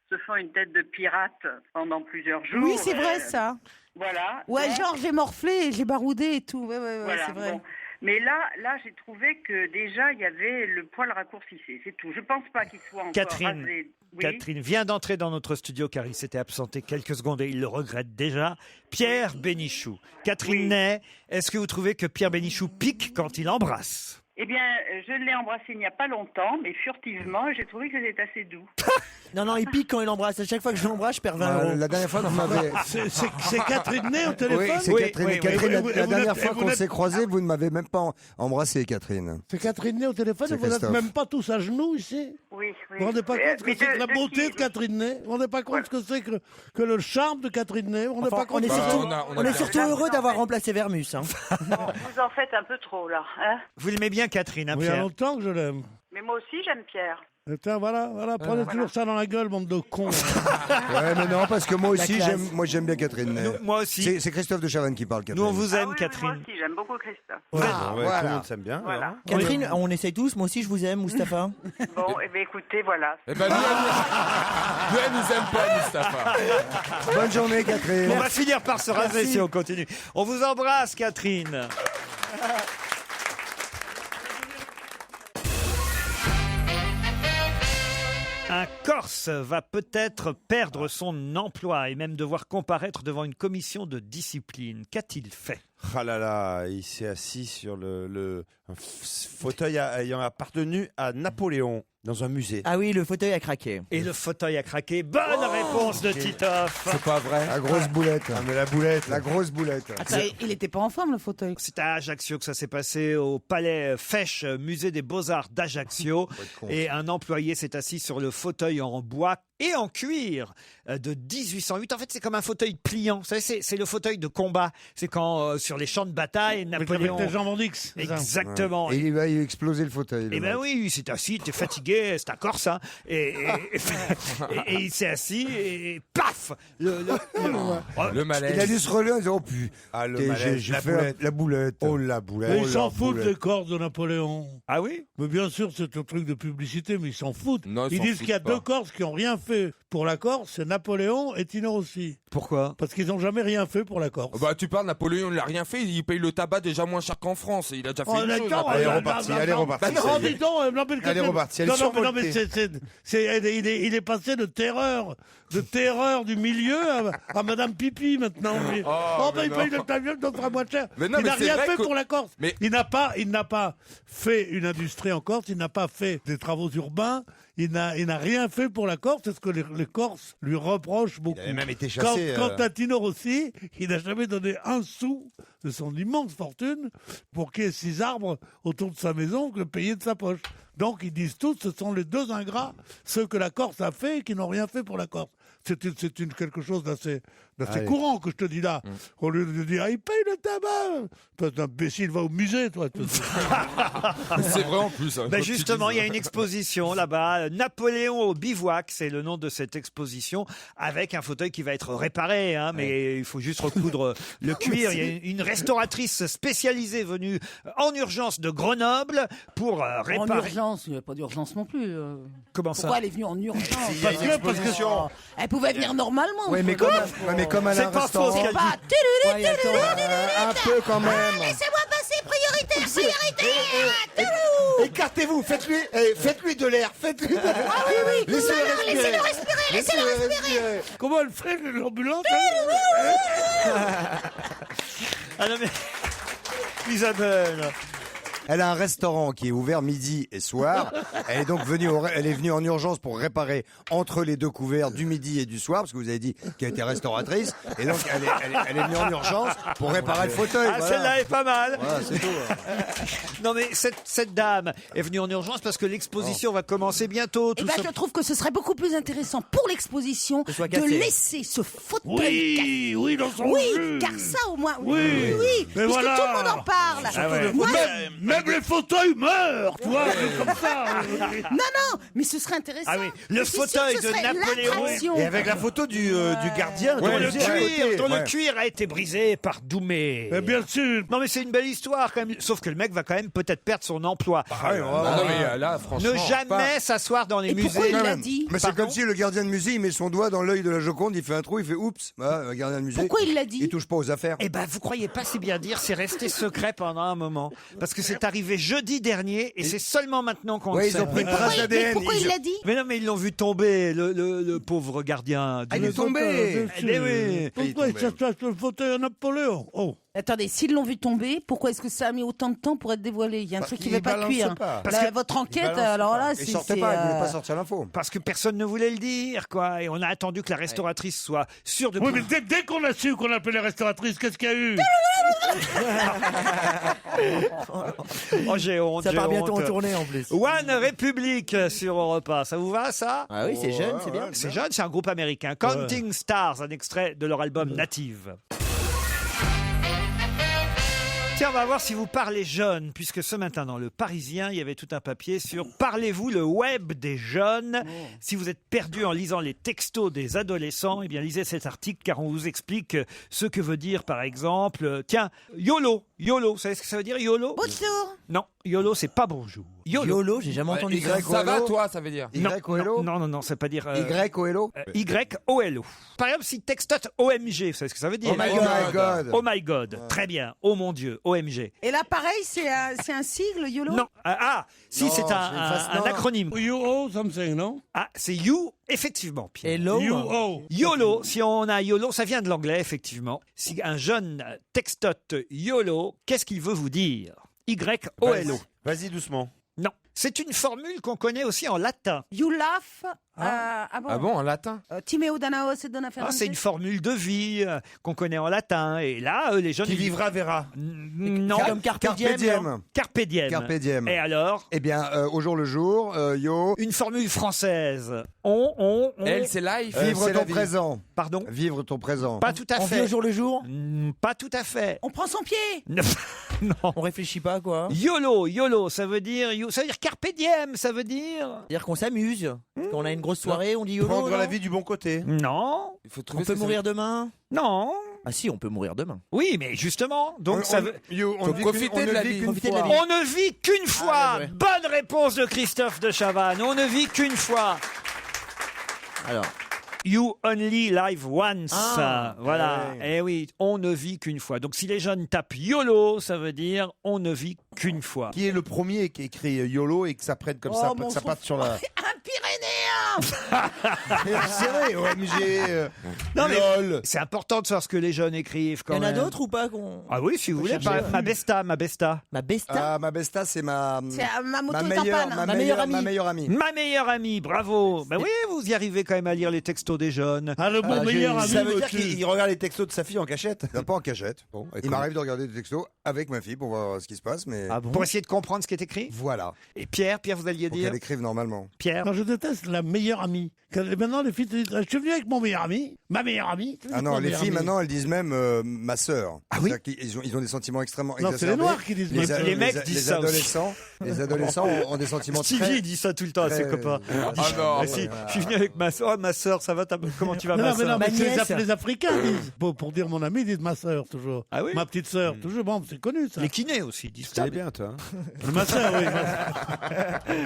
Speaker 11: se font une tête de pirate pendant plusieurs jours.
Speaker 8: Oui, c'est vrai ça.
Speaker 11: Voilà.
Speaker 8: Ouais,
Speaker 11: donc,
Speaker 8: genre j'ai morflé et j'ai baroudé et tout. Ouais,
Speaker 11: voilà,
Speaker 8: c'est vrai.
Speaker 11: bon. Mais là, j'ai trouvé que déjà, il y avait le poil raccourcissé, c'est tout. Je pense pas qu'il soit encore rasé. Oui.
Speaker 3: Catherine vient d'entrer dans notre studio car il s'était absenté quelques secondes et il le regrette déjà. Pierre Bénichou. Catherine Ney, est-ce que vous trouvez que Pierre Bénichou pique quand il embrasse ?
Speaker 11: Eh bien, je l'ai embrassé il n'y a pas longtemps, mais furtivement, j'ai trouvé que c'était assez doux.
Speaker 7: Non, il pique quand il embrasse. À chaque fois que je l'embrasse, je perds 20 euros.
Speaker 4: La dernière fois, vous m'avez...
Speaker 6: C'est Catherine Ney au téléphone?
Speaker 4: Oui, c'est Catherine.
Speaker 6: Oui,
Speaker 4: Catherine,
Speaker 6: oui.
Speaker 4: la dernière fois qu'on s'est croisés, vous ne m'avez même pas embrassé, Catherine.
Speaker 6: C'est Catherine Ney au téléphone et vous n'êtes même pas tous à genoux ici?
Speaker 11: Oui.
Speaker 6: Vous ne vous rendez pas compte ce que c'est que la beauté de Catherine Ney? Vous ne vous rendez pas compte ce que c'est que le charme de Catherine Ney? Vous ne vous rendez pas compte?
Speaker 7: On est surtout heureux d'avoir remplacé Vermus. Hein.
Speaker 11: Vous en faites un peu trop, là. Hein,
Speaker 3: vous l'aimez bien, Catherine, hein,
Speaker 6: il y a
Speaker 3: Pierre?
Speaker 6: longtemps que je l'aime.
Speaker 11: mais moi aussi, j'aime Pierre.
Speaker 6: Tiens, voilà, prenez toujours ça dans la gueule, bande de cons.
Speaker 4: Ouais, mais non, parce que moi aussi, j'aime bien Catherine Ney.
Speaker 3: Moi aussi.
Speaker 4: C'est Christophe de Chavannes qui parle, Catherine.
Speaker 3: Nous, on vous aime,
Speaker 11: oui,
Speaker 3: Catherine.
Speaker 11: Moi aussi, j'aime beaucoup Christophe.
Speaker 4: Voilà.
Speaker 10: Tout le monde s'aime bien.
Speaker 11: Voilà.
Speaker 7: Catherine, on essaye tous. Moi aussi, je vous aime, Mustapha.
Speaker 11: Bon, eh bien, écoutez, voilà.
Speaker 5: Eh ben, nous, elle nous aime pas, Mustapha.
Speaker 4: Bonne journée, Catherine.
Speaker 3: On va finir par se raser si on continue. On vous embrasse, Catherine. Un Corse va peut-être perdre son emploi et même devoir comparaître devant une commission de discipline. Qu'a-t-il fait ?
Speaker 10: Ah là là, il s'est assis sur le fauteuil ayant appartenu à Napoléon dans un musée.
Speaker 7: Ah oui, le fauteuil a craqué.
Speaker 3: Et le fauteuil a craqué. Bonne réponse de Titoff.
Speaker 5: C'est pas vrai.
Speaker 4: La grosse boulette.
Speaker 10: Ah, mais la boulette.
Speaker 4: La grosse boulette.
Speaker 8: Attends, il n'était pas en forme le fauteuil.
Speaker 3: C'est à Ajaccio que ça s'est passé, au palais Fesch, musée des Beaux-Arts d'Ajaccio. Et un employé s'est assis sur le fauteuil en bois et en cuir de 1808. En fait, c'est comme un fauteuil pliant. Vous savez, c'est le fauteuil de combat. C'est quand, sur les champs de bataille, Napoléon...
Speaker 6: Avec les jambes en X.
Speaker 3: Exactement.
Speaker 4: Et il va exploser le fauteuil.
Speaker 3: Eh ben oui, il s'est assis, il était fatigué, c'est un Corse, hein. Et il s'est assis et paf
Speaker 5: Le malaise.
Speaker 4: Il a dû se relever en disant, oh putain,
Speaker 10: le malaise,
Speaker 4: j'ai
Speaker 10: la
Speaker 4: fait
Speaker 10: boulette.
Speaker 4: la boulette.
Speaker 10: Oh la boulette.
Speaker 6: Mais ils s'en foutent des Corses de Napoléon.
Speaker 3: Ah oui?
Speaker 6: Mais bien sûr, c'est un truc de publicité, mais ils s'en foutent.
Speaker 5: Non,
Speaker 6: ils
Speaker 5: s'en
Speaker 6: disent qu'il y a
Speaker 5: foutent pas.
Speaker 6: deux Corses qui n'ont rien fait pour la Corse, c'est Napoléon et Tino Rossi.
Speaker 3: Pourquoi?
Speaker 6: Parce qu'ils n'ont jamais rien fait pour la Corse.
Speaker 5: Bah, tu parles, Napoléon, il n'a rien fait. Il paye le tabac déjà moins cher qu'en France. Il a déjà fait une chose.
Speaker 6: d'accord,
Speaker 10: Elle est repartie, elle est repartie.
Speaker 6: Non, dis donc, non, mais
Speaker 10: Elle est repartie, elle est
Speaker 6: non, mais
Speaker 10: survoltée.
Speaker 6: il est passé de terreur du milieu à Madame Pipi maintenant.
Speaker 5: mais
Speaker 6: Il paye le tabac d'autres à moins cher.
Speaker 5: Mais non,
Speaker 6: Il
Speaker 5: mais
Speaker 6: n'a
Speaker 5: c'est
Speaker 6: rien
Speaker 5: vrai
Speaker 6: fait
Speaker 5: que-
Speaker 6: pour la Corse.
Speaker 5: Mais-
Speaker 6: Il n'a pas fait une industrie en Corse, il n'a pas fait des travaux urbains, il n'a rien fait pour la Corse, c'est ce que les Corses lui reprochent beaucoup.
Speaker 10: Il avait même été chassé.
Speaker 6: Quant à Tino Rossi, il n'a jamais donné un sou de son immense fortune pour qu'il y ait 6 arbres autour de sa maison que le payer de sa poche. Donc ils disent tous, ce sont les deux ingrats, ceux que la Corse a fait et qui n'ont rien fait pour la Corse. C'est quelque chose d'assez courant que je te dis là. Au lieu de dire, il paye le tabac. Toi, t'es imbécile, va au musée, toi.
Speaker 5: C'est vrai en plus. Hein,
Speaker 3: Ben
Speaker 5: quand
Speaker 3: justement,
Speaker 5: tu
Speaker 3: il y a une exposition là-bas, Napoléon au bivouac, c'est le nom de cette exposition, avec un fauteuil qui va être réparé, hein, mais il faut juste recoudre le cuir. Il y a une restauratrice spécialisée venue en urgence de Grenoble pour
Speaker 8: En
Speaker 3: réparer.
Speaker 8: urgence, il n'y a pas d'urgence non plus.
Speaker 3: Comment ça?
Speaker 8: Pourquoi elle est venue en urgence?
Speaker 6: Parce que
Speaker 8: Oh, elle pouvait venir normalement.
Speaker 4: Oui, mais comme à
Speaker 3: C'est
Speaker 4: un
Speaker 3: pas faux
Speaker 4: restaurant.
Speaker 3: ce qu'elle
Speaker 8: Pas.
Speaker 4: Un peu quand même.
Speaker 8: Laissez-moi passer, priorité.
Speaker 10: Écartez-vous, faites-lui de l'air, faites-lui de l'air.
Speaker 8: Ah oui,
Speaker 10: Laissez-le respirer.
Speaker 8: Laissez-le respirer.
Speaker 6: comment elle fait l'ambulance
Speaker 3: Ah non mais Isabelle.
Speaker 4: Elle a un restaurant qui est ouvert midi et soir. Elle est donc venue en urgence pour réparer entre les deux couverts du midi et du soir, parce que vous avez dit qu'elle était restauratrice. Et donc, elle est venue en urgence pour réparer le fauteuil.
Speaker 3: Ah,
Speaker 4: voilà.
Speaker 3: celle-là est pas mal.
Speaker 4: Voilà, c'est tout.
Speaker 3: Non mais cette dame est venue en urgence parce que l'exposition va commencer bientôt.
Speaker 8: Eh ben, je trouve que ce serait beaucoup plus intéressant pour l'exposition
Speaker 7: soit
Speaker 8: de
Speaker 7: cassé.
Speaker 8: laisser ce fauteuil
Speaker 6: Oui, dans son
Speaker 8: Oui,
Speaker 6: jus.
Speaker 8: car ça au moins.
Speaker 6: Oui. Mais
Speaker 8: puisque
Speaker 6: voilà.
Speaker 8: tout le monde en parle.
Speaker 3: Ah ouais.
Speaker 8: Moi,
Speaker 6: Même les fauteuils meurent, tu vois, comme ça.
Speaker 8: Non, mais ce serait intéressant.
Speaker 3: Ah oui, le
Speaker 8: Je suis sûre
Speaker 3: fauteuil
Speaker 8: que ce
Speaker 3: de
Speaker 8: serait
Speaker 3: Napoléon.
Speaker 8: l'attraction.
Speaker 10: Et avec la photo du gardien.
Speaker 3: Dont
Speaker 10: de
Speaker 3: le cuir a été brisé par Doumé.
Speaker 6: Mais bien sûr.
Speaker 3: Non mais c'est une belle histoire quand même. Sauf que le mec va quand même peut-être perdre son emploi.
Speaker 5: Non, mais là, franchement.
Speaker 3: Ne jamais s'asseoir dans les
Speaker 8: Et
Speaker 3: musées.
Speaker 8: pourquoi il
Speaker 4: Quand
Speaker 8: l'a
Speaker 4: même.
Speaker 8: dit
Speaker 4: Mais c'est
Speaker 3: Pardon
Speaker 4: comme si le gardien de musée, il met son doigt dans l'œil de la Joconde, il fait un trou, il fait oups, le gardien de musée.
Speaker 8: Pourquoi il l'a dit
Speaker 4: Il touche pas aux affaires.
Speaker 3: Eh ben, vous croyez pas si bien dire, c'est resté secret pendant un moment. Parce que c'est arrivé jeudi dernier et c'est seulement maintenant qu'on le
Speaker 4: Ouais,
Speaker 3: sait.
Speaker 4: ils ont pris une trace
Speaker 8: Mais
Speaker 4: d'ADN.
Speaker 8: pourquoi il l'a dit
Speaker 3: Mais non, mais ils l'ont vu tomber, le pauvre gardien.
Speaker 4: Ah, il est tombé.
Speaker 3: Eh ben oui.
Speaker 6: Pourquoi il s'assoit sur le fauteuil à Napoléon? Oh.
Speaker 8: Attendez, s'ils l'ont vu tomber, pourquoi est-ce que ça a mis autant de temps pour être dévoilé? Il y a un truc qui ne
Speaker 4: qu'il
Speaker 8: va pas
Speaker 4: balance
Speaker 8: cuire.
Speaker 4: pas.
Speaker 3: Parce que-
Speaker 8: Votre enquête, alors là,
Speaker 4: Il sortait pas, il voulait pas sortir l'info.
Speaker 3: Parce que personne ne voulait le dire, quoi. Et on a attendu que la restauratrice soit sûre de...
Speaker 6: Oui, mais dès qu'on a su qu'on appelait les restauratrices, qu'est-ce qu'il y a eu?
Speaker 3: Oh, j'ai honte,
Speaker 7: Ça
Speaker 3: j'ai
Speaker 7: part bientôt
Speaker 3: honte.
Speaker 7: en tournée en plus.
Speaker 3: One République sur Europe 1. Ça vous va, ça?
Speaker 7: Ah oui, c'est jeune, c'est bien.
Speaker 3: C'est jeune, c'est un groupe américain. Counting Stars, un extrait de leur album Native. Tiens, on va voir si vous parlez jeunes, puisque ce matin dans Le Parisien, il y avait tout un papier sur « Parlez-vous le web des jeunes ?» Si vous êtes perdu en lisant les textos des adolescents, eh bien lisez cet article car on vous explique ce que veut dire par exemple, tiens, YOLO. YOLO, vous savez ce que ça veut dire YOLO?
Speaker 8: Bonjour.
Speaker 3: Non, YOLO c'est pas bonjour.
Speaker 7: YOLO, j'ai jamais entendu ça.
Speaker 5: Ça va, toi, ça veut dire.
Speaker 4: Y-O-L-O
Speaker 3: Non, ça veut pas dire...
Speaker 4: Y-O-L-O
Speaker 3: Y-O-L-O. Par exemple, si textote OMG, vous savez ce que ça veut dire?
Speaker 4: Oh my God.
Speaker 3: Oh my God. Très bien. Oh mon Dieu. OMG.
Speaker 8: Et là, pareil, c'est un sigle, YOLO?
Speaker 3: Non. Si,
Speaker 4: Non,
Speaker 3: c'est
Speaker 4: c'est
Speaker 3: un
Speaker 4: une face- non.
Speaker 3: acronyme.
Speaker 6: You owe something, non?
Speaker 3: Ah, c'est you, effectivement, Pierre.
Speaker 7: Hello.
Speaker 6: You owe.
Speaker 3: YOLO, si on a YOLO, ça vient de l'anglais, effectivement. Si un jeune textote YOLO, qu'est-ce qu'il veut vous dire? Y-O-L-O.
Speaker 10: Vas-y doucement.
Speaker 3: Non. C'est une formule qu'on connaît aussi en latin.
Speaker 8: You laugh.
Speaker 5: Ah bon, en latin?
Speaker 8: Timeo Danaos et Dona Ferrante.
Speaker 3: C'est une formule de vie qu'on connaît en latin. Et là, les jeunes...
Speaker 10: Qui vivra verra.
Speaker 3: Non.
Speaker 7: C'est comme Carpe Diem.
Speaker 3: Carpe diem.
Speaker 4: Carpe diem.
Speaker 3: Et alors?
Speaker 4: Eh bien, au jour le jour, yo.
Speaker 3: Une formule française.
Speaker 5: Elle, c'est life.
Speaker 4: Vivre c'est ton la vie. présent.
Speaker 3: Pardon?
Speaker 4: Vivre ton présent.
Speaker 3: Pas tout à
Speaker 7: On
Speaker 3: fait.
Speaker 7: vit au jour le jour.
Speaker 3: Pas tout à fait.
Speaker 8: On prend son pied.
Speaker 3: Non.
Speaker 7: On réfléchit pas, quoi.
Speaker 3: YOLO, ça veut dire carpe diem, ça veut dire
Speaker 7: C'est-à-dire qu'on s'amuse. Quand on a une grosse soirée, on dit YOLO.
Speaker 10: Prendre
Speaker 7: non
Speaker 10: la vie du bon côté.
Speaker 3: non,
Speaker 5: Il faut
Speaker 7: On
Speaker 5: trouver
Speaker 7: peut mourir demain.
Speaker 3: non.
Speaker 7: Ah si, on peut mourir demain.
Speaker 3: Oui, mais justement, donc ça veut...
Speaker 4: On
Speaker 5: Faut
Speaker 4: vit
Speaker 5: profiter
Speaker 4: qu'une- on
Speaker 5: de
Speaker 4: ne
Speaker 5: la
Speaker 4: vit
Speaker 5: vie.
Speaker 4: qu'une
Speaker 7: Profiter de la
Speaker 4: fois.
Speaker 7: vie.
Speaker 3: On ne vit qu'une fois.
Speaker 7: bien joué.
Speaker 3: Bonne réponse de Christophe de Chavannes. On ne vit qu'une fois.
Speaker 7: Alors,
Speaker 3: You only live once.
Speaker 7: Ah,
Speaker 3: Voilà. Eh oui, on ne vit qu'une fois. Donc si les jeunes tapent YOLO, ça veut dire on ne vit qu'une fois.
Speaker 10: Qui est le premier qui écrit YOLO et que ça prenne comme ça,
Speaker 8: Oh, mon
Speaker 10: que ça
Speaker 8: son-
Speaker 10: parte sur la.
Speaker 8: Un Pyrénéen.
Speaker 10: C'est vrai, OMG,
Speaker 3: Non, mais
Speaker 10: LOL.
Speaker 3: c'est important de savoir ce que les jeunes écrivent quand
Speaker 7: il y en
Speaker 3: même.
Speaker 7: a d'autres ou pas qu'on...
Speaker 3: Ah oui, si vous voulez.
Speaker 7: chercher.
Speaker 3: Ma besta.
Speaker 7: Ma besta.
Speaker 4: Ah, ma besta, c'est ma.
Speaker 8: C'est ma moto
Speaker 4: Ma
Speaker 8: est en
Speaker 4: meilleure,
Speaker 8: panne.
Speaker 4: ma meilleure amie. Ma meilleure amie.
Speaker 3: Ma meilleure amie, bravo. Ben oui, vous y arrivez quand même à lire les textos des jeunes.
Speaker 6: Ah, le bon meilleur ami.
Speaker 10: Ça veut dire
Speaker 6: tu-
Speaker 10: qu'il regarde les textos de sa fille en cachette.
Speaker 4: Non, pas en cachette.
Speaker 10: Bon,
Speaker 4: Il m'arrive de regarder des textos avec ma fille pour voir ce qui se passe, mais
Speaker 7: Ah bon?
Speaker 3: Pour essayer de comprendre ce qui est écrit.
Speaker 4: voilà.
Speaker 3: Et Pierre, vous alliez
Speaker 4: Pour
Speaker 3: dire
Speaker 4: qu'elle écrive normalement.
Speaker 3: Pierre.
Speaker 6: Non, je déteste la meilleure amie. Maintenant, les filles te disent, je suis venu avec mon meilleur ami, ma meilleure amie.
Speaker 4: Ah non, les filles maintenant elles disent même ma sœur.
Speaker 3: Ah oui.
Speaker 4: Ils ont des sentiments extrêmement
Speaker 6: Non, c'est les
Speaker 4: exacerbés.
Speaker 6: noirs qui disent ma sœur.
Speaker 3: Les mecs disent ça aussi.
Speaker 4: Les adolescents ont des sentiments
Speaker 3: Stevie
Speaker 4: très.
Speaker 3: dit ça tout le temps à ses
Speaker 4: très-
Speaker 3: copains.
Speaker 5: Ah non.
Speaker 3: Ah, si, je suis venu avec ma soeur. Ma soeur, ça va? Comment tu vas,
Speaker 6: Non,
Speaker 3: ma
Speaker 6: non, mais
Speaker 3: soeur?
Speaker 6: non, mais
Speaker 7: Ma
Speaker 6: c'est
Speaker 7: nièce.
Speaker 6: les Africains disent. Pour dire mon ami, ils disent ma sœur, toujours.
Speaker 3: Ah oui.
Speaker 6: Ma petite sœur, toujours. Bon, c'est connu, ça.
Speaker 3: Les kinés aussi disent ça.
Speaker 10: bien, toi.
Speaker 6: Ma sœur, oui.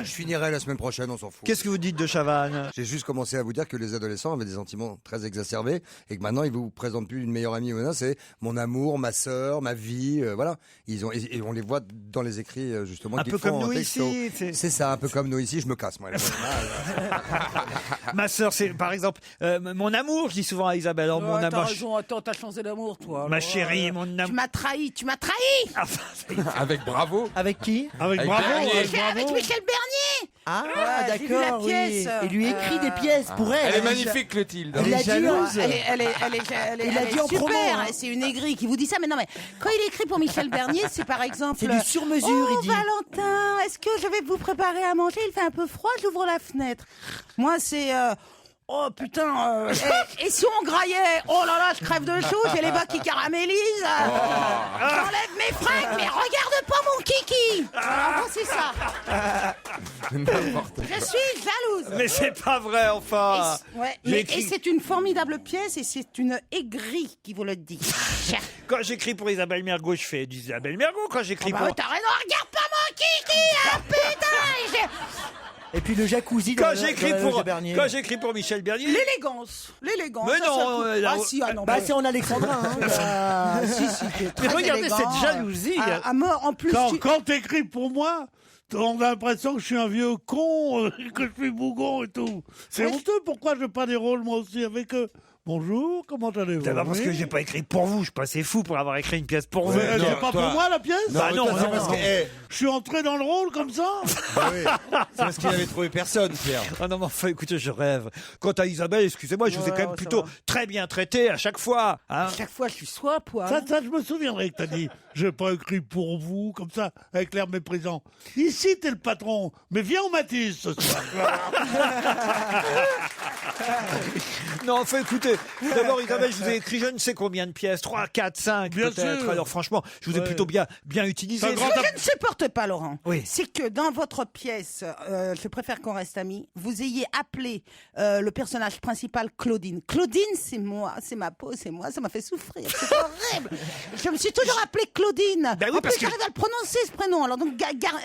Speaker 4: Je finirai la semaine prochaine, on s'en fout.
Speaker 3: Qu'est-ce que vous dites de Chavannes?
Speaker 4: J'ai juste commencé à vous dire que les adolescents avaient des sentiments très exacerbés et que maintenant ils vous présentent plus une meilleure amie ou non, c'est mon amour, ma sœur, ma vie, voilà. Ils ont et on les voit dans les écrits justement.
Speaker 3: Un
Speaker 4: qu'ils
Speaker 3: peu
Speaker 4: font
Speaker 3: comme
Speaker 4: en
Speaker 3: nous
Speaker 4: texto.
Speaker 3: ici.
Speaker 4: C'est ça, un peu comme nous ici. Je me casse moi.
Speaker 3: Ma soeur, c'est par exemple mon amour. Je dis souvent à Isabelle, oh, mon
Speaker 8: T'as
Speaker 3: amour.
Speaker 8: raison, attends, t'as changé d'amour, toi.
Speaker 3: Ma
Speaker 8: Alors,
Speaker 3: chérie, mon
Speaker 8: Tu
Speaker 3: amour.
Speaker 8: m'as trahi, tu m'as trahi.
Speaker 5: Avec bravo.
Speaker 7: Avec qui?
Speaker 6: Avec
Speaker 5: Avec
Speaker 6: bravo,
Speaker 5: Bernier.
Speaker 6: avec bravo.
Speaker 8: Avec Michel Bernier.
Speaker 7: Ah,
Speaker 8: Ouais, j'ai vu la
Speaker 7: d'accord, oui.
Speaker 8: pièce.
Speaker 7: Et lui écrit des pièces pour elle.
Speaker 5: Elle est magnifique, Clotilde.
Speaker 7: Il a dit jalouse.
Speaker 8: Elle est
Speaker 7: Il a dit en
Speaker 8: super.
Speaker 7: promo, hein.
Speaker 8: C'est une aigrie qui vous dit ça. Mais non, mais quand il écrit pour Michel Bernier, c'est par exemple.
Speaker 7: C'est du sur-mesure,
Speaker 8: Oh,
Speaker 7: il dit.
Speaker 8: Valentin, est-ce que je vais vous préparer à manger? Il fait un peu froid, j'ouvre la fenêtre. Moi, c'est. Oh putain, et si on graillait? Oh là là, je crève de chaud, j'ai les bas qui caramélisent. J'enlève mes fringues, mais regarde pas mon kiki. Alors c'est ça. Je suis jalouse.
Speaker 3: Mais c'est pas vrai, enfin.
Speaker 8: Et c'est une formidable pièce et c'est une aigrie qui vous le dit.
Speaker 3: Quand j'écris pour Isabelle Mergo, je fais du Isabelle Mergo. Quand j'écris pour...
Speaker 8: T'as raison, regarde pas mon kiki, hein, putain.
Speaker 7: Et puis le jacuzzi
Speaker 3: quand j'écris pour Michel Bernier.
Speaker 8: L'élégance.
Speaker 3: Mais non,
Speaker 7: bah c'est en alexandrin.
Speaker 3: Mais regardez cette jalousie.
Speaker 8: À mort, en plus.
Speaker 6: Quand t'écris pour moi, on a l'impression que je suis un vieux con, que je suis bougon et tout. C'est honteux, pourquoi je n'ai pas des rôles moi aussi avec eux? Bonjour, comment allez-vous?
Speaker 3: D'abord parce que j'ai pas écrit pour vous, je suis pas assez fou pour avoir écrit une pièce pour vous.
Speaker 6: C'est pas pour moi la pièce?
Speaker 3: Bah non,
Speaker 6: je suis entré dans le rôle comme ça?
Speaker 13: Bah oui. C'est parce qu'il avait trouvé personne, Pierre.
Speaker 3: Ah non, mais enfin, écoutez, je rêve. Quant à Isabelle, excusez-moi, je vous ai quand même plutôt très bien traité à chaque fois. Hein.
Speaker 8: À chaque fois, je suis soit poil.
Speaker 6: Ça, je me souviendrai que t'as dit, j'ai pas écrit pour vous, comme ça, avec l'air méprisant. Ici, t'es le patron, mais viens au Matisse ce soir.
Speaker 3: Non, enfin, écoutez, d'abord, Isabelle, je vous ai écrit je ne sais combien de pièces, 3, 4, 5 peut-être. Alors franchement, je vous ai plutôt bien utilisé.
Speaker 8: Ce que je ne supporte pas, Laurent,
Speaker 3: oui.
Speaker 8: c'est que dans votre pièce, je préfère qu'on reste amis, vous ayez appelé le personnage principal Claudine. Claudine, c'est moi, c'est ma peau, c'est moi, ça m'a fait souffrir, c'est horrible. Je me suis toujours appelée Claudine.
Speaker 3: Ben oui,
Speaker 8: en plus, j'arrive à le prononcer, ce prénom, alors donc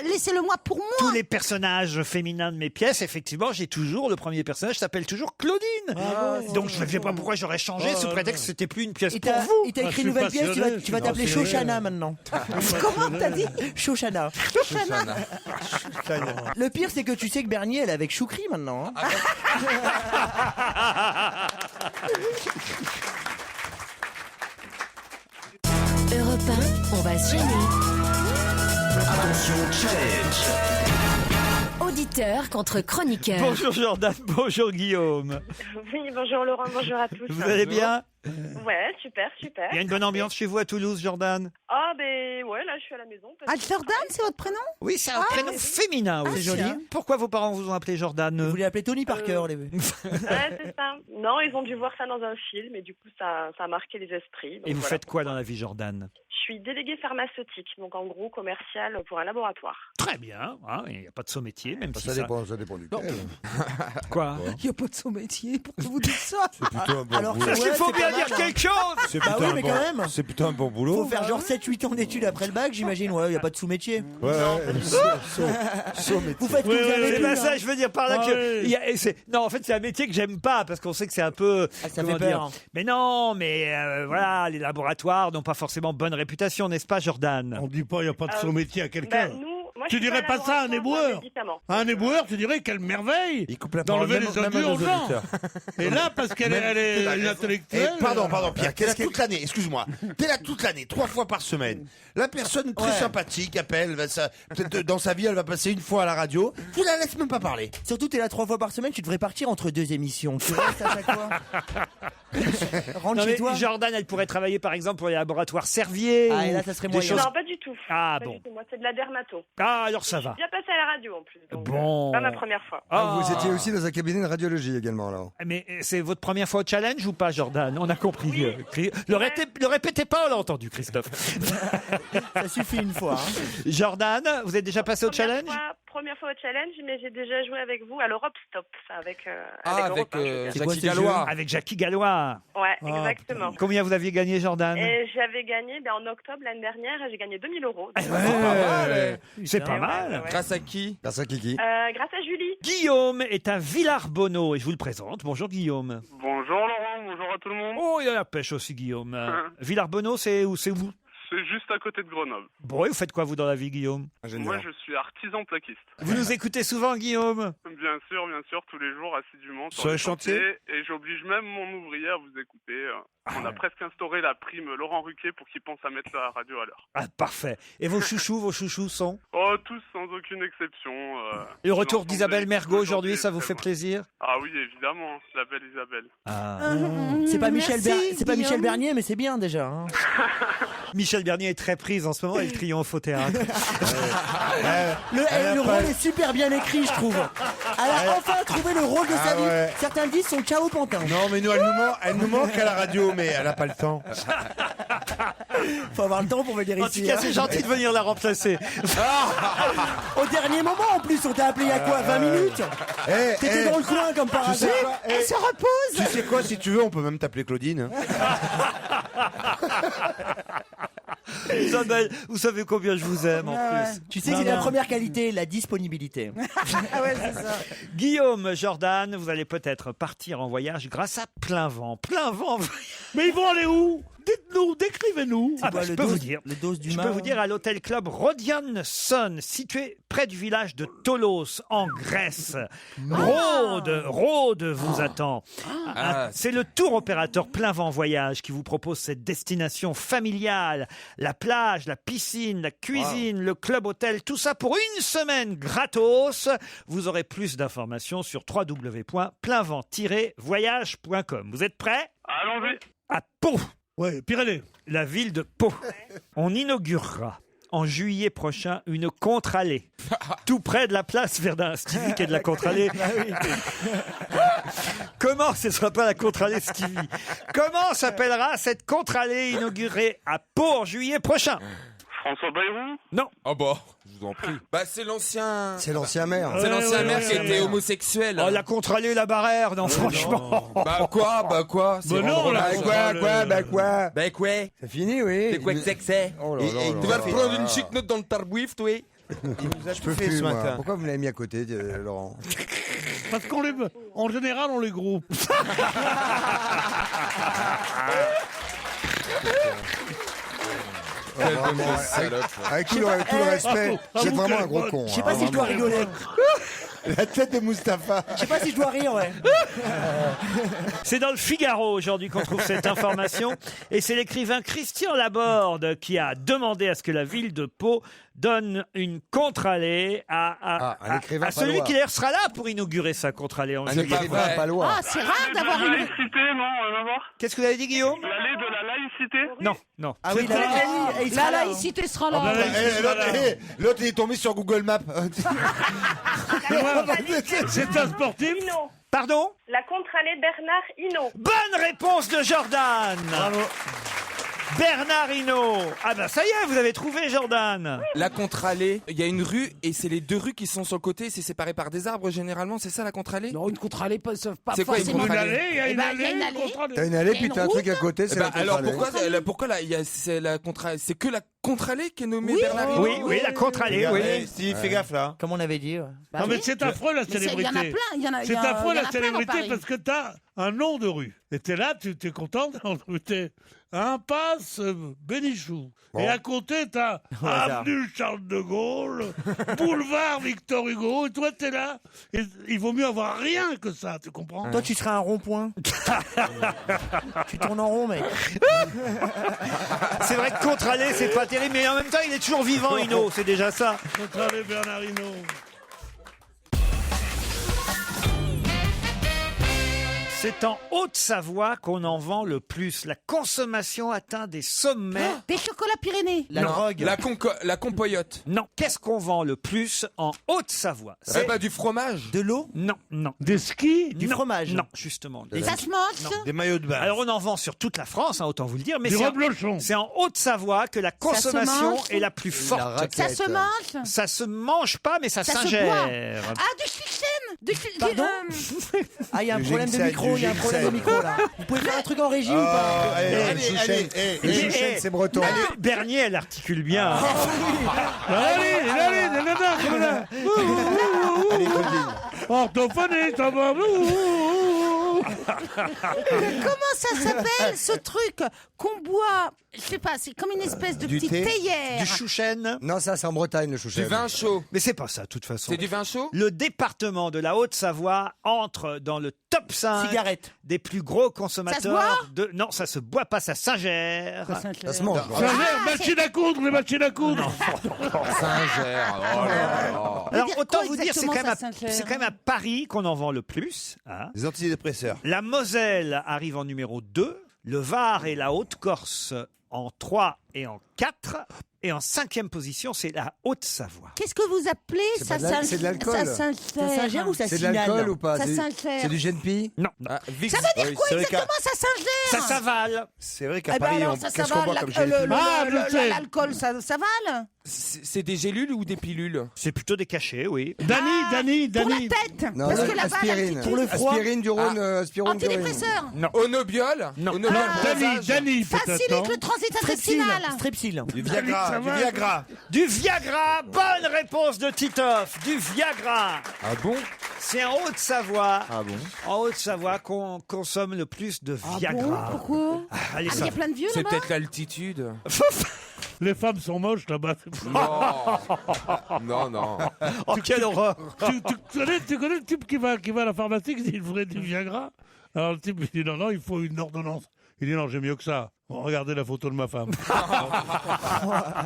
Speaker 8: laissez-le moi pour moi.
Speaker 3: Tous les personnages féminins de mes pièces, effectivement, j'ai toujours, le premier personnage s'appelle toujours Claudine. Donc je ne sais pas pourquoi j'aurais changé sous prétexte que c'était plus une pièce pour vous.
Speaker 7: Il t'a écrit une nouvelle pièce, tu vas t'appeler Shoshana maintenant.
Speaker 8: Comment t'as dit?
Speaker 7: Shoshana. Le pire, c'est que tu sais que Bernier, elle est avec Choukri maintenant. Hein.
Speaker 1: Europe 1, on va se gêner.
Speaker 2: Attention, challenge.
Speaker 1: Auditeur contre chroniqueur.
Speaker 3: Bonjour Jordan, bonjour Guillaume.
Speaker 14: Oui, bonjour Laurent, bonjour à tous.
Speaker 3: Vous allez bien?
Speaker 14: Ouais, super.
Speaker 3: Il y a une bonne ambiance chez vous à Toulouse, Jordan?
Speaker 14: Ah, ben ouais, là je suis à la maison.
Speaker 8: Ah, Jordan, c'est votre prénom?
Speaker 3: Oui, c'est un prénom féminin.
Speaker 7: C'est joli.
Speaker 3: Pourquoi vos parents vous ont appelé Jordan?
Speaker 7: Vous voulez appeler Tony Parker, les
Speaker 14: Ouais, c'est ça. Non, ils ont dû voir ça dans un film et du coup ça a marqué les esprits. Donc
Speaker 3: Et vous
Speaker 14: voilà.
Speaker 3: faites quoi dans la vie, Jordan?
Speaker 14: Je suis déléguée pharmaceutique, donc en gros commercial pour un laboratoire.
Speaker 3: Très bien, hein, il n'y a pas de saut métier, même si
Speaker 4: Ça dépend duquel.
Speaker 3: Quoi?
Speaker 8: Il n'y a pas de son métier, pourquoi vous dites ça?
Speaker 13: C'est plutôt un bon
Speaker 7: Alors,
Speaker 13: boulot.
Speaker 3: Parce qu'il faut bien dire quelque chose.
Speaker 13: C'est
Speaker 7: Bah
Speaker 13: plutôt
Speaker 7: oui,
Speaker 13: un
Speaker 7: mais
Speaker 13: bon-
Speaker 7: quand même.
Speaker 13: C'est plutôt un bon boulot.
Speaker 7: Faut faire genre 7-8 ans d'études après le bac, j'imagine. Ouais, il n'y a pas de sous-métier.
Speaker 13: Ouais,
Speaker 7: Vous faites
Speaker 6: Oui,
Speaker 7: que vous avez
Speaker 3: C'est
Speaker 7: lu,
Speaker 3: pas
Speaker 7: hein.
Speaker 3: ça, je veux dire par là
Speaker 6: Ah
Speaker 3: que.
Speaker 6: oui.
Speaker 3: Non, en fait, c'est un métier que j'aime pas parce qu'on sait que c'est un peu.
Speaker 7: Ça
Speaker 3: comment
Speaker 7: fait peur.
Speaker 3: dire. Mais non, mais voilà, les laboratoires n'ont pas forcément bonne réputation, n'est-ce pas, Jordan?
Speaker 6: On dit pas, il n'y a pas de son métier à quelqu'un.
Speaker 14: Bah, moi,
Speaker 6: Tu
Speaker 14: je suis
Speaker 6: dirais pas ça à un éboueur? À un éboueur, tu dirais quelle merveille
Speaker 13: Il coupe la
Speaker 6: d'enlever
Speaker 13: parole
Speaker 6: les
Speaker 13: même à
Speaker 6: odieux
Speaker 13: nos
Speaker 6: aux gens.
Speaker 13: auditeurs.
Speaker 6: Et là, parce qu'elle est intellectuelle.
Speaker 10: Pardon, Pierre, t'es là toute l'année, excuse-moi. T'es là toute l'année, 3 fois par semaine. La personne très sympathique appelle, peut-être dans sa vie, elle va passer une fois à la radio. Tu la laisses même pas parler.
Speaker 7: Surtout, t'es là 3 fois par semaine, tu devrais partir entre 2 émissions. Tu restes à chaque fois. Rentre
Speaker 3: Non,
Speaker 7: chez
Speaker 3: mais
Speaker 7: toi.
Speaker 3: Jordan, elle pourrait travailler par exemple pour les laboratoires Servier.
Speaker 7: Ah, et
Speaker 3: ou
Speaker 7: là, ça serait
Speaker 3: des
Speaker 7: moyen.
Speaker 3: choses-
Speaker 14: Non, pas du tout.
Speaker 3: Ah,
Speaker 14: Pas
Speaker 3: bon.
Speaker 14: du tout. Moi, c'est de la dermato.
Speaker 3: Ah, alors ça va.
Speaker 14: J'ai déjà passé à la radio en plus. Donc,
Speaker 3: Bon.
Speaker 14: pas ma première fois.
Speaker 4: Vous étiez aussi dans un cabinet de radiologie également, alors.
Speaker 3: Mais c'est votre première fois au challenge ou pas, Jordan? On a compris. Le répétez pas, on l'a entendu, Christophe.
Speaker 7: Ça suffit une fois. Hein.
Speaker 3: Jordan, vous êtes déjà passé au challenge?
Speaker 14: Première fois au challenge, mais j'ai déjà joué avec vous à l'Europe Stop, avec
Speaker 5: avec
Speaker 14: Europe 1, je veux dire.
Speaker 5: Jackie Gallois.
Speaker 3: Avec Jackie Gallois.
Speaker 14: Ouais, exactement.
Speaker 3: Combien vous aviez gagné, Jordan?
Speaker 14: Et j'avais gagné en octobre l'année dernière, j'ai gagné 2000 €.
Speaker 3: C'est pas mal.
Speaker 14: ouais.
Speaker 5: Grâce à qui?
Speaker 4: Grâce à Kiki.
Speaker 14: Grâce à Julie.
Speaker 3: Guillaume est à Villarbonneau et je vous le présente. Bonjour Guillaume.
Speaker 15: Bonjour Laurent, bonjour à tout le monde.
Speaker 3: Oh, il y a la pêche aussi, Guillaume. Villarbonneau, c'est où?
Speaker 15: C'est juste à côté de Grenoble.
Speaker 3: Bon, et vous faites quoi, vous, dans la vie, Guillaume?
Speaker 15: Moi, je suis artisan plaquiste.
Speaker 3: Vous nous écoutez souvent, Guillaume?
Speaker 15: Bien sûr, tous les jours, assidûment.
Speaker 3: Sur les chantiers.
Speaker 15: Et j'oblige même mon ouvrier à vous écouter. On a presque instauré la prime Laurent Ruquier pour qu'il pense à mettre la radio à l'heure.
Speaker 3: Ah, parfait. Et vos chouchous sont?
Speaker 15: Oh, tous sans aucune exception.
Speaker 3: Et le retour
Speaker 15: l'ensemble
Speaker 3: d'Isabelle
Speaker 15: des-
Speaker 3: Mergo aujourd'hui, ça vous
Speaker 15: très
Speaker 3: fait
Speaker 15: bon.
Speaker 3: plaisir?
Speaker 15: Ah oui, évidemment, la belle Isabelle.
Speaker 7: C'est pas Michel
Speaker 8: Merci,
Speaker 7: Bernier,
Speaker 8: Guillaume.
Speaker 7: mais c'est bien déjà. Hein.
Speaker 3: Michel Bernier Garnier est très prise en ce moment, elle triomphe au théâtre.
Speaker 7: Le rôle est super bien écrit, je trouve. Elle a enfin trouvé le rôle de sa vie.
Speaker 10: ouais.
Speaker 7: Certains disent son ciao pantin.
Speaker 10: Non, mais nous, elle nous manque à la radio, mais elle n'a pas le temps.
Speaker 7: Faut avoir le temps pour venir ici.
Speaker 3: En tout cas, c'est gentil de venir la remplacer.
Speaker 7: Au dernier moment, en plus, on t'a appelé il y a quoi, 20 minutes T'étais dans le coin comme par hasard.
Speaker 8: Elle se repose.
Speaker 10: Tu sais quoi, si tu veux, on peut même t'appeler Claudine.
Speaker 3: Isabelle, vous savez combien je vous aime en plus.
Speaker 7: Tu sais que c'est la première qualité, la disponibilité.
Speaker 8: Ah ouais, c'est ça.
Speaker 3: Guillaume Jordan, vous allez peut-être partir en voyage grâce à Plein Vent. Plein Vent.
Speaker 6: Mais ils vont aller où? Dites-nous, décrivez-nous.
Speaker 3: Ah bah, je peux vous dire.
Speaker 7: Le dose du
Speaker 3: Je peux vous dire à l'hôtel club Rodion Son, situé près du village de Tolos, en Grèce. Rhodes vous attend. C'est le tour opérateur Plein Vent Voyage qui vous propose cette destination familiale. La plage, la piscine, la cuisine, le club hôtel, tout ça pour une semaine gratos. Vous aurez plus d'informations sur www.pleinvent-voyage.com. Vous êtes prêts?
Speaker 15: Allons-y.
Speaker 3: À Pau.
Speaker 6: Ouais, Pyrénées.
Speaker 3: La ville de Pau. On inaugurera en juillet prochain une contre-allée, tout près de la place Verdun. Stevie qui est de la contre-allée. Comment ce ne sera pas la contre-allée Stevie? Comment s'appellera cette contre-allée inaugurée à Pau en juillet prochain?
Speaker 15: François Bayrou?
Speaker 3: Non.
Speaker 5: Oh bah, je vous en prie. Bah c'est l'ancien...
Speaker 4: C'est l'ancien maire.
Speaker 5: C'est l'ancien maire qui
Speaker 6: ouais,
Speaker 5: était
Speaker 6: ouais.
Speaker 5: homosexuel.
Speaker 3: Oh, la contre-allée, la barrière, non, franchement.
Speaker 5: Bah quoi c'est
Speaker 6: Bah non,
Speaker 5: vraiment-
Speaker 6: là,
Speaker 4: Quoi
Speaker 5: Bah quoi
Speaker 4: C'est fini, oui.
Speaker 5: C'est quoi que c'est
Speaker 4: Oh là là là
Speaker 5: Tu vas
Speaker 4: là
Speaker 5: te
Speaker 4: là
Speaker 5: prendre
Speaker 4: là.
Speaker 5: une chic note dans le tarbouif, toi.
Speaker 4: Je peux plus, moi. Pourquoi vous me l'avez mis à côté, Laurent?
Speaker 6: Parce en général, on les groupe.
Speaker 4: Avec tout le respect, c'est vraiment un gros con.
Speaker 7: Je sais pas si je dois rigoler.
Speaker 10: La tête de Mustapha.
Speaker 7: Je sais pas si je dois rire, ouais.
Speaker 3: C'est dans le Figaro aujourd'hui qu'on trouve cette information. Et c'est l'écrivain Christian Laborde qui a demandé à ce que la ville de Pau donne une contre-allée à celui
Speaker 4: palois.
Speaker 3: qui d'ailleurs sera là pour inaugurer sa contre-allée en juillet.
Speaker 8: Ah, c'est rare d'avoir
Speaker 15: La
Speaker 8: une.
Speaker 15: laïcité, non, rien à voir.
Speaker 3: Qu'est-ce que vous avez dit, Guillaume?
Speaker 15: L'allée de la laïcité?
Speaker 3: Non, non.
Speaker 7: Ah oui,
Speaker 8: La laïcité sera là.
Speaker 10: L'autre, il est tombé sur Google Maps.
Speaker 6: C'est un sportif.
Speaker 3: Pardon?
Speaker 14: La contre-allée de Bernard Hinault.
Speaker 3: Bonne réponse de Jordan.
Speaker 6: Bravo.
Speaker 3: Bernard Hinault. Ah ben ça y est, vous avez trouvé Jordan.
Speaker 5: La contre-allée, il y a une rue et c'est les deux rues qui sont sur le côté, c'est séparé par des arbres généralement, c'est ça la contre-allée?
Speaker 8: Non, une contre-allée, pas
Speaker 5: C'est quoi une
Speaker 8: forcément.
Speaker 6: Une allée, il y a
Speaker 8: Eh
Speaker 6: une
Speaker 8: ben,
Speaker 6: allée.
Speaker 8: il y a une allée.
Speaker 6: contre-allée.
Speaker 4: T'as une allée, puis
Speaker 8: une
Speaker 4: t'as un truc à
Speaker 8: route.
Speaker 4: côté, c'est la
Speaker 5: Alors
Speaker 4: contre-allée.
Speaker 5: pourquoi là, c'est la contre-allée, c'est que la contre-allée qui est nommée
Speaker 8: Oui.
Speaker 5: Bernard Hinault?
Speaker 3: Oui, la contre-allée, oui.
Speaker 10: Steve, fais gaffe là.
Speaker 7: Comme on avait dit.
Speaker 6: Non, mais c'est affreux la
Speaker 8: Il y en a
Speaker 6: célébrité.
Speaker 8: plein. Il y en a.
Speaker 6: C'est
Speaker 8: il y en a-
Speaker 6: affreux
Speaker 8: il y en
Speaker 6: la
Speaker 8: a plein dans
Speaker 6: célébrité
Speaker 8: Paris.
Speaker 6: parce que t'as un nom de rue. Et t'es là, tu es content t'es impasse Bénichou.
Speaker 4: Bon.
Speaker 6: Et à côté, t'as avenue Charles de Gaulle, boulevard Victor Hugo. Et toi, t'es là. Et il vaut mieux avoir rien que ça, tu comprends?
Speaker 7: Toi, tu serais un rond-point. Tu tournes en rond, mec.
Speaker 3: C'est vrai que contre-allée, c'est pas terrible, mais en même temps, il est toujours vivant, Hinault, c'est déjà ça.
Speaker 6: Contre-allée Bernard Hinault.
Speaker 3: C'est en Haute-Savoie qu'on en vend le plus. La consommation atteint des sommets.
Speaker 8: Des chocolats Pyrénées.
Speaker 7: La drogue.
Speaker 5: La compoyote.
Speaker 3: Non, qu'est-ce qu'on vend le plus en Haute-Savoie?
Speaker 5: C'est pas du fromage.
Speaker 7: De l'eau.
Speaker 3: Non, non.
Speaker 6: Des skis.
Speaker 7: Du
Speaker 3: Non,
Speaker 7: fromage.
Speaker 3: Non, justement.
Speaker 8: Ça se mange.
Speaker 10: Des maillots de bain.
Speaker 3: Alors on en vend sur toute la France, hein, autant vous le dire, mais
Speaker 6: Des
Speaker 3: c'est en,
Speaker 6: reblochons.
Speaker 3: c'est en Haute-Savoie que la consommation
Speaker 8: mange
Speaker 3: est la plus forte.
Speaker 8: Ça se mange.
Speaker 3: Ça se mange pas, mais ça
Speaker 8: Ça se
Speaker 3: s'ingère.
Speaker 8: Ah, du chichem.
Speaker 7: Pardon Ah, il y a un problème de micro, il y a un problème de micro là. Vous pouvez faire un truc en régie ou pas?
Speaker 4: Les Chouchen, c'est breton.
Speaker 3: Bernier, elle articule bien.
Speaker 6: Allez, comme là. Orthophoniste, ça va.
Speaker 8: Comment ça s'appelle ce truc qu'on boit? Je sais pas, c'est comme une espèce de
Speaker 4: Du
Speaker 8: petite
Speaker 4: thé
Speaker 8: théière.
Speaker 3: Du chouchen.
Speaker 4: Non, ça, c'est en Bretagne, le
Speaker 5: Du
Speaker 4: chouchen.
Speaker 5: vin chaud.
Speaker 3: Mais c'est pas ça, de toute façon.
Speaker 5: C'est du vin chaud?
Speaker 3: Le département de la Haute-Savoie entre dans le top 5
Speaker 7: Cigarette.
Speaker 3: des plus gros consommateurs
Speaker 8: Ça se boit
Speaker 3: de... Non, ça se boit pas, ça s'ingère.
Speaker 4: Ça se mange.
Speaker 6: Machine à coudre, les machines à coudre.
Speaker 5: Saint-Gère. Oh là là.
Speaker 3: Alors,
Speaker 8: dire
Speaker 3: autant
Speaker 8: quoi
Speaker 3: vous dire, c'est quand,
Speaker 8: exactement,
Speaker 3: même
Speaker 8: ça
Speaker 3: à,
Speaker 8: s'ingère
Speaker 3: c'est quand même à Paris qu'on en vend le plus. Hein.
Speaker 10: Des antidépresseurs.
Speaker 3: La Moselle arrive en numéro 2. Le Var et la Haute-Corse en 3 et en 4. Et en 5e position, c'est la Haute-Savoie.
Speaker 8: Qu'est-ce que vous appelez ça?
Speaker 4: C'est de l'alcool.
Speaker 8: Ça singère ou ça
Speaker 4: C'est de
Speaker 8: signale?
Speaker 4: l'alcool ou pas?
Speaker 8: Ça
Speaker 4: C'est-
Speaker 8: singère.
Speaker 4: C'est du Genpi?
Speaker 3: Non.
Speaker 8: Ça veut dire quoi exactement, ça singère?
Speaker 3: Ça s'avale.
Speaker 10: C'est vrai
Speaker 8: Eh
Speaker 10: qu'à
Speaker 8: ben
Speaker 10: Paris,
Speaker 8: alors, ça
Speaker 10: qu'est-ce qu'on
Speaker 8: s'avale,
Speaker 10: boit comme gel?
Speaker 8: l'alcool, ça s'avale?
Speaker 5: C'est des gélules ou des pilules?
Speaker 3: C'est plutôt des cachets, oui.
Speaker 6: Dani.
Speaker 8: Pour la tête.
Speaker 4: Non,
Speaker 8: Parce que la balle,
Speaker 4: aspirine.
Speaker 8: pour le froid.
Speaker 4: Aspirine, du Rhône, aspirine, du Rhône.
Speaker 8: Antidépresseur.
Speaker 3: Non.
Speaker 5: Onobiol?
Speaker 3: Non.
Speaker 6: Dani,
Speaker 8: Facilite
Speaker 6: peut-être, non?
Speaker 8: le transit intestinal.
Speaker 7: Strepsil.
Speaker 10: Du Viagra. Du Viagra.
Speaker 3: Du Viagra, bonne réponse de Titoff. Du Viagra.
Speaker 5: Ah bon?
Speaker 3: C'est en Haute-Savoie.
Speaker 5: Ah bon?
Speaker 3: En Haute-Savoie qu'on consomme le plus de Viagra.
Speaker 8: Pourquoi?
Speaker 3: Allez,
Speaker 8: Il y a plein de vieux
Speaker 5: C'est
Speaker 8: là-bas.
Speaker 5: peut-être l'altitude.
Speaker 6: Les femmes sont moches là-bas.
Speaker 5: Non.
Speaker 3: Oh, quelle horreur.
Speaker 6: Tu connais le type qui va à la pharmacie qui dit il faudrait du Viagra? Alors le type il dit non, il faut une ordonnance. Il dit non, j'ai mieux que ça. Bon, regardez la photo de ma femme.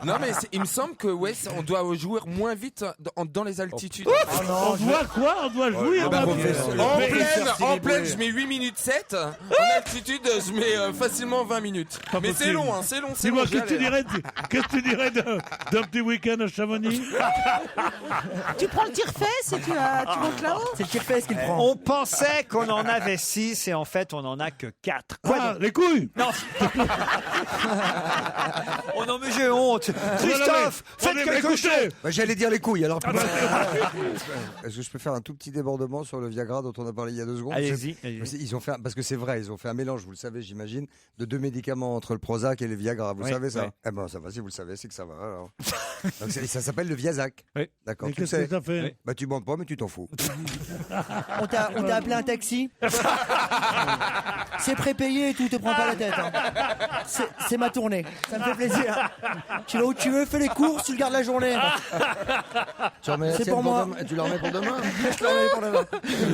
Speaker 5: Non mais il me semble que on doit jouer moins vite dans les altitudes.
Speaker 6: On doit quoi? On doit jouir.
Speaker 5: En pleine, je mets 8 minutes 7. En altitude, je mets facilement 20 minutes. Mais c'est long, hein, c'est long.
Speaker 6: Dis-moi, qu'est-ce que tu dirais d'un petit week-end à Chamonix?
Speaker 8: Tu prends le tire-fesse et tu montes là-haut.
Speaker 7: C'est le tire-fesse qu'il prend.
Speaker 3: On pensait qu'on en avait 6 et en fait, on n'en a que 4. Quoi donc?
Speaker 6: Les couilles?
Speaker 3: Non. Oh non, mais j'ai honte. Christophe, faites quelque chose.
Speaker 4: J'allais dire les couilles, alors. Est-ce que je peux faire un tout petit débordement sur le Viagra dont on a parlé il y a 2 secondes?
Speaker 3: Allez-y.
Speaker 4: Ils ont fait, parce que c'est vrai, ils ont fait un mélange, vous le savez, j'imagine, de 2 médicaments entre le Prozac et le Viagra. Vous savez ça? Eh ben, ça va, si vous le savez, c'est que ça va. Alors. Donc, ça s'appelle le Viazac.
Speaker 3: Oui.
Speaker 4: D'accord.
Speaker 6: Et
Speaker 4: Tu
Speaker 6: qu'est-ce
Speaker 4: sais.
Speaker 6: que ça fait?
Speaker 4: Oui. Bah, tu bandes pas, mais tu t'en fous.
Speaker 7: On t'a appelé un taxi? C'est prépayé et tout, te prends pas la tête. Hein. C'est ma tournée, ça me fait plaisir. Tu vas où tu veux, fais les courses, tu le gardes la journée. C'est pour moi.
Speaker 4: Tu la remets pour demain?
Speaker 7: Je la remets pour demain.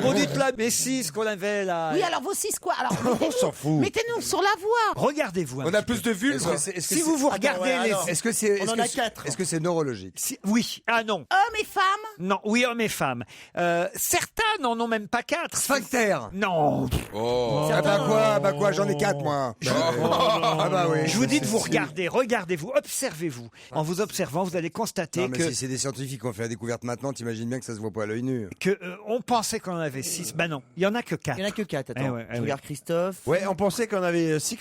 Speaker 3: On dit là, mais 6 qu'on avait là.
Speaker 8: Oui, alors vos 6 quoi? Alors,
Speaker 10: On s'en fout.
Speaker 8: mettez-nous sur la voie.
Speaker 3: Regardez-vous.
Speaker 5: On a plus de vulves.
Speaker 3: Si vous regardez les.
Speaker 4: Est-ce que c'est,
Speaker 7: On en a 4.
Speaker 4: est-ce que c'est neurologique?
Speaker 3: Oui. Ah non.
Speaker 8: Hommes et femmes.
Speaker 3: Non. Oui, hommes et femmes. Certains n'en ont même pas 4.
Speaker 4: Sphincter.
Speaker 3: Non.
Speaker 5: Oh.
Speaker 4: Ah bah quoi, j'en ai 4 moi. Ah bah oui.
Speaker 3: Je vous dis de vous regarder, regardez-vous, observez-vous. En vous observant, vous allez constater
Speaker 4: Non, mais
Speaker 3: que
Speaker 4: si c'est des scientifiques qui ont fait la découverte maintenant, t'imagines bien que ça se voit pas à l'œil nu.
Speaker 3: on pensait qu'on en avait 6. Bah non, il y en a que 4.
Speaker 7: Il y en a que 4, attends. Je regarde Christophe.
Speaker 10: Ouais, on pensait qu'on avait 6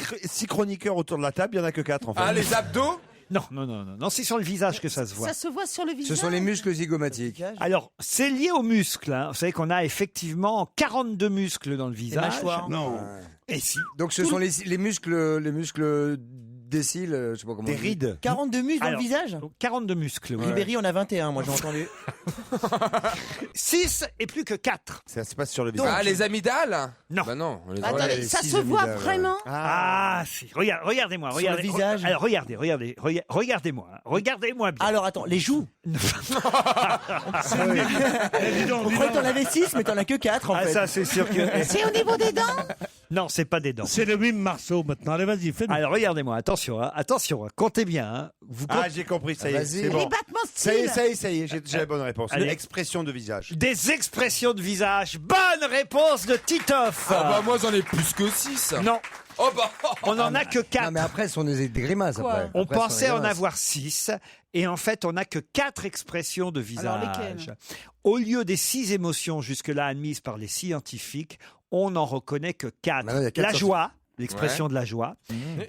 Speaker 10: chroniqueurs autour de la table, il y en a que 4 en fait.
Speaker 5: Ah, les abdos?
Speaker 3: Non, c'est sur le visage que ça se voit.
Speaker 8: Ça se voit sur le visage.
Speaker 4: Ce sont les muscles zygomatiques.
Speaker 3: Alors, c'est lié aux muscles. Hein. Vous savez qu'on a effectivement 42 muscles dans le visage.
Speaker 7: mâchoires.
Speaker 6: Non.
Speaker 3: Et si.
Speaker 4: Donc ce sont les muscles des cils, je sais pas comment.
Speaker 10: Des rides.
Speaker 7: 42 muscles dans le visage?
Speaker 3: 42 muscles, oui.
Speaker 7: Ribéry, on a 21, moi j'ai entendu.
Speaker 3: 6 et plus que 4.
Speaker 10: Ça se passe sur le visage.
Speaker 5: Ah, les amygdales?
Speaker 3: Non.
Speaker 5: Bah non. On les
Speaker 8: Attendez,
Speaker 4: les
Speaker 8: ça
Speaker 4: 6
Speaker 8: se voit
Speaker 4: amygdales,
Speaker 8: vraiment?
Speaker 3: Ah, si. Regardez-moi.
Speaker 7: Sur le visage.
Speaker 3: Alors, regardez-moi. Hein. Regardez-moi bien.
Speaker 7: Alors attends, les joues?
Speaker 6: Dis donc,
Speaker 7: On croyait que t'en avais 6, mais t'en as que 4 en fait.
Speaker 3: Ça, c'est sûr que.
Speaker 8: C'est au niveau des dents?
Speaker 3: Non, c'est pas des dents.
Speaker 6: c'est le mime Marceau maintenant. Allez, vas-y, fais-nous.
Speaker 3: Alors, regardez-moi. Attention, comptez bien. Hein. Vous
Speaker 10: Ah, j'ai compris, ça y est.
Speaker 4: Vas-y.
Speaker 10: C'est
Speaker 8: Les
Speaker 10: bon.
Speaker 8: battements de
Speaker 10: Ça y est,
Speaker 8: style.
Speaker 10: j'ai la bonne réponse.
Speaker 3: Allez.
Speaker 10: L'expression de visage.
Speaker 3: Des expressions de visage. Bonne réponse de Titoff.
Speaker 5: Ah bah moi j'en ai plus que 6.
Speaker 3: Non.
Speaker 5: Oh bah.
Speaker 3: On en a que 4.
Speaker 4: Non mais après ce sont des grimaces
Speaker 8: Quoi
Speaker 4: après.
Speaker 3: On
Speaker 4: Après, ce sont
Speaker 3: pensait
Speaker 4: des
Speaker 3: en
Speaker 4: grimaces.
Speaker 3: avoir 6 et en fait on n'a que 4 expressions de
Speaker 8: Alors,
Speaker 3: visage.
Speaker 8: lesquelles?
Speaker 3: Au lieu des 6 émotions jusque-là admises par les scientifiques, on n'en reconnaît que 4.
Speaker 4: Maintenant, il y a 4
Speaker 3: La
Speaker 4: sortes.
Speaker 3: joie, l'expression de la joie,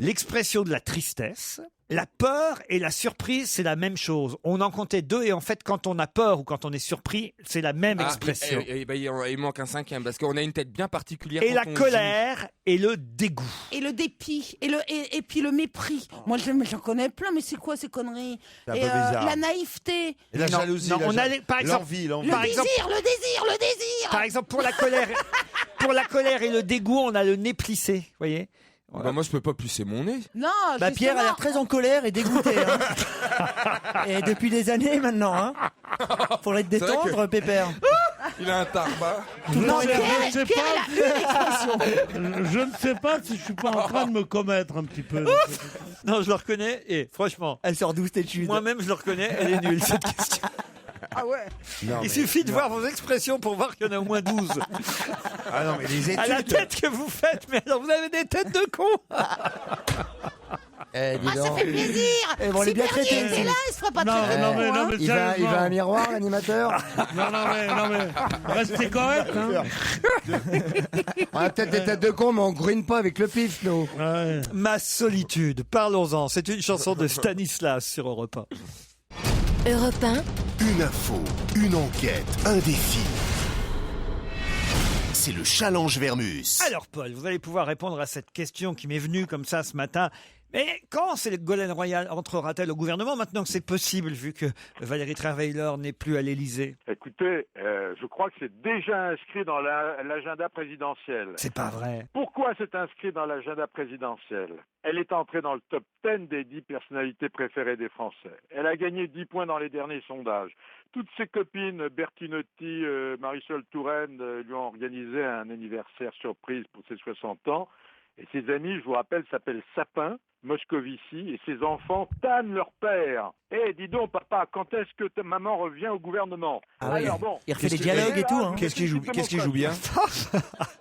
Speaker 3: l'expression de la tristesse. La peur et la surprise, c'est la même chose. On en comptait 2 et en fait, quand on a peur ou quand on est surpris, c'est la même expression.
Speaker 5: Il manque un 5e parce qu'on a une tête bien particulière.
Speaker 3: Et
Speaker 5: quand
Speaker 3: la
Speaker 5: on
Speaker 3: colère et le dégoût.
Speaker 8: Et le dépit, et puis le méprit. Moi, j'en connais plein, mais c'est quoi ces conneries?
Speaker 10: C'est un
Speaker 8: Et
Speaker 10: peu bizarre.
Speaker 8: la naïveté.
Speaker 10: Et la
Speaker 3: Non,
Speaker 10: jalousie.
Speaker 3: non,
Speaker 10: la
Speaker 3: on
Speaker 10: ja-
Speaker 3: allait- par exemple-
Speaker 10: l'envie,
Speaker 8: Le
Speaker 10: l'envie.
Speaker 3: Par
Speaker 8: désir,
Speaker 3: exemple-
Speaker 8: le désir.
Speaker 3: Par exemple, pour la colère et le dégoût, on a le nez plissé, vous voyez.
Speaker 5: Bah moi je peux pas plisser mon nez.
Speaker 8: Non,
Speaker 7: Bah Pierre a l'air très en colère et dégoûté. Hein. Et depuis des années maintenant. Hein. Faudrait te
Speaker 5: C'est vrai
Speaker 7: détendre, Pépère.
Speaker 5: Il a un tarba.
Speaker 7: Non, mais
Speaker 6: je ne sais pas si je suis pas en train de me commettre un petit peu.
Speaker 3: Non, je le reconnais et franchement,
Speaker 7: elle sort d'où cette étude?
Speaker 3: moi-même je le reconnais, elle est nulle cette question.
Speaker 8: Ah ouais.
Speaker 10: Non,
Speaker 3: Il suffit de voir vos expressions pour voir qu'il y en a au moins 12.
Speaker 10: Ah non, mais les études.
Speaker 3: À la tête que vous faites, mais alors vous avez des têtes de cons.
Speaker 7: ça fait plaisir. On est bien traités.
Speaker 8: C'est là, il se fera pas
Speaker 6: Non,
Speaker 8: traiter.
Speaker 6: non, mais, non, mais
Speaker 4: Il va
Speaker 6: sérieusement.
Speaker 4: à un miroir, l'animateur.
Speaker 6: Non, mais restez correct. Hein.
Speaker 4: On a peut-être des têtes de con, mais on gruine pas avec le pif, nous.
Speaker 6: Ouais.
Speaker 3: Ma solitude, parlons-en. C'est une chanson de Stanislas sur Europe 1.
Speaker 1: Europe 1,
Speaker 2: Une info, une enquête, un défi. C'est le challenge Vermus.
Speaker 3: Alors Paul, vous allez pouvoir répondre à cette question qui m'est venue comme ça ce matin. Mais quand Ségolène Royal entrera-t-elle au gouvernement maintenant que c'est possible vu que Valérie Trierweiler n'est plus à l'Élysée?
Speaker 9: Écoutez, je crois que c'est déjà inscrit dans l'agenda présidentiel.
Speaker 3: C'est pas vrai.
Speaker 9: Pourquoi c'est inscrit dans l'agenda présidentiel? Elle est entrée dans le top 10 des 10 personnalités préférées des Français. Elle a gagné 10 points dans les derniers sondages. Toutes ses copines, Bertinotti, Marisol Touraine, lui ont organisé un anniversaire surprise pour ses 60 ans. Et ses amis, je vous rappelle, s'appellent Sapin, Moscovici, et ses enfants tannent leur père. Eh, dis donc, papa, quand est-ce que ta maman revient au gouvernement?
Speaker 7: Alors
Speaker 9: bon,
Speaker 7: il refait des dialogues et tout. Hein.
Speaker 10: Qu'est-ce qu'il joue bien?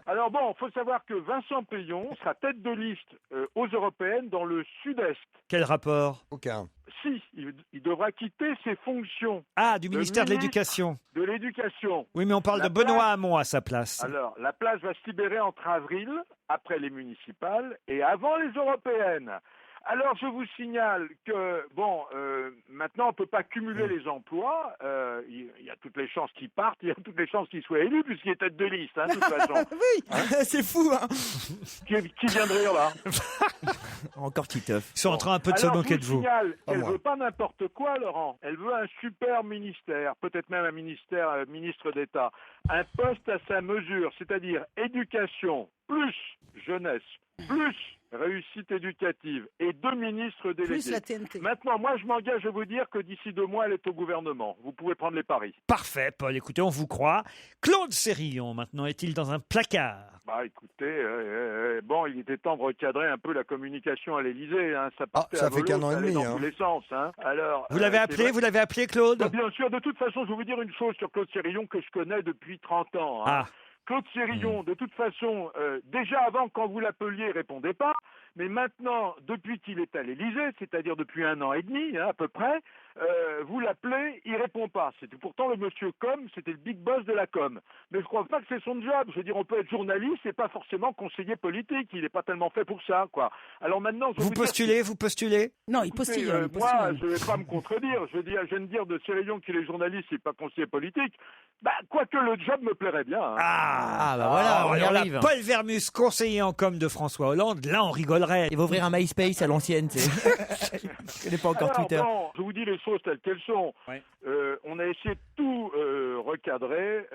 Speaker 9: Alors bon, il faut savoir que Vincent Payon sera tête de liste aux européennes dans le sud-est.
Speaker 3: Quel rapport?
Speaker 4: Aucun.
Speaker 9: Si, il devra quitter ses fonctions.
Speaker 3: Ah, du
Speaker 9: Le
Speaker 3: ministère de
Speaker 9: ministre
Speaker 3: l'Éducation.
Speaker 9: De l'éducation.
Speaker 3: Oui, mais on parle
Speaker 9: La
Speaker 3: de Benoît
Speaker 9: place-
Speaker 3: Hamon à sa place.
Speaker 9: Alors, la place va se libérer entre avril, après les municipales, et avant les européennes. Alors, je vous signale que, maintenant, on ne peut pas cumuler les emplois. Il y a toutes les chances qu'il parte, il y a toutes les chances qu'il soit élu, puisqu'il est tête de liste, de toute façon.
Speaker 7: Oui, c'est fou. Hein.
Speaker 9: Qui vient de rire, là?
Speaker 7: Encore Titeuf.
Speaker 3: Ils sont en train un peu de se moquer de vous.
Speaker 9: Alors, je vous signale
Speaker 4: Pas
Speaker 9: qu'elle
Speaker 4: moi.
Speaker 9: ne veut pas n'importe quoi, Laurent. Elle veut un super ministère, peut-être même un ministère, ministre d'État. Un poste à sa mesure, c'est-à-dire éducation, plus jeunesse, plus réussite éducative et 2 ministres délégués.
Speaker 8: Plus la TNT.
Speaker 9: Maintenant, moi, je m'engage à vous dire que d'ici 2 mois, elle est au gouvernement. Vous pouvez prendre les paris.
Speaker 3: Parfait, Paul. Écoutez, on vous croit. Claude Sérillon, maintenant, est-il dans un placard?
Speaker 9: Bah, écoutez, il était temps de recadrer un peu la communication à l'Élysée. Hein. Ça partait
Speaker 4: ça
Speaker 9: à
Speaker 4: fait
Speaker 9: volo,
Speaker 4: qu'un an et
Speaker 9: ça allait
Speaker 4: demi,
Speaker 9: dans
Speaker 4: hein.
Speaker 9: tous les sens. Hein. Alors,
Speaker 3: Vous l'avez appelé, Claude?
Speaker 9: Bah, bien sûr, de toute façon, je vais vous dire une chose sur Claude Sérillon que je connais depuis 30 ans. Hein.
Speaker 3: Ah.
Speaker 9: Claude Sérillon, de toute façon, déjà avant, quand vous l'appeliez, il répondait pas. Mais maintenant, depuis qu'il est à l'Élysée, c'est-à-dire depuis 1 an et demi, à peu près, vous l'appelez, il répond pas. C'était pourtant le monsieur com, c'était le big boss de la com. Mais je crois pas que c'est son job. Je veux dire, on peut être journaliste et pas forcément conseiller politique. Il n'est pas tellement fait pour ça, quoi. Alors maintenant,
Speaker 3: Vous postulez?
Speaker 8: Non, il
Speaker 9: Écoutez,
Speaker 8: postille.
Speaker 9: moi, je vais pas me contredire. Je viens de dire de Sérillon qu'il est journaliste et pas conseiller politique. Bah, quoique le job me plairait bien. Hein.
Speaker 7: Ah, bah voilà, on y
Speaker 3: alors là,
Speaker 7: arrive.
Speaker 3: Paul Vermus, conseiller en com de François Hollande, là, on rigolerait.
Speaker 7: Il va ouvrir un MySpace à l'ancienne, tu sais. Je connais pas encore
Speaker 9: Alors,
Speaker 7: Twitter.
Speaker 9: bon, je vous dis les choses telles qu'elles sont.
Speaker 3: Ouais.
Speaker 9: On a essayé de tout recadrer.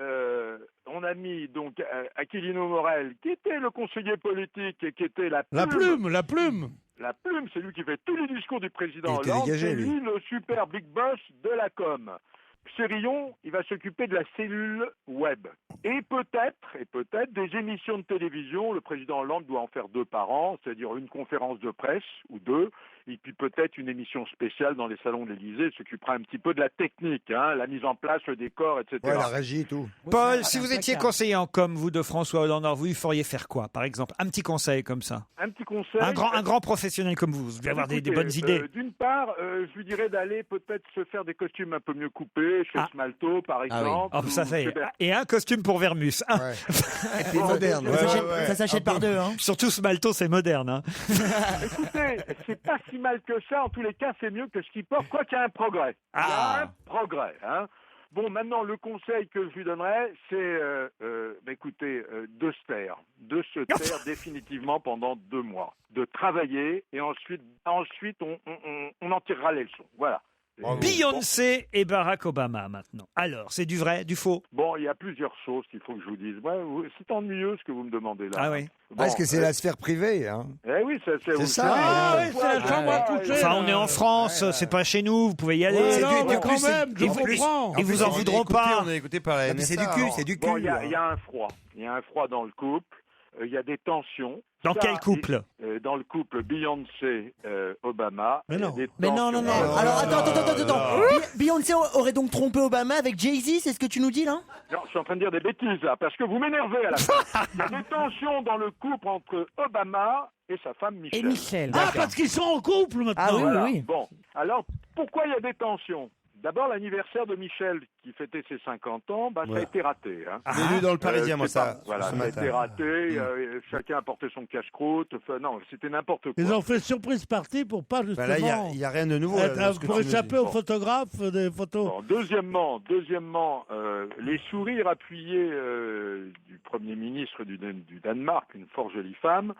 Speaker 9: On a mis donc Aquilino Morel, qui était le conseiller politique et qui était la plume.
Speaker 6: La plume.
Speaker 9: La plume, c'est lui qui fait tous les discours du président
Speaker 4: Il était
Speaker 9: Hollande.
Speaker 4: dégagé,
Speaker 9: C'est
Speaker 4: lui.
Speaker 9: lui le super big boss de la com. Sérillon, il va s'occuper de la cellule web. Et peut-être des émissions de télévision. Le président Hollande doit en faire 2 par an, c'est-à-dire une conférence de presse ou 2, et puis peut-être une émission spéciale dans les salons de l'Élysée. Il s'occupera un petit peu de la technique, la mise en place, le décor, etc.
Speaker 4: Ouais, la régie et tout.
Speaker 3: Paul, si vous étiez conseiller en com, vous, de François Hollande, alors vous lui feriez faire quoi, par exemple? Un petit conseil comme ça.
Speaker 9: Un petit conseil.
Speaker 3: Un grand professionnel comme vous devez avoir des bonnes idées.
Speaker 9: D'une part, je lui dirais d'aller peut-être se faire des costumes un peu mieux coupés, chez Smalto par exemple.
Speaker 3: Oh, ça fait. Et un costume pour Vermus.
Speaker 4: C'est moderne.
Speaker 7: Ça s'achète par 2. Hein.
Speaker 3: Surtout Smalto, c'est moderne. Hein.
Speaker 9: Écoutez, c'est pas si mal que ça. En tous les cas, c'est mieux que ce qu'il porte, quoi qu'il y a un progrès. Il y a un progrès. Hein. Bon, maintenant, le conseil que je lui donnerais, c'est, de se taire. De se taire définitivement pendant 2 mois. De travailler et ensuite on en tirera les leçons. Voilà.
Speaker 3: Beyoncé et Barack Obama maintenant. Alors, c'est du vrai, du faux?
Speaker 9: Bon, il y a plusieurs choses qu'il faut que je vous dise. C'est ennuyeux ce que vous me demandez là.
Speaker 3: Ah oui.
Speaker 4: Parce que c'est la sphère privée. Hein.
Speaker 9: Eh oui, c'est
Speaker 4: ça.
Speaker 6: Ah oui, c'est la chambre à coucher.
Speaker 3: Enfin, on est en France, c'est pas chez nous, vous pouvez y aller.
Speaker 6: Ouais, non, mais quand même, je comprends.
Speaker 3: Ils vous en voudront pas.
Speaker 10: On est écouté par la NSA.
Speaker 4: C'est du cul, c'est du cul.
Speaker 9: Bon, il y a un froid. Il y a un froid dans le couple. il y a des tensions.
Speaker 3: Dans quel couple?
Speaker 9: Dans le couple Beyoncé-Obama.
Speaker 7: Mais non. Alors, attends. Beyoncé aurait donc trompé Obama avec Jay-Z, c'est ce que tu nous dis, là?
Speaker 9: Non, je suis en train de dire des bêtises, là, parce que vous m'énervez à la fin. Il y a des tensions dans le couple entre Obama et sa femme Michelle.
Speaker 8: Et Michel.
Speaker 6: Ah, parce qu'ils sont en couple maintenant.
Speaker 7: Ah oui,
Speaker 9: Voilà.
Speaker 7: oui.
Speaker 9: Bon, alors, pourquoi il y a des tensions? D'abord, l'anniversaire de Michel, qui fêtait ses 50 ans, ça a été raté. Hein.
Speaker 13: J'ai lu dans le Parisien, moi, ça.
Speaker 9: Voilà,
Speaker 13: ce
Speaker 9: ça a
Speaker 13: matin.
Speaker 9: été raté, chacun a porté son cache-croûte. Enfin, non, c'était n'importe quoi.
Speaker 6: Ils ont fait surprise party pour pas justement.
Speaker 13: Là, il n'y a rien de nouveau. dans ce que
Speaker 6: pour
Speaker 13: tu nous
Speaker 6: échapper
Speaker 13: dis.
Speaker 6: aux photographes des photos.
Speaker 9: Bon, deuxièmement, les sourires appuyés du Premier ministre du Danemark, une fort jolie femme,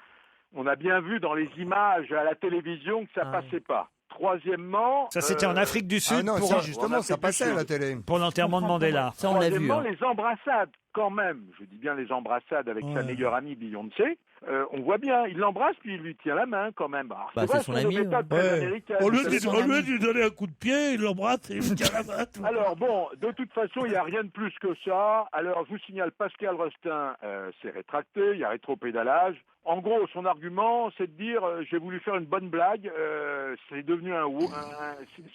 Speaker 9: on a bien vu dans les images à la télévision que ça passait pas. Troisièmement...
Speaker 3: Ça, c'était en Afrique du Sud
Speaker 4: non,
Speaker 3: pour,
Speaker 4: ça, justement, ça passait à la télé.
Speaker 3: pour l'enterrement de Mandela.
Speaker 7: Ça, on l'a vu.
Speaker 9: Troisièmement, les embrassades, quand même. Je dis bien les embrassades avec sa meilleure amie Beyoncé. On voit bien, il l'embrasse puis il lui tient la main quand même. Alors,
Speaker 7: Bah,
Speaker 9: vrai,
Speaker 7: c'est son
Speaker 9: ce sont des
Speaker 7: ami,
Speaker 9: méthodes très américaines.
Speaker 6: Au lieu
Speaker 9: Vous savez,
Speaker 6: de lui donner un coup de pied, il l'embrasse et il lui tient la main.
Speaker 9: Alors bon, de toute façon, il n'y a rien de plus que ça. Alors je vous signale, Pascal Rostin s'est rétracté, il y a rétropédalage. En gros, son argument, c'est de dire j'ai voulu faire une bonne blague, c'est devenu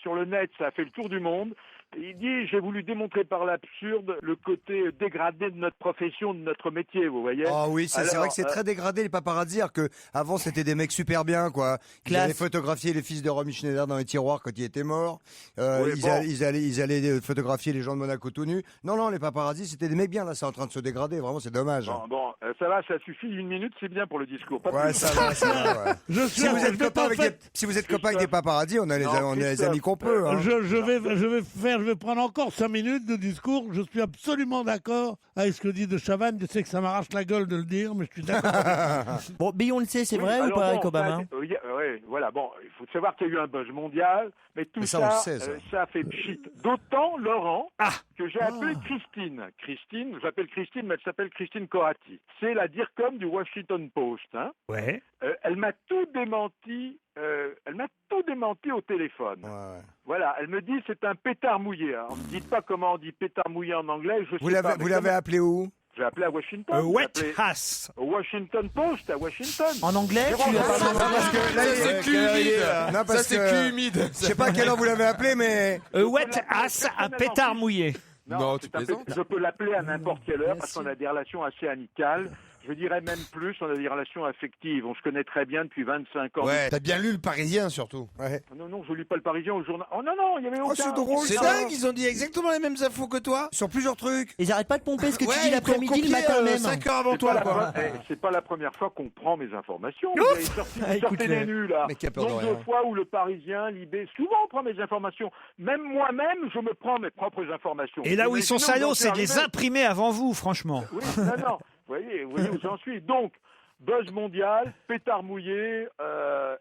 Speaker 9: sur le net, ça a fait le tour du monde. Il dit j'ai voulu démontrer par l'absurde le côté dégradé de notre profession, de notre métier, vous voyez.
Speaker 4: Ah oui, c'est
Speaker 9: Alors,
Speaker 4: vrai que c'est très dégradé les paparazzis, alors que avant c'était des mecs super bien quoi. Ils
Speaker 7: Classe.
Speaker 4: allaient photographier les fils de Romy Schneider dans les tiroirs quand il était mort.
Speaker 9: Oui,
Speaker 4: ils allaient photographier les gens de Monaco tout nus. Non, les paparazzis c'était des mecs bien là, c'est en train de se dégrader. Vraiment, c'est dommage.
Speaker 9: Bon, ça va, ça suffit, 1 minute, c'est bien pour le discours. Pas
Speaker 4: Ouais,
Speaker 9: plus.
Speaker 4: ça va. Ouais. Si vous êtes copain avec des paparazzis, on est les amis qu'on peut. Hein.
Speaker 6: Je vais prendre encore 5 minutes de discours. Je suis absolument d'accord avec ce que dit de Chavannes. Je sais que ça m'arrache la gueule de le dire, mais je suis d'accord.
Speaker 7: Bon, Beyoncé, c'est
Speaker 9: Oui,
Speaker 7: vrai ou
Speaker 9: alors
Speaker 7: pas
Speaker 9: bon,
Speaker 7: avec Obama?
Speaker 9: Oui, voilà, bon, il faut savoir qu'il y a eu un buzz mondial, mais tout
Speaker 4: Mais ça,
Speaker 9: ça,
Speaker 4: on le sait, ça.
Speaker 9: ça fait pchit. D'autant, Laurent, que j'ai appelé Christine. Christine, j'appelle Christine, mais elle s'appelle Christine Corati. C'est la DIRCOM du Washington Post. Hein.
Speaker 3: Ouais.
Speaker 9: Elle m'a tout démenti. Au téléphone.
Speaker 4: Ouais.
Speaker 9: Voilà, elle me dit c'est un pétard mouillé. Alors, ne me dites pas comment on dit pétard mouillé en anglais.
Speaker 4: Vous l'avez appelé où?
Speaker 9: J'ai appelé à Washington.
Speaker 3: Wet
Speaker 9: J'ai appelé
Speaker 3: Ass.
Speaker 9: au Washington Post à Washington.
Speaker 7: En anglais, tu lui as parlé en anglais?
Speaker 4: Parce que là,
Speaker 5: c'est cul humide.
Speaker 4: Non, parce
Speaker 5: Ça, c'est
Speaker 4: que-
Speaker 5: cul humide.
Speaker 4: Je sais pas à quelle heure vous l'avez appelé, mais
Speaker 3: Wet Ass, un pétard mouillé.
Speaker 5: Non, tu
Speaker 9: c'est un
Speaker 5: plaisantes.
Speaker 9: je peux l'appeler à n'importe quelle heure parce qu'on a des relations assez amicales. Je dirais même plus, on a des relations affectives. On se connaît très bien depuis 25 ans.
Speaker 10: Ouais, t'as bien lu le Parisien surtout.
Speaker 4: ouais.
Speaker 9: Non, je lis pas le Parisien au journal. Oh non, il y avait aucun...
Speaker 4: c'est drôle,
Speaker 10: C'est
Speaker 4: ça.
Speaker 10: dingue, ils ont dit exactement les mêmes infos que toi.
Speaker 4: Sur plusieurs trucs.
Speaker 7: Ils arrêtent pas de pomper ce que tu
Speaker 10: Ouais,
Speaker 7: dis
Speaker 10: ils t'ont
Speaker 7: l'après-midi, le
Speaker 10: copié,
Speaker 7: matin même.
Speaker 10: 5 heures avant
Speaker 9: C'est
Speaker 10: toi,
Speaker 9: pas,
Speaker 10: quoi.
Speaker 9: c'est pas la première fois qu'on prend mes informations. Vous avez sorti des nus, là.
Speaker 4: Mais qui a peur de
Speaker 9: Nombre
Speaker 4: rien.
Speaker 9: de fois où le Parisien, Libé, souvent on prend mes informations. Même moi-même, je me prends mes propres informations.
Speaker 3: Et là où ils sont
Speaker 9: Imaginez où
Speaker 3: salauds,
Speaker 9: j'en
Speaker 3: c'est de
Speaker 9: suis
Speaker 3: les
Speaker 9: arrivé.
Speaker 3: imprimer avant vous, franchement.
Speaker 9: Oui, non. Vous voyez où j'en suis. Donc, buzz mondial, pétard mouillé,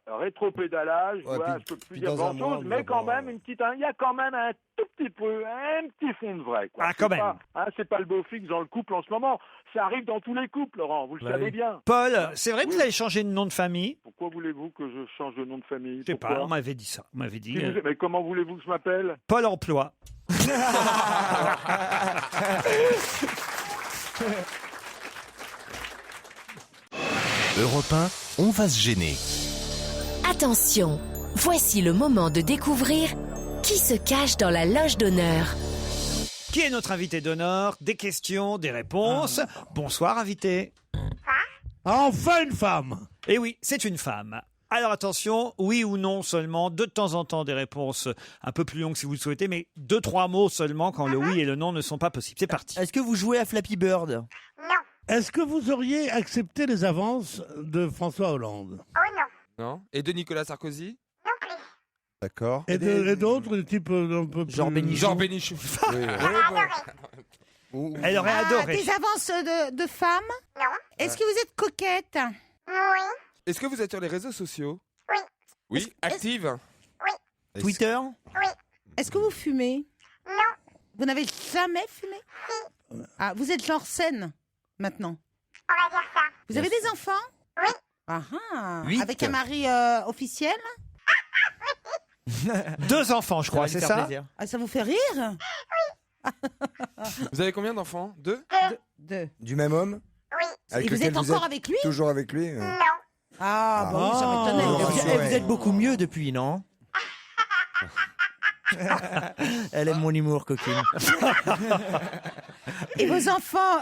Speaker 9: rétropédalage,
Speaker 4: Ouais,
Speaker 9: voilà,
Speaker 4: puis-
Speaker 9: je peux plus
Speaker 4: puis
Speaker 9: dire
Speaker 4: dans un
Speaker 9: grand-chose,
Speaker 4: mois,
Speaker 9: mais quand
Speaker 4: bon,
Speaker 9: même, il y a quand même un tout petit peu, un petit fond de vrai. Quoi.
Speaker 3: Ah,
Speaker 9: C'est
Speaker 3: quand même.
Speaker 9: pas- c'est pas le beau fixe dans le couple en ce moment. Ça arrive dans tous les couples, Laurent, vous le savez bien.
Speaker 3: Paul, c'est vrai que vous avez changé de nom de famille?
Speaker 9: Pourquoi voulez-vous que je change de nom de famille?
Speaker 3: Je sais pas,
Speaker 9: Pourquoi
Speaker 3: on m'avait dit ça. On m'avait dit
Speaker 9: Mais comment voulez-vous que je m'appelle?
Speaker 3: Paul Emploi.
Speaker 2: Europe 1, on va se gêner.
Speaker 1: Attention, voici le moment de découvrir qui se cache dans la loge d'honneur.
Speaker 3: Qui est notre invité d'honneur? Des questions, des réponses. Bonsoir, invité.
Speaker 6: Enfin une femme.
Speaker 3: Eh oui, c'est une femme. Alors attention, oui ou non seulement, de temps en temps des réponses un peu plus longues si vous le souhaitez, mais 2-3 mots seulement quand le oui et le non ne sont pas possibles. C'est parti.
Speaker 7: Est-ce que vous jouez à Flappy Bird?
Speaker 6: Est-ce que vous auriez accepté les avances de François Hollande?
Speaker 5: Non. Et de Nicolas Sarkozy?
Speaker 13: D'accord.
Speaker 6: Et d'autres, des types un peu plus...
Speaker 7: Genre Bénichou.
Speaker 5: Jean Bénichou.
Speaker 3: Elle aurait adoré.
Speaker 8: Des avances de femmes? Non. Est-ce que vous êtes coquette?
Speaker 5: Est-ce que vous êtes sur les réseaux sociaux? Oui. Active?
Speaker 7: Twitter?
Speaker 8: Est-ce que vous fumez? Non. Vous n'avez jamais fumé? Si. Ah, vous êtes genre saine, maintenant? On va dire ça. Vous avez des enfants? Oui. Ah ah.
Speaker 4: 8.
Speaker 8: Avec un mari officiel?
Speaker 3: 2 enfants, je crois, c'est ça?
Speaker 8: Ah, ça vous fait rire?
Speaker 5: Vous avez combien d'enfants? 2?
Speaker 8: Deux.
Speaker 4: Du même homme? Avec
Speaker 8: Et vous
Speaker 4: lequel
Speaker 8: êtes encore avec lui?
Speaker 4: Toujours avec lui
Speaker 8: Ah, bah oui, ça m'étonnait.
Speaker 7: Et vous êtes beaucoup mieux depuis, non? Elle aime mon humour, coquine.
Speaker 8: Et vos enfants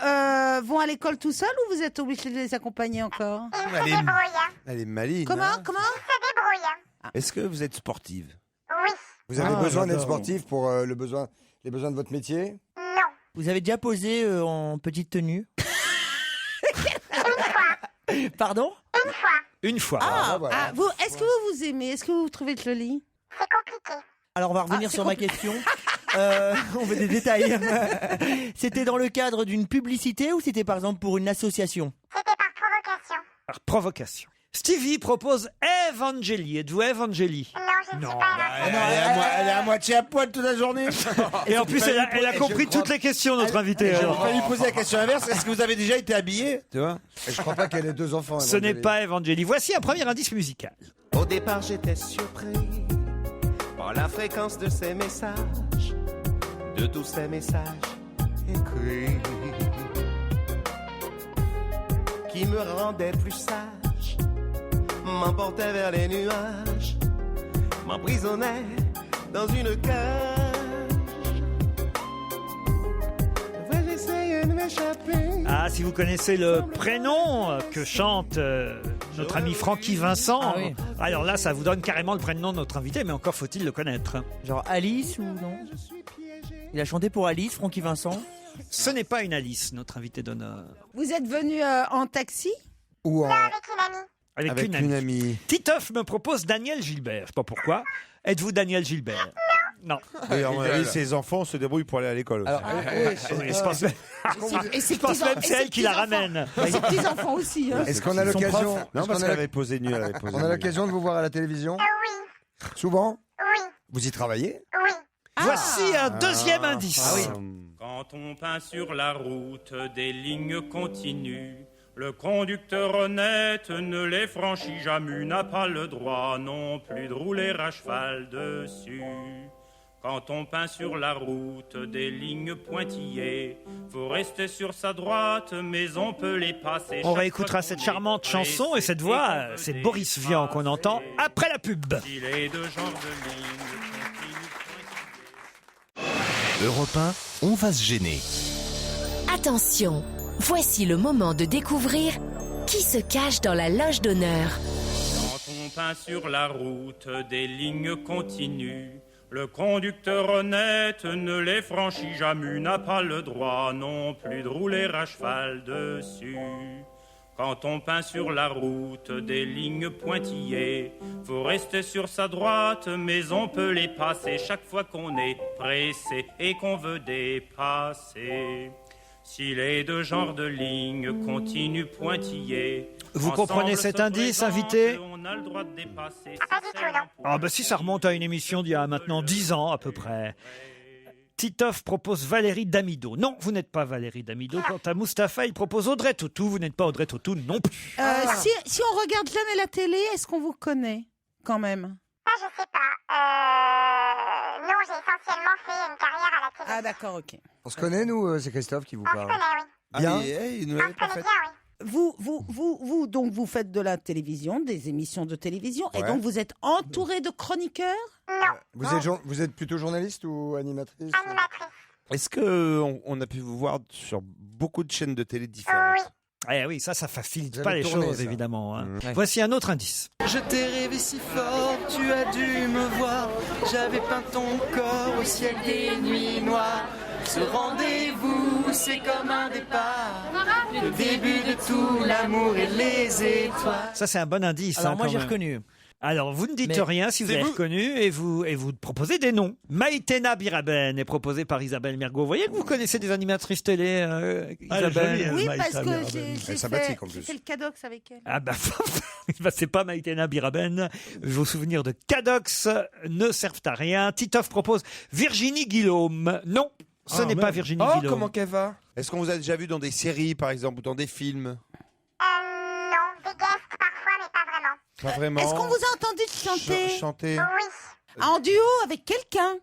Speaker 8: vont à l'école tout seuls ou vous êtes obligé de les accompagner encore?
Speaker 13: Elle est maligne.
Speaker 8: Comment?
Speaker 13: hein.
Speaker 8: Comment?
Speaker 13: Est-ce que vous êtes sportive?
Speaker 4: Vous avez besoin d'être
Speaker 6: j'adore.
Speaker 4: sportif pour les besoins de votre métier?
Speaker 7: Vous avez déjà posé en petite tenue? Pardon?
Speaker 3: Une fois.
Speaker 8: Est-ce que vous vous aimez? Est-ce que vous trouvez que je le lis?
Speaker 7: Alors on va revenir
Speaker 8: c'est
Speaker 7: sur ma question. On veut des détails. C'était dans le cadre d'une publicité ou c'était par exemple pour une association?
Speaker 3: Par provocation. Stevie propose Evangélie. Êtes-vous Evangélie? Non.
Speaker 10: Elle est à moitié à poil toute la journée.
Speaker 3: Et en plus, elle a compris toutes les questions, notre invitée.
Speaker 10: J'ai
Speaker 3: alors.
Speaker 10: pas lui poser la question inverse. Est-ce que vous avez déjà été habillé? Tu vois?
Speaker 4: Et je crois pas qu'elle ait 2 enfants.
Speaker 3: Ce n'est pas Evangélie. Voici un premier indice musical.
Speaker 16: Au départ, j'étais surpris par la fréquence de ces messages, de tous ces messages écrits, qui me rendaient plus sage, m'emportaient vers les nuages, m'emprisonnaient dans une cage. Ouais, j'essayais de m'échapper.
Speaker 3: Ah, si vous connaissez le prénom que chante notre ami Francky Vincent,
Speaker 7: Ah oui.
Speaker 3: alors là, ça vous donne carrément le prénom de notre invité, mais encore faut-il le connaître.
Speaker 7: Genre Alice ou non? Il a chanté pour Alice, Francky Vincent?
Speaker 3: Ce n'est pas une Alice, notre invité d'honneur.
Speaker 8: Vous êtes venu en taxi?
Speaker 4: Ou en...
Speaker 3: Avec une amie. Titoff me propose Daniel Gilbert. Je sais pas pourquoi. Êtes-vous Daniel Gilbert? Non.
Speaker 13: Et à mon avis, ses enfants se débrouillent pour aller à l'école. aussi.
Speaker 3: Je pense même que c'est elle qui la ramène.
Speaker 8: Et ses petits-enfants aussi. Hein.
Speaker 4: Est-ce qu'on a l'occasion
Speaker 13: Non, parce qu'elle avait posé nu.
Speaker 4: On a l'occasion de vous voir à la télévision? Oui. Souvent? Oui. Vous y travaillez?
Speaker 3: Voici un deuxième indice.
Speaker 17: Quand on peint sur la route des lignes continues, le conducteur honnête ne les franchit jamais, n'a pas le droit non plus de rouler à cheval dessus. Quand on peint sur la route des lignes pointillées, faut rester sur sa droite, mais on peut les passer.
Speaker 3: On réécoutera cette charmante chanson et cette voix, c'est Boris Vian qu'on entend après la pub.
Speaker 17: Il est de genre de ligne.
Speaker 2: Europe 1, on va se gêner.
Speaker 1: Attention, voici le moment de découvrir qui se cache dans la loge d'honneur.
Speaker 17: Quand on peint sur la route des lignes continues, le conducteur honnête ne les franchit jamais, n'a pas le droit non plus de rouler à cheval dessus. Quand on peint sur la route des lignes pointillées, faut rester sur sa droite, mais on peut les passer chaque fois qu'on est pressé et qu'on veut dépasser. Si les deux genres de lignes continuent pointillées,
Speaker 3: Vous comprenez cet indice, invité?
Speaker 17: on a le droit de dépasser.
Speaker 3: Ah bah si ça remonte à une émission d'il y a maintenant 10 ans à peu près. Titoff propose Valérie Damido. Non, vous n'êtes pas Valérie Damido. Quant à Mustapha, il propose Audrey Tautou. Vous n'êtes pas Audrey Tautou non plus.
Speaker 8: Si on regarde jamais la télé, est-ce qu'on vous connaît quand même?
Speaker 18: Je sais pas. Non, j'ai essentiellement fait une carrière à la télé.
Speaker 8: Ah d'accord, ok.
Speaker 4: On se connaît, nous? C'est Christophe qui vous parle.
Speaker 8: Bien.
Speaker 4: Il nous l'avait pas fait.
Speaker 8: Vous, donc, vous faites de la télévision, des émissions de télévision, et
Speaker 4: Ouais.
Speaker 8: donc vous êtes entouré de chroniqueurs?
Speaker 4: Vous êtes plutôt journaliste ou animatrice?
Speaker 13: Est-ce qu'on a pu vous voir sur beaucoup de chaînes de télé différentes?
Speaker 3: Eh oui, ça facilite
Speaker 13: Vous
Speaker 3: pas
Speaker 13: avez
Speaker 3: les
Speaker 13: tourné,
Speaker 3: choses,
Speaker 13: ça.
Speaker 3: évidemment. hein.
Speaker 13: Ouais.
Speaker 3: Voici un autre indice.
Speaker 16: Je t'ai rêvé si fort, tu as dû me voir. J'avais peint ton corps au ciel des nuits noires. Ce rendez-vous, c'est comme un départ. Le début de tout l'amour et les étoiles.
Speaker 3: Ça, c'est un bon indice.
Speaker 7: Alors
Speaker 3: hein,
Speaker 7: moi
Speaker 3: quand
Speaker 7: j'ai
Speaker 3: même.
Speaker 7: reconnu.
Speaker 3: Alors, vous ne dites
Speaker 7: Mais
Speaker 3: rien si vous
Speaker 7: c'est
Speaker 3: avez
Speaker 7: vous.
Speaker 3: reconnu et vous proposez des noms. Maïtena Biraben est proposée par Isabelle Mergo. Vous voyez que vous connaissez des animatrices télé, Isabelle?
Speaker 8: Oui, parce que j'ai fait le Cadox avec elle.
Speaker 3: Ah bah, bah, c'est pas Maïtena Biraben. Vos souvenirs de Cadox ne servent à rien. Titoff propose Virginie Guillaume. Non, ce n'est pas Virginie
Speaker 13: Oh,
Speaker 3: Guillaume.
Speaker 13: comment qu'elle va? Est-ce qu'on vous a déjà vu dans des séries, par exemple, ou dans des films?
Speaker 18: Non, des guests parfois, mais pas vraiment.
Speaker 13: Pas vraiment.
Speaker 8: Est-ce qu'on vous a entendu chanter?
Speaker 13: Chanter?
Speaker 8: En duo avec quelqu'un?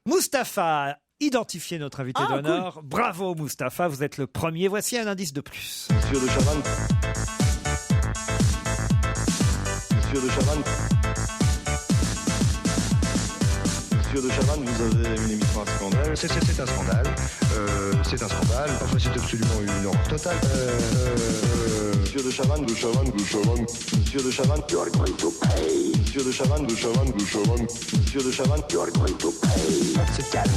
Speaker 3: Mustapha identifier notre invité d'honneur. Cool. Bravo Mustapha, vous êtes le premier. Voici un indice de plus.
Speaker 19: Monsieur de Chavannes. Monsieur de Chavannes. Monsieur de Chavannes, vous avez une émission à scandale. C'est un scandale. C'est un scandale. Enfin, c'est absolument une horreur totale. Monsieur de Chavannes, de Chavannes, de Chavannes. Monsieur de Chavannes, you are going to pay. Monsieur de Chavannes, de Chavannes, de Chavannes. Monsieur de Chavannes, you are going to pay. C'est calme.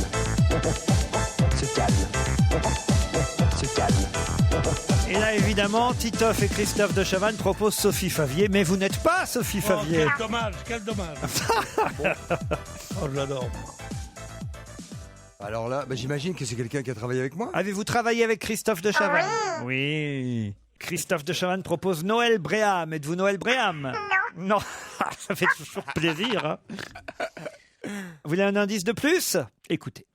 Speaker 19: C'est calme. C'est calme.
Speaker 3: Et là, évidemment, Titoff et Christophe de Chavannes proposent Sophie Favier, mais vous n'êtes pas Sophie Favier.
Speaker 6: Quel dommage, quel dommage. Oh, j'adore.
Speaker 4: Alors là, j'imagine que c'est quelqu'un qui a travaillé avec moi.
Speaker 3: Avez-vous travaillé avec Christophe de Chavannes? Oui. Christophe de Chavannes propose Noël Bréham. Êtes-vous Noël Bréham? Non. Ça fait toujours plaisir. Hein. Vous voulez un indice de plus? Écoutez.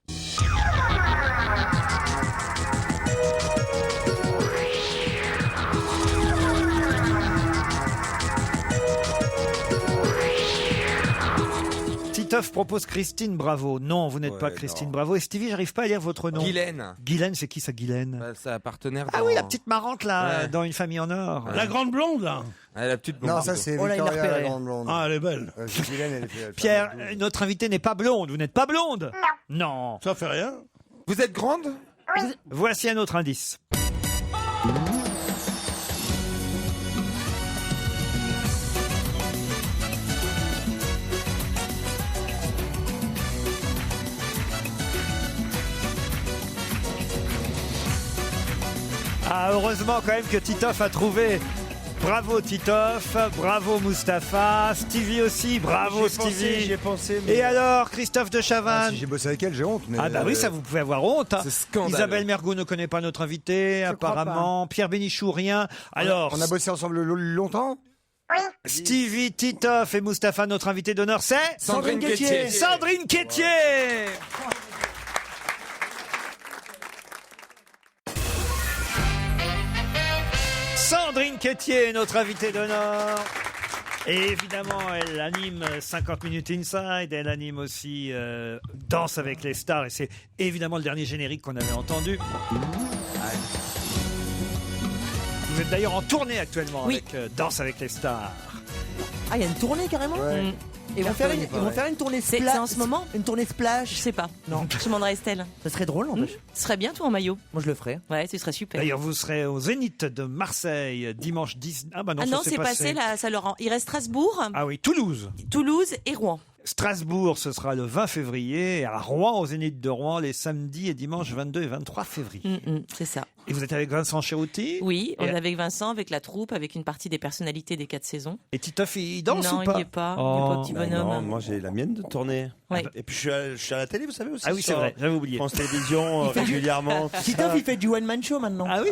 Speaker 3: Titoff propose Christine Bravo. Non, vous n'êtes pas Christine Bravo. Et Stevie, j'arrive pas à lire votre nom.
Speaker 5: Guylaine.
Speaker 3: Guylaine, c'est qui ça, Guylaine?
Speaker 5: Sa partenaire.
Speaker 3: Ah oui, la petite marrante là, dans Une famille en or.
Speaker 6: La grande blonde là.
Speaker 5: La petite blonde.
Speaker 4: Non, ça c'est Victoria, la grande blonde.
Speaker 6: Ah, elle est belle.
Speaker 3: Pierre, notre invitée n'est pas blonde. Vous n'êtes pas blonde? Non.
Speaker 6: Ça fait rien.
Speaker 5: Vous êtes grande?
Speaker 18: Oui.
Speaker 3: Voici un autre indice. Ah, heureusement quand même que Titoff a trouvé. Bravo Titoff, bravo Mustapha, Stevie aussi, bravo Stevie.
Speaker 10: J'y ai pensé. Mais...
Speaker 3: Et alors, Christophe de Chavannes?
Speaker 4: Si j'ai bossé avec elle, j'ai honte. Mais
Speaker 3: ah bah oui, ça vous pouvez avoir honte. Hein.
Speaker 5: C'est scandaleux.
Speaker 3: Isabelle Mergo ne connaît pas notre invité, apparemment. Pierre Bénichou, rien. Alors,
Speaker 4: on a bossé ensemble longtemps?
Speaker 18: Oui.
Speaker 3: Stevie, Titoff et Mustapha, notre invité d'honneur, c'est
Speaker 5: Sandrine Quétier.
Speaker 3: Sandrine Quétier. Sandrine Quétier est notre invitée d'honneur. Et évidemment, elle anime 50 minutes Inside, elle anime aussi Danse avec les stars, et c'est évidemment le dernier générique qu'on avait entendu. Vous êtes d'ailleurs en tournée actuellement avec Danse avec les stars.
Speaker 7: Ah, il y a une tournée carrément?
Speaker 20: Ouais.
Speaker 7: Ils vont faire une tournée splash.
Speaker 20: C'est en ce moment?
Speaker 7: Une tournée splash?
Speaker 20: Je sais pas.
Speaker 7: Non.
Speaker 20: Je demanderai à Estelle.
Speaker 7: Ça serait drôle, en plus.
Speaker 20: Ce serait bien, toi, en maillot.
Speaker 7: Moi, je le ferais.
Speaker 20: Ouais, ce serait super.
Speaker 3: D'ailleurs, vous serez au Zénith de Marseille dimanche 10. Ah bah non,
Speaker 20: non, c'est passé là, Saint-Laurent. Il reste Strasbourg.
Speaker 3: Ah oui, Toulouse.
Speaker 20: Toulouse et Rouen.
Speaker 3: Strasbourg, ce sera le 20 février. Et à Rouen, au Zénith de Rouen, les samedis et dimanches 22 et 23 février.
Speaker 20: C'est ça.
Speaker 3: Et vous êtes avec Vincent Cherouti?
Speaker 20: Oui, on est avec Vincent, avec la troupe, avec une partie des personnalités des 4 saisons.
Speaker 3: Et Titoff, il danse
Speaker 20: non,
Speaker 3: ou pas?
Speaker 20: Non, il n'y est pas. Il n'est pas petit bonhomme.
Speaker 13: Non, moi j'ai la mienne de tournée.
Speaker 20: Ouais.
Speaker 13: Et puis je suis à la télé, vous savez aussi.
Speaker 3: Ah oui, c'est vrai, j'avais oublié.
Speaker 13: France Télévisions, régulièrement.
Speaker 7: Titoff, il fait du one-man show maintenant.
Speaker 3: Ah oui?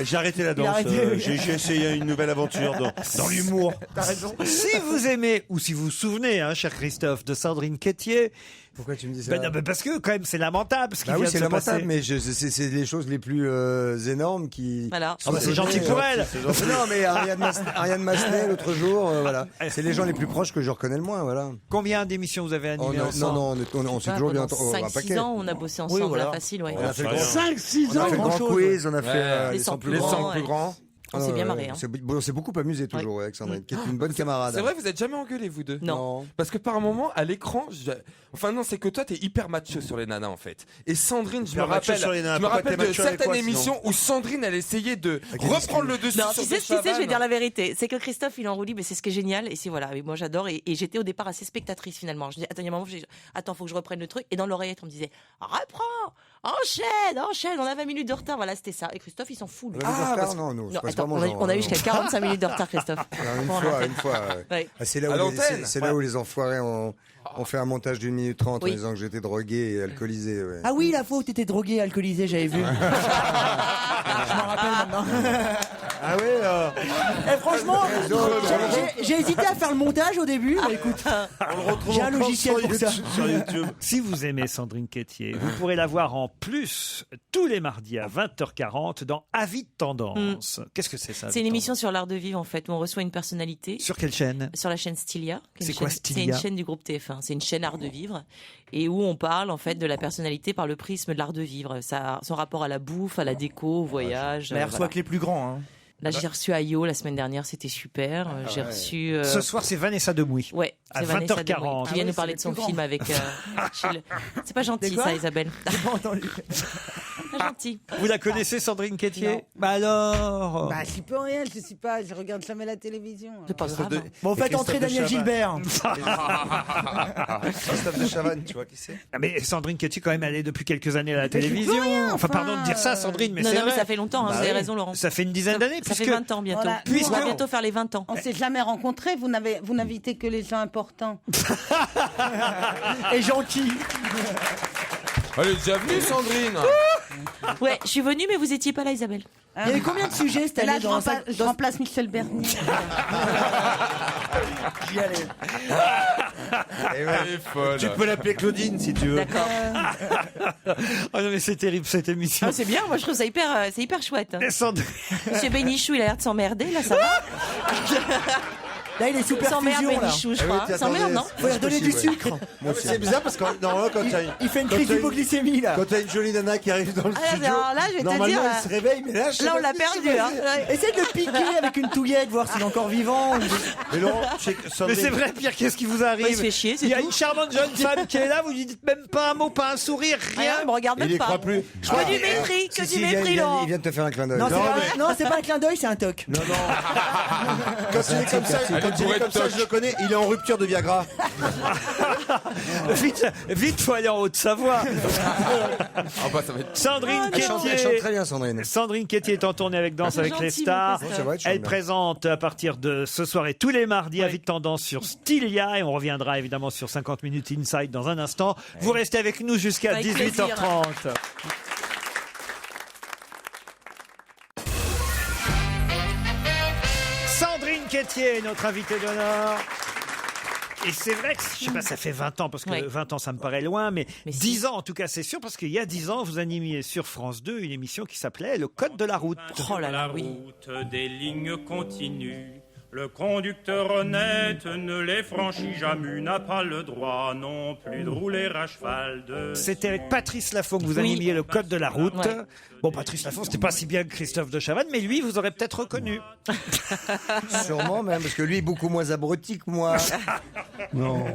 Speaker 13: J'ai arrêté la danse. J'ai essayé une nouvelle aventure dans l'humour.
Speaker 7: T'as raison.
Speaker 3: Si vous aimez, ou si vous vous souvenez, cher Christophe, de Sandrine Quétier.
Speaker 4: Pourquoi tu me dis ça?
Speaker 3: Parce que quand même c'est lamentable ce qui vient
Speaker 4: oui,
Speaker 3: de
Speaker 4: c'est
Speaker 3: se
Speaker 4: lamentable,
Speaker 3: passer.
Speaker 4: mais c'est les choses les plus énormes qui.
Speaker 20: Voilà.
Speaker 3: Ah bah, c'est gentil pour elle.
Speaker 4: Non, mais Ariane Massenet l'autre jour, voilà. C'est les gens les plus proches que je reconnais le moins, voilà.
Speaker 3: Combien d'émissions vous avez animées ensemble?
Speaker 4: Non, on s'est toujours bien entendu.
Speaker 20: 5-6 ans, on a bossé ensemble,
Speaker 4: Oui, voilà.
Speaker 20: là, facile, ouais.
Speaker 4: On a fait
Speaker 6: 5-6 ans.
Speaker 4: On a fait le grand quiz, on a fait
Speaker 20: les 100 plus grands. On s'est bien marré.
Speaker 4: On s'est beaucoup amusé toujours avec Sandrine, qui est une bonne camarade.
Speaker 5: C'est vrai, vous êtes jamais engueulés, vous deux?
Speaker 20: Non.
Speaker 5: Parce que par un moment, à l'écran, enfin non, c'est que toi, t'es hyper macho sur les nanas, en fait. Et Sandrine, je me rappelle de certaines émissions où Sandrine, elle essayait de reprendre le dessus
Speaker 20: non,
Speaker 5: sur
Speaker 20: tu sais, je vais dire la vérité. C'est que Christophe, il enroulit, mais c'est ce qui est génial. Et c'est voilà, et moi j'adore. Et j'étais au départ assez spectatrice finalement. Je dis, attends, il y a un moment, attends, faut que je reprenne le truc. Et dans l'oreillette, on me disait, reprends, enchaîne, on a 20 minutes de retard. Voilà, c'était ça. Et Christophe, il s'en fout. Lui.
Speaker 4: Non,
Speaker 20: attends, on a eu jusqu'à 45 minutes de retard, Christophe.
Speaker 4: Une fois.
Speaker 20: Ouais.
Speaker 4: C'est là où les enfoirés ont fait un montage d'1 minute 30 en disant que j'étais drogué et alcoolisé. Ouais.
Speaker 7: Ah oui, la faute, t'étais drogué, alcoolisé, j'avais vu. Je m'en rappelle maintenant.
Speaker 10: Ah ouais.
Speaker 7: Franchement, j'ai hésité à faire le montage au début, mais écoute, j'ai un logiciel pour ça.
Speaker 10: Sur YouTube.
Speaker 3: Si vous aimez Sandrine Quétier, vous pourrez la voir en plus tous les mardis à 20h40 dans Avis de tendance. Qu'est-ce que c'est ça?
Speaker 20: C'est une émission sur l'art de vivre en fait, où on reçoit une personnalité.
Speaker 3: Sur quelle chaîne?
Speaker 20: Sur la chaîne Stylia.
Speaker 3: C'est quoi Stylia?
Speaker 20: C'est une chaîne du groupe TF1. C'est une chaîne art de vivre et où on parle en fait de la personnalité par le prisme de l'art de vivre. Son rapport à la bouffe, à la déco, au voyage.
Speaker 7: Mais elle reçoit que les plus grands. Hein.
Speaker 20: Là, j'ai reçu Ayo la semaine dernière, c'était super. J'ai reçu.
Speaker 3: Ce soir, c'est Vanessa Demouy.
Speaker 20: Ouais,
Speaker 3: à
Speaker 20: c'est Vanessa Demouy,
Speaker 3: 20h40.
Speaker 20: qui vient nous parler de son film avec. C'est pas gentil ça, Isabelle.
Speaker 7: J'ai pas entendu.
Speaker 20: Pas gentil.
Speaker 3: Vous la connaissez, Sandrine Quétier? Bah alors.
Speaker 8: Bah, j'y peux rien, je regarde jamais la télévision.
Speaker 20: C'est pas grave.
Speaker 7: Bon, faites entrer Daniel Gilbert.
Speaker 4: Christophe de Chavannes, tu vois qui c'est?
Speaker 3: Ah, mais Sandrine Quétier, quand même, elle est depuis quelques années à la télévision. Enfin, pardon de dire ça, Sandrine, mais
Speaker 20: non,
Speaker 3: c'est
Speaker 20: non, mais
Speaker 3: vrai.
Speaker 20: ça fait longtemps, vous avez raison, Laurent.
Speaker 3: Ça fait une dizaine d'années.
Speaker 20: Ça fait 20 ans bientôt.
Speaker 8: Voilà.
Speaker 20: On va bientôt faire les 20 ans.
Speaker 8: On s'est jamais rencontrés, vous n'invitez que les gens importants.
Speaker 7: Et gentil.
Speaker 5: Elle est déjà venue, Sandrine.
Speaker 20: Ouais, je suis venue, mais vous étiez pas là, Isabelle.
Speaker 7: Il y avait combien de sujets cette
Speaker 8: Là,
Speaker 7: année
Speaker 8: je remplace Michel Bernier.
Speaker 7: J'y allais.
Speaker 10: Elle est folle. Tu peux l'appeler Claudine si tu veux.
Speaker 20: D'accord.
Speaker 3: Oh non, mais c'est terrible cette émission.
Speaker 20: Ah, c'est bien, moi je trouve ça hyper chouette.
Speaker 3: Sandrine.
Speaker 20: Monsieur Bénichou, il a l'air de s'emmerder, là, ça va?
Speaker 7: Là, il est sous perfusion.
Speaker 20: S'emmerde,
Speaker 7: là.
Speaker 20: Bénichou, je crois. S'emmerde, non?
Speaker 7: Faut lui redonner du sucre.
Speaker 10: C'est bizarre parce que normalement, quand
Speaker 7: Il fait une crise d'hypoglycémie, là.
Speaker 10: quand t'as une jolie nana qui arrive dans le
Speaker 20: Ah,
Speaker 10: studio,
Speaker 20: alors là, je vais te
Speaker 10: normalement
Speaker 20: dire,
Speaker 10: elle se réveille, mais là, je sais
Speaker 20: Là,
Speaker 10: pas
Speaker 20: on l'a
Speaker 10: si
Speaker 20: perdu,
Speaker 10: c'est
Speaker 20: hein.
Speaker 7: Essaye de le piquer avec une touillette, voir s'il est encore vivant.
Speaker 10: Mais Laurent, je sais que
Speaker 3: Mais
Speaker 10: Sandrine-
Speaker 3: c'est vrai, Pierre, qu'est-ce qui vous arrive?
Speaker 20: Il se fait chier, c'est
Speaker 3: Il y a
Speaker 20: tout.
Speaker 3: une charmante jeune femme qui est là, vous lui dites même pas un mot, pas un sourire, rien.
Speaker 20: Rien, il me regarde
Speaker 10: il
Speaker 20: même
Speaker 10: y
Speaker 20: pas.
Speaker 10: croit plus.
Speaker 20: Que du mépris, que
Speaker 4: Si,
Speaker 20: du
Speaker 4: il vient-
Speaker 20: mépris,
Speaker 4: il vient-
Speaker 20: Laurent.
Speaker 4: il vient de te faire un clin d'œil.
Speaker 7: Non,
Speaker 10: Non,
Speaker 7: c'est pas un clin d'œil, c'est un toc.
Speaker 10: Non, non. Quand il est comme ça, je le connais, il est en rupture de Viagra.
Speaker 3: Vite, faut aller en Haute-Savoie.
Speaker 5: Ah bah, ça va être...
Speaker 3: Sandrine
Speaker 4: Elle chante
Speaker 3: Quétier.
Speaker 4: très bien, Sandrine.
Speaker 3: Sandrine Quétier est en tournée avec Danse avec les
Speaker 20: gentil,
Speaker 3: stars.
Speaker 20: mon
Speaker 4: C'est vrai, tu chantes
Speaker 3: Elle
Speaker 4: bien.
Speaker 3: présente à partir de ce soir et tous les mardis Avis de tendance sur Stylia et on reviendra évidemment sur 50 minutes Inside dans un instant. Vous restez avec nous jusqu'à
Speaker 20: Avec
Speaker 3: 18h30. Sandrine Quétier est notre invitée d'honneur. Et c'est vrai que, je sais pas, ça fait 20 ans, parce que
Speaker 20: Oui.
Speaker 3: 20 ans, ça me paraît loin, mais
Speaker 20: Mais
Speaker 3: 10
Speaker 20: si.
Speaker 3: ans, en tout cas, c'est sûr, parce qu'il y a 10 ans, vous animiez sur France 2 une émission qui s'appelait Le Code de la route.
Speaker 20: Oh là là,
Speaker 17: la
Speaker 20: oui.
Speaker 17: route des lignes continues. Le conducteur honnête ne les franchit jamais, n'a pas le droit non plus de rouler à cheval de...
Speaker 3: C'était avec Patrice Laffont que vous
Speaker 20: Oui.
Speaker 3: animiez Le Code de la route.
Speaker 20: Ouais.
Speaker 3: Bon, Patrice Laffont, c'était pas si bien que Christophe de Chavannes, mais lui, vous aurez peut-être reconnu.
Speaker 4: Sûrement même, parce que lui est beaucoup moins abruti que moi.
Speaker 10: Non.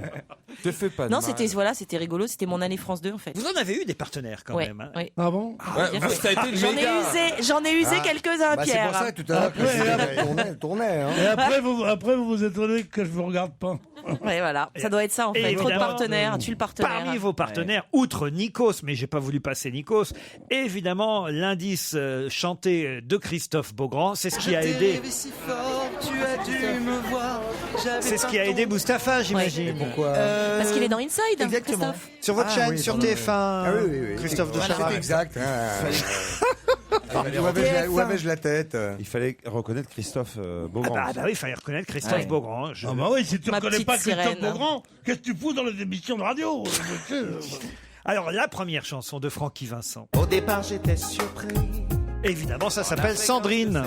Speaker 5: Te fais pas de
Speaker 20: Non,
Speaker 5: mal.
Speaker 20: c'était rigolo, c'était mon année France 2 en fait.
Speaker 3: Vous en avez eu des partenaires quand
Speaker 20: Ouais,
Speaker 3: même. Hein.
Speaker 20: ouais.
Speaker 6: Ah bon?
Speaker 5: Ouais,
Speaker 20: bien
Speaker 5: vous,
Speaker 20: fait.
Speaker 5: ça a été une
Speaker 20: J'en ai usé
Speaker 4: Ah.
Speaker 20: quelques-uns,
Speaker 4: Bah, c'est
Speaker 20: Pierre.
Speaker 4: pour ça que tout à l'heure, elle tournait. Hein.
Speaker 6: Et après, vous vous étonnez que je vous regarde pas.
Speaker 20: Ouais, voilà, ça doit être ça en
Speaker 3: Et
Speaker 20: fait. Trop de
Speaker 3: évidemment,
Speaker 20: partenaires, tu le partenaire.
Speaker 3: Parmi vos partenaires, outre Nikos, mais j'ai pas voulu passer Nikos, évidemment, l'indice chanté de Christophe Beaugrand, c'est ce qui a aidé.
Speaker 16: Si fort, tu as dû me voir.
Speaker 3: C'est ce qui a aidé Mustapha, j'imagine.
Speaker 4: Pourquoi
Speaker 20: Parce qu'il est dans Inside,
Speaker 7: Exactement.
Speaker 20: Christophe.
Speaker 3: Sur votre chaîne,
Speaker 4: oui,
Speaker 3: sur
Speaker 4: pardon,
Speaker 3: TF1,
Speaker 4: Ah oui.
Speaker 3: Christophe de
Speaker 4: Voilà,
Speaker 3: Chavannes.
Speaker 4: c'est exact. Où avais-je la tête
Speaker 13: Il fallait reconnaître Christophe Beaugrand.
Speaker 3: Ah bah oui, il fallait reconnaître Christophe
Speaker 20: Ouais.
Speaker 3: Beaugrand. Je-
Speaker 6: Ah bah oui, si tu
Speaker 20: Ma
Speaker 6: reconnais
Speaker 20: petite
Speaker 6: pas Christophe
Speaker 20: sirène.
Speaker 6: Beaugrand, qu'est-ce que tu fous dans les émissions de radio?
Speaker 3: Alors, la première chanson de Francky Vincent,
Speaker 16: Au départ, j'étais surpris.
Speaker 3: évidemment, ça s'appelle Sandrine.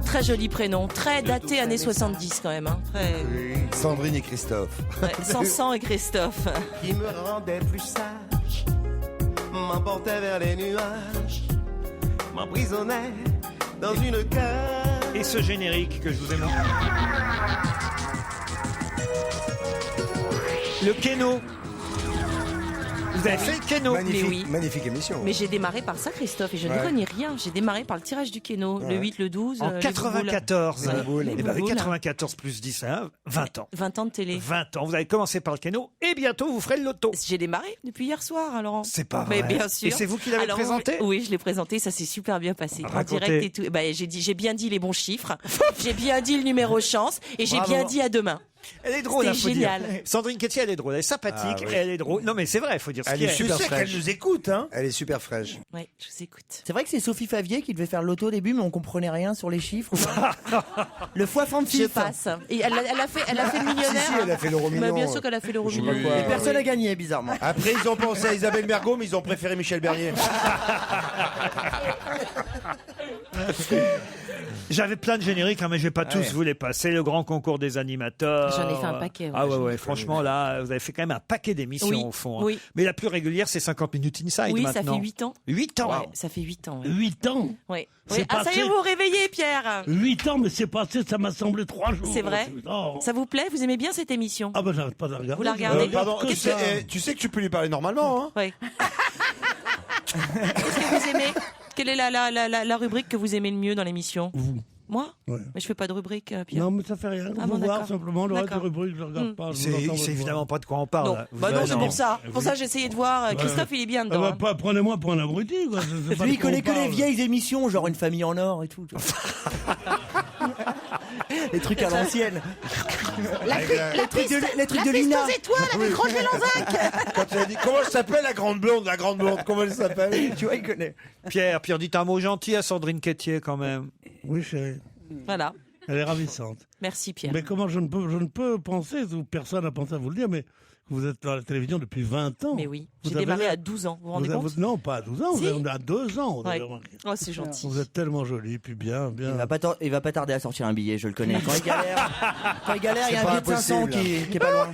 Speaker 20: Très joli prénom, très daté années 70 quand même. Hein. Très...
Speaker 4: Sandrine et Christophe.
Speaker 20: Ouais, Sansan et Christophe.
Speaker 16: Qui me rendait plus sage, m'emportait vers les nuages, m'emprisonnait dans une cage.
Speaker 3: Et ce générique que je vous ai montré. Le Keno. Vous avez fait le Keno.
Speaker 4: Magnifique,
Speaker 20: Mais oui.
Speaker 4: magnifique émission.
Speaker 20: Mais j'ai démarré par ça, Christophe, et je
Speaker 4: Ouais.
Speaker 20: ne connais rien. J'ai démarré par le tirage du Keno, le 8, le 12.
Speaker 3: En
Speaker 20: les
Speaker 3: 94.
Speaker 20: boules. Ouais, les
Speaker 3: Eh ben oui,
Speaker 20: boules.
Speaker 3: 94 plus 10, hein, 20 ans.
Speaker 20: 20 ans de télé.
Speaker 3: 20 ans. Vous avez commencé par le Keno et bientôt vous ferez le loto.
Speaker 20: J'ai démarré depuis hier soir, hein, Laurent.
Speaker 3: C'est pas
Speaker 20: Mais
Speaker 3: vrai.
Speaker 20: bien sûr.
Speaker 3: Et c'est vous qui l'avez
Speaker 20: Alors,
Speaker 3: présenté?
Speaker 20: Oui, je l'ai présenté, ça s'est super bien passé. En
Speaker 3: Racontez.
Speaker 20: direct et tout. Bah, j'ai bien dit les bons chiffres, j'ai bien dit le numéro chance, et j'ai
Speaker 7: Bravo.
Speaker 20: bien dit à demain.
Speaker 3: Elle est drôle,
Speaker 20: C'était
Speaker 3: faut dire.
Speaker 20: génial.
Speaker 3: Sandrine Quétier, elle est drôle. Elle est sympathique,
Speaker 4: Ah, oui.
Speaker 3: et elle est drôle. Non, mais c'est vrai, il faut dire ce
Speaker 4: Elle
Speaker 3: qu'il y
Speaker 4: est
Speaker 3: a.
Speaker 4: super
Speaker 10: Tu sais
Speaker 4: fraîche.
Speaker 10: qu'elle nous écoute, hein.
Speaker 4: Elle est super fraîche.
Speaker 20: Ouais, je vous écoute.
Speaker 7: C'est vrai que c'est Sophie Favier qui devait faire l'auto au début, mais on comprenait rien sur les chiffres. ou pas Le foie-fond de
Speaker 20: Je passe. Et elle a fait le millionnaire.
Speaker 4: Si, elle a fait l'euro
Speaker 20: Bah,
Speaker 4: million.
Speaker 20: bien sûr qu'elle a fait l'euro
Speaker 4: Je sais
Speaker 20: million.
Speaker 4: pas quoi.
Speaker 7: Et personne n'a gagné, bizarrement.
Speaker 10: Après, ils ont pensé à Isabelle Mergo, mais ils ont préféré Michel Bernier.
Speaker 3: J'avais plein de génériques, hein, mais je vais pas tous vous les passer. Le grand concours des animateurs.
Speaker 20: J'en ai fait un paquet, ouais.
Speaker 3: Ah ouais, franchement, là, vous avez fait quand même un paquet d'émissions
Speaker 20: Oui,
Speaker 3: au fond. hein.
Speaker 20: oui.
Speaker 3: Mais la plus régulière, c'est 50 minutes inside
Speaker 20: Oui,
Speaker 3: maintenant.
Speaker 20: ça fait 8 ans.
Speaker 3: 8 ans.
Speaker 20: Ouais, ça fait 8 ans. Ouais.
Speaker 6: 8 ans.
Speaker 20: Ouais.
Speaker 6: C'est
Speaker 20: Oui. Ah, ça y est,
Speaker 6: passé.
Speaker 20: vous vous réveillez, Pierre.
Speaker 6: 8 ans, mais c'est passé, ça m'a semblé 3 jours.
Speaker 20: C'est vrai.
Speaker 6: Oh.
Speaker 20: Ça vous plaît? Vous aimez bien cette émission?
Speaker 6: Ah bah j'arrête pas de regarder.
Speaker 20: Vous la regardez
Speaker 10: Pardon,
Speaker 6: que
Speaker 10: tu
Speaker 6: ça.
Speaker 10: tu sais que tu peux lui parler normalement, hein.
Speaker 20: Oui. Qu'est-ce que vous aimez? Quelle est la rubrique que vous aimez le mieux dans l'émission?
Speaker 6: Vous.
Speaker 20: Moi?
Speaker 6: Ouais.
Speaker 20: Mais je fais pas de rubrique, Pierre.
Speaker 6: Non, mais ça fait rien.
Speaker 20: Ah
Speaker 6: Vous
Speaker 20: bon,
Speaker 6: voir
Speaker 20: d'accord.
Speaker 6: simplement le reste des
Speaker 20: D'accord.
Speaker 6: rubriques, je regarde pas. je vous entends
Speaker 3: C'est
Speaker 6: votre
Speaker 3: évidemment
Speaker 6: voix.
Speaker 3: pas de quoi on parle.
Speaker 20: Non,
Speaker 3: là.
Speaker 20: bah non, c'est pour ça. Pour ça, j'ai essayé de voir. Christophe, il est bien
Speaker 6: Ah
Speaker 20: dedans.
Speaker 6: bah,
Speaker 20: hein.
Speaker 6: pas- prenez-moi pour un abruti, quoi. Je sais pas
Speaker 7: Lui,
Speaker 6: de
Speaker 7: il
Speaker 6: quoi
Speaker 7: connaît
Speaker 6: on
Speaker 7: que les
Speaker 6: parle.
Speaker 7: vieilles émissions, genre Une famille en or et tout. Les trucs à l'ancienne. Les trucs de Lina.
Speaker 10: Oui. Quand tu as dit comment elle s'appelle la grande blonde, comment elle s'appelle?
Speaker 7: Tu vois, il connaît.
Speaker 3: Pierre, dites un mot gentil à Sandrine Quétier quand même.
Speaker 6: Oui, chérie.
Speaker 20: Voilà.
Speaker 6: Elle est ravissante.
Speaker 20: Merci, Pierre.
Speaker 6: Mais comment je ne peux penser, ou personne n'a pensé à vous le dire, mais vous êtes dans la télévision depuis 20 ans.
Speaker 20: Mais oui.
Speaker 6: Vous
Speaker 20: J'ai
Speaker 6: avez
Speaker 20: démarré
Speaker 6: l'air-
Speaker 20: à 12 ans. Vous vous rendez
Speaker 6: vous avez-
Speaker 20: compte?
Speaker 6: Non, pas à 12 ans,
Speaker 20: Si.
Speaker 6: vous avez à 2 ans. Vous avez
Speaker 20: Ouais.
Speaker 6: remarqué.
Speaker 20: Oh, c'est gentil.
Speaker 6: Vous êtes tellement jolie, puis bien.
Speaker 7: Il va pas tarder à sortir un billet, je le connais. Quand il galère, il y a un billet de 500 qui est pas loin.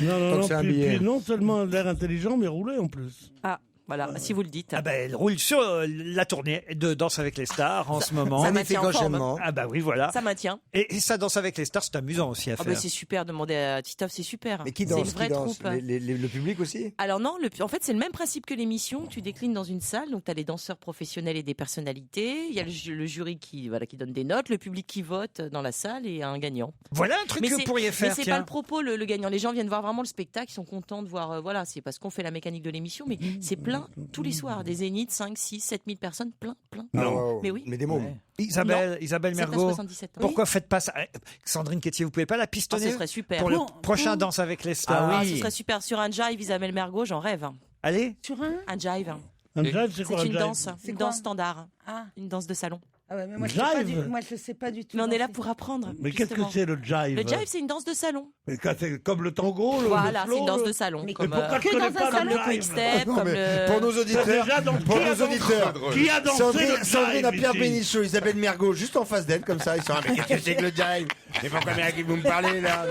Speaker 6: Non,
Speaker 4: c'est un
Speaker 6: puis
Speaker 4: billet.
Speaker 6: non seulement l'air intelligent, mais roulé en plus.
Speaker 20: Ah, voilà, si vous le dites.
Speaker 3: Ah ben, elle roule sur la tournée de Danse avec les stars en ce moment.
Speaker 20: ça maintient en forme.
Speaker 3: Ah bah oui, voilà.
Speaker 20: Ça maintient.
Speaker 3: Et ça, Danse avec les stars, c'est amusant aussi à
Speaker 20: Ah
Speaker 3: faire.
Speaker 20: bah c'est super, demandez à Titoff, c'est super.
Speaker 4: Mais qui
Speaker 20: C'est
Speaker 4: danse,
Speaker 20: une vraie troupe.
Speaker 4: Le public aussi?
Speaker 20: Alors non, en fait c'est le même principe que l'émission, tu déclines dans une salle, donc tu as les danseurs professionnels et des personnalités, il y a le jury qui donne des notes, le public qui vote dans la salle et un gagnant.
Speaker 3: Voilà un truc que vous pourriez faire,
Speaker 20: Mais c'est
Speaker 3: tiens.
Speaker 20: pas le propos, le gagnant. Les gens viennent voir vraiment le spectacle, ils sont contents de voir, voilà, c'est parce qu'on fait la mécanique de l'émission, mais c'est plein tous les soirs, des zéniths, 5, 6, 7 000 personnes, plein.
Speaker 4: Non.
Speaker 20: Mais oui.
Speaker 4: Mais des mômes.
Speaker 3: Isabelle
Speaker 20: 7 à
Speaker 3: Mergo,
Speaker 20: 77 ans.
Speaker 3: pourquoi faites pas ça? Sandrine Quétier, vous pouvez pas la pistonner
Speaker 20: Ah, ce serait super.
Speaker 3: pour le
Speaker 20: Non.
Speaker 3: prochain Danse avec les stars?
Speaker 20: Ah, ce serait super. Sur un jive, Isabelle Mergo, j'en rêve.
Speaker 3: Allez.
Speaker 8: Sur
Speaker 20: un jive.
Speaker 6: Un jive, c'est quoi un
Speaker 20: une
Speaker 6: jive?
Speaker 20: danse,
Speaker 8: C'est
Speaker 20: une
Speaker 8: quoi
Speaker 20: danse standard,
Speaker 8: Ah.
Speaker 20: une danse de salon.
Speaker 8: Ah ouais, mais moi, je sais pas
Speaker 6: Jive.
Speaker 8: moi, je sais pas du tout.
Speaker 20: Mais on est là
Speaker 8: danser.
Speaker 20: pour apprendre.
Speaker 6: Mais qu'est-ce que
Speaker 20: justement.
Speaker 6: c'est le jive?
Speaker 20: Le jive, c'est une danse de salon.
Speaker 6: Mais c'est comme le tango, le
Speaker 20: Voilà,
Speaker 6: flow,
Speaker 20: c'est une danse
Speaker 6: le-
Speaker 20: de salon.
Speaker 6: Mais
Speaker 20: Comme,
Speaker 6: pourquoi je
Speaker 8: que
Speaker 6: connais
Speaker 8: dans
Speaker 6: pas
Speaker 8: un
Speaker 6: le
Speaker 8: salon,
Speaker 6: jive?
Speaker 20: quick step,
Speaker 10: Non,
Speaker 20: comme
Speaker 10: mais
Speaker 20: le...
Speaker 10: pour nos auditeurs,
Speaker 6: Déjà, donc,
Speaker 10: pour
Speaker 6: qui a
Speaker 10: nos
Speaker 6: dansé-
Speaker 10: auditeurs,
Speaker 6: qui a dansé le
Speaker 10: Sandrine a
Speaker 6: jive
Speaker 10: Pierre
Speaker 6: ici
Speaker 10: Bénichou, Isabelle Mergo, juste en face d'elle, comme ça, ils sont mais qu'est-ce que c'est que le jive? Mais pourquoi vous me parlez là?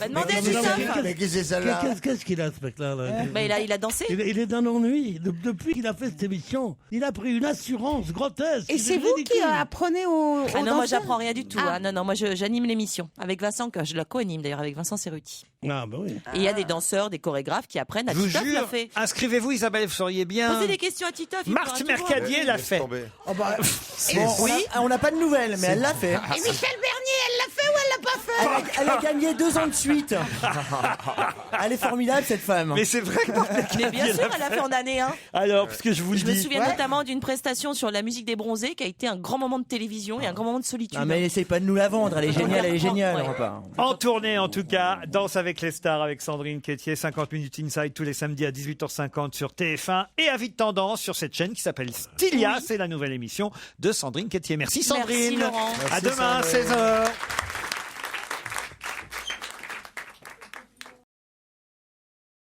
Speaker 20: Bah, demandez à
Speaker 10: Mais
Speaker 20: Titoff.
Speaker 10: qu'est-ce que c'est celle-là?
Speaker 6: Qu'est-ce qu'il a, ce mec-là là
Speaker 20: Bah, il a dansé.
Speaker 6: Il est d'un ennui. Depuis qu'il a fait cette émission, il a pris une assurance grotesque.
Speaker 8: Et c'est vous qui apprenez aux
Speaker 20: Ah non, moi
Speaker 8: danseurs
Speaker 20: j'apprends rien du tout. Ah. Non, moi j'anime l'émission avec Vincent, que je la co-anime d'ailleurs avec Vincent Cerruti.
Speaker 6: Ah bah oui.
Speaker 20: Et il y a des danseurs, des chorégraphes qui apprennent à
Speaker 3: Je vous
Speaker 20: Titoff l'a
Speaker 3: jure,
Speaker 20: fait.
Speaker 3: inscrivez-vous Isabelle, vous seriez bien.
Speaker 20: Posez des questions à Titoff. il
Speaker 3: Marthe
Speaker 20: pourra tout voir.
Speaker 3: Mercadier l'a fait.
Speaker 7: Oh bah, bon, on n'a pas de nouvelles, mais elle l'a fait.
Speaker 8: Et Michel Bernier, elle l'a fait ou elle l'a pas fait
Speaker 7: Elle a gagné 2 ans de suite. Elle est formidable, cette femme.
Speaker 3: Mais c'est vrai que Marthe Mercadier
Speaker 20: Mais bien sûr,
Speaker 3: l'a
Speaker 20: elle a
Speaker 3: fait.
Speaker 20: fait en année 1.
Speaker 3: Alors, parce que je vous le
Speaker 20: Je me
Speaker 3: dis.
Speaker 20: souviens notamment d'une prestation sur la musique des bronzés qui a été un grand moment de télévision et un grand moment de solitude.
Speaker 7: Non, mais essaye pas de nous la vendre, elle est géniale, elle est géniale.
Speaker 20: Ouais.
Speaker 7: on va pas.
Speaker 3: En tournée, en tout cas, Danse avec les stars avec Sandrine Quétier, 50 minutes inside tous les samedis à 18h50 sur TF1 et à Vite Tendance sur cette chaîne qui s'appelle Stylia. C'est la nouvelle émission de Sandrine Quétier. Merci Sandrine.
Speaker 20: Merci, Laurent.
Speaker 3: À
Speaker 4: Merci,
Speaker 3: demain,
Speaker 4: Sandrine.
Speaker 3: 16h.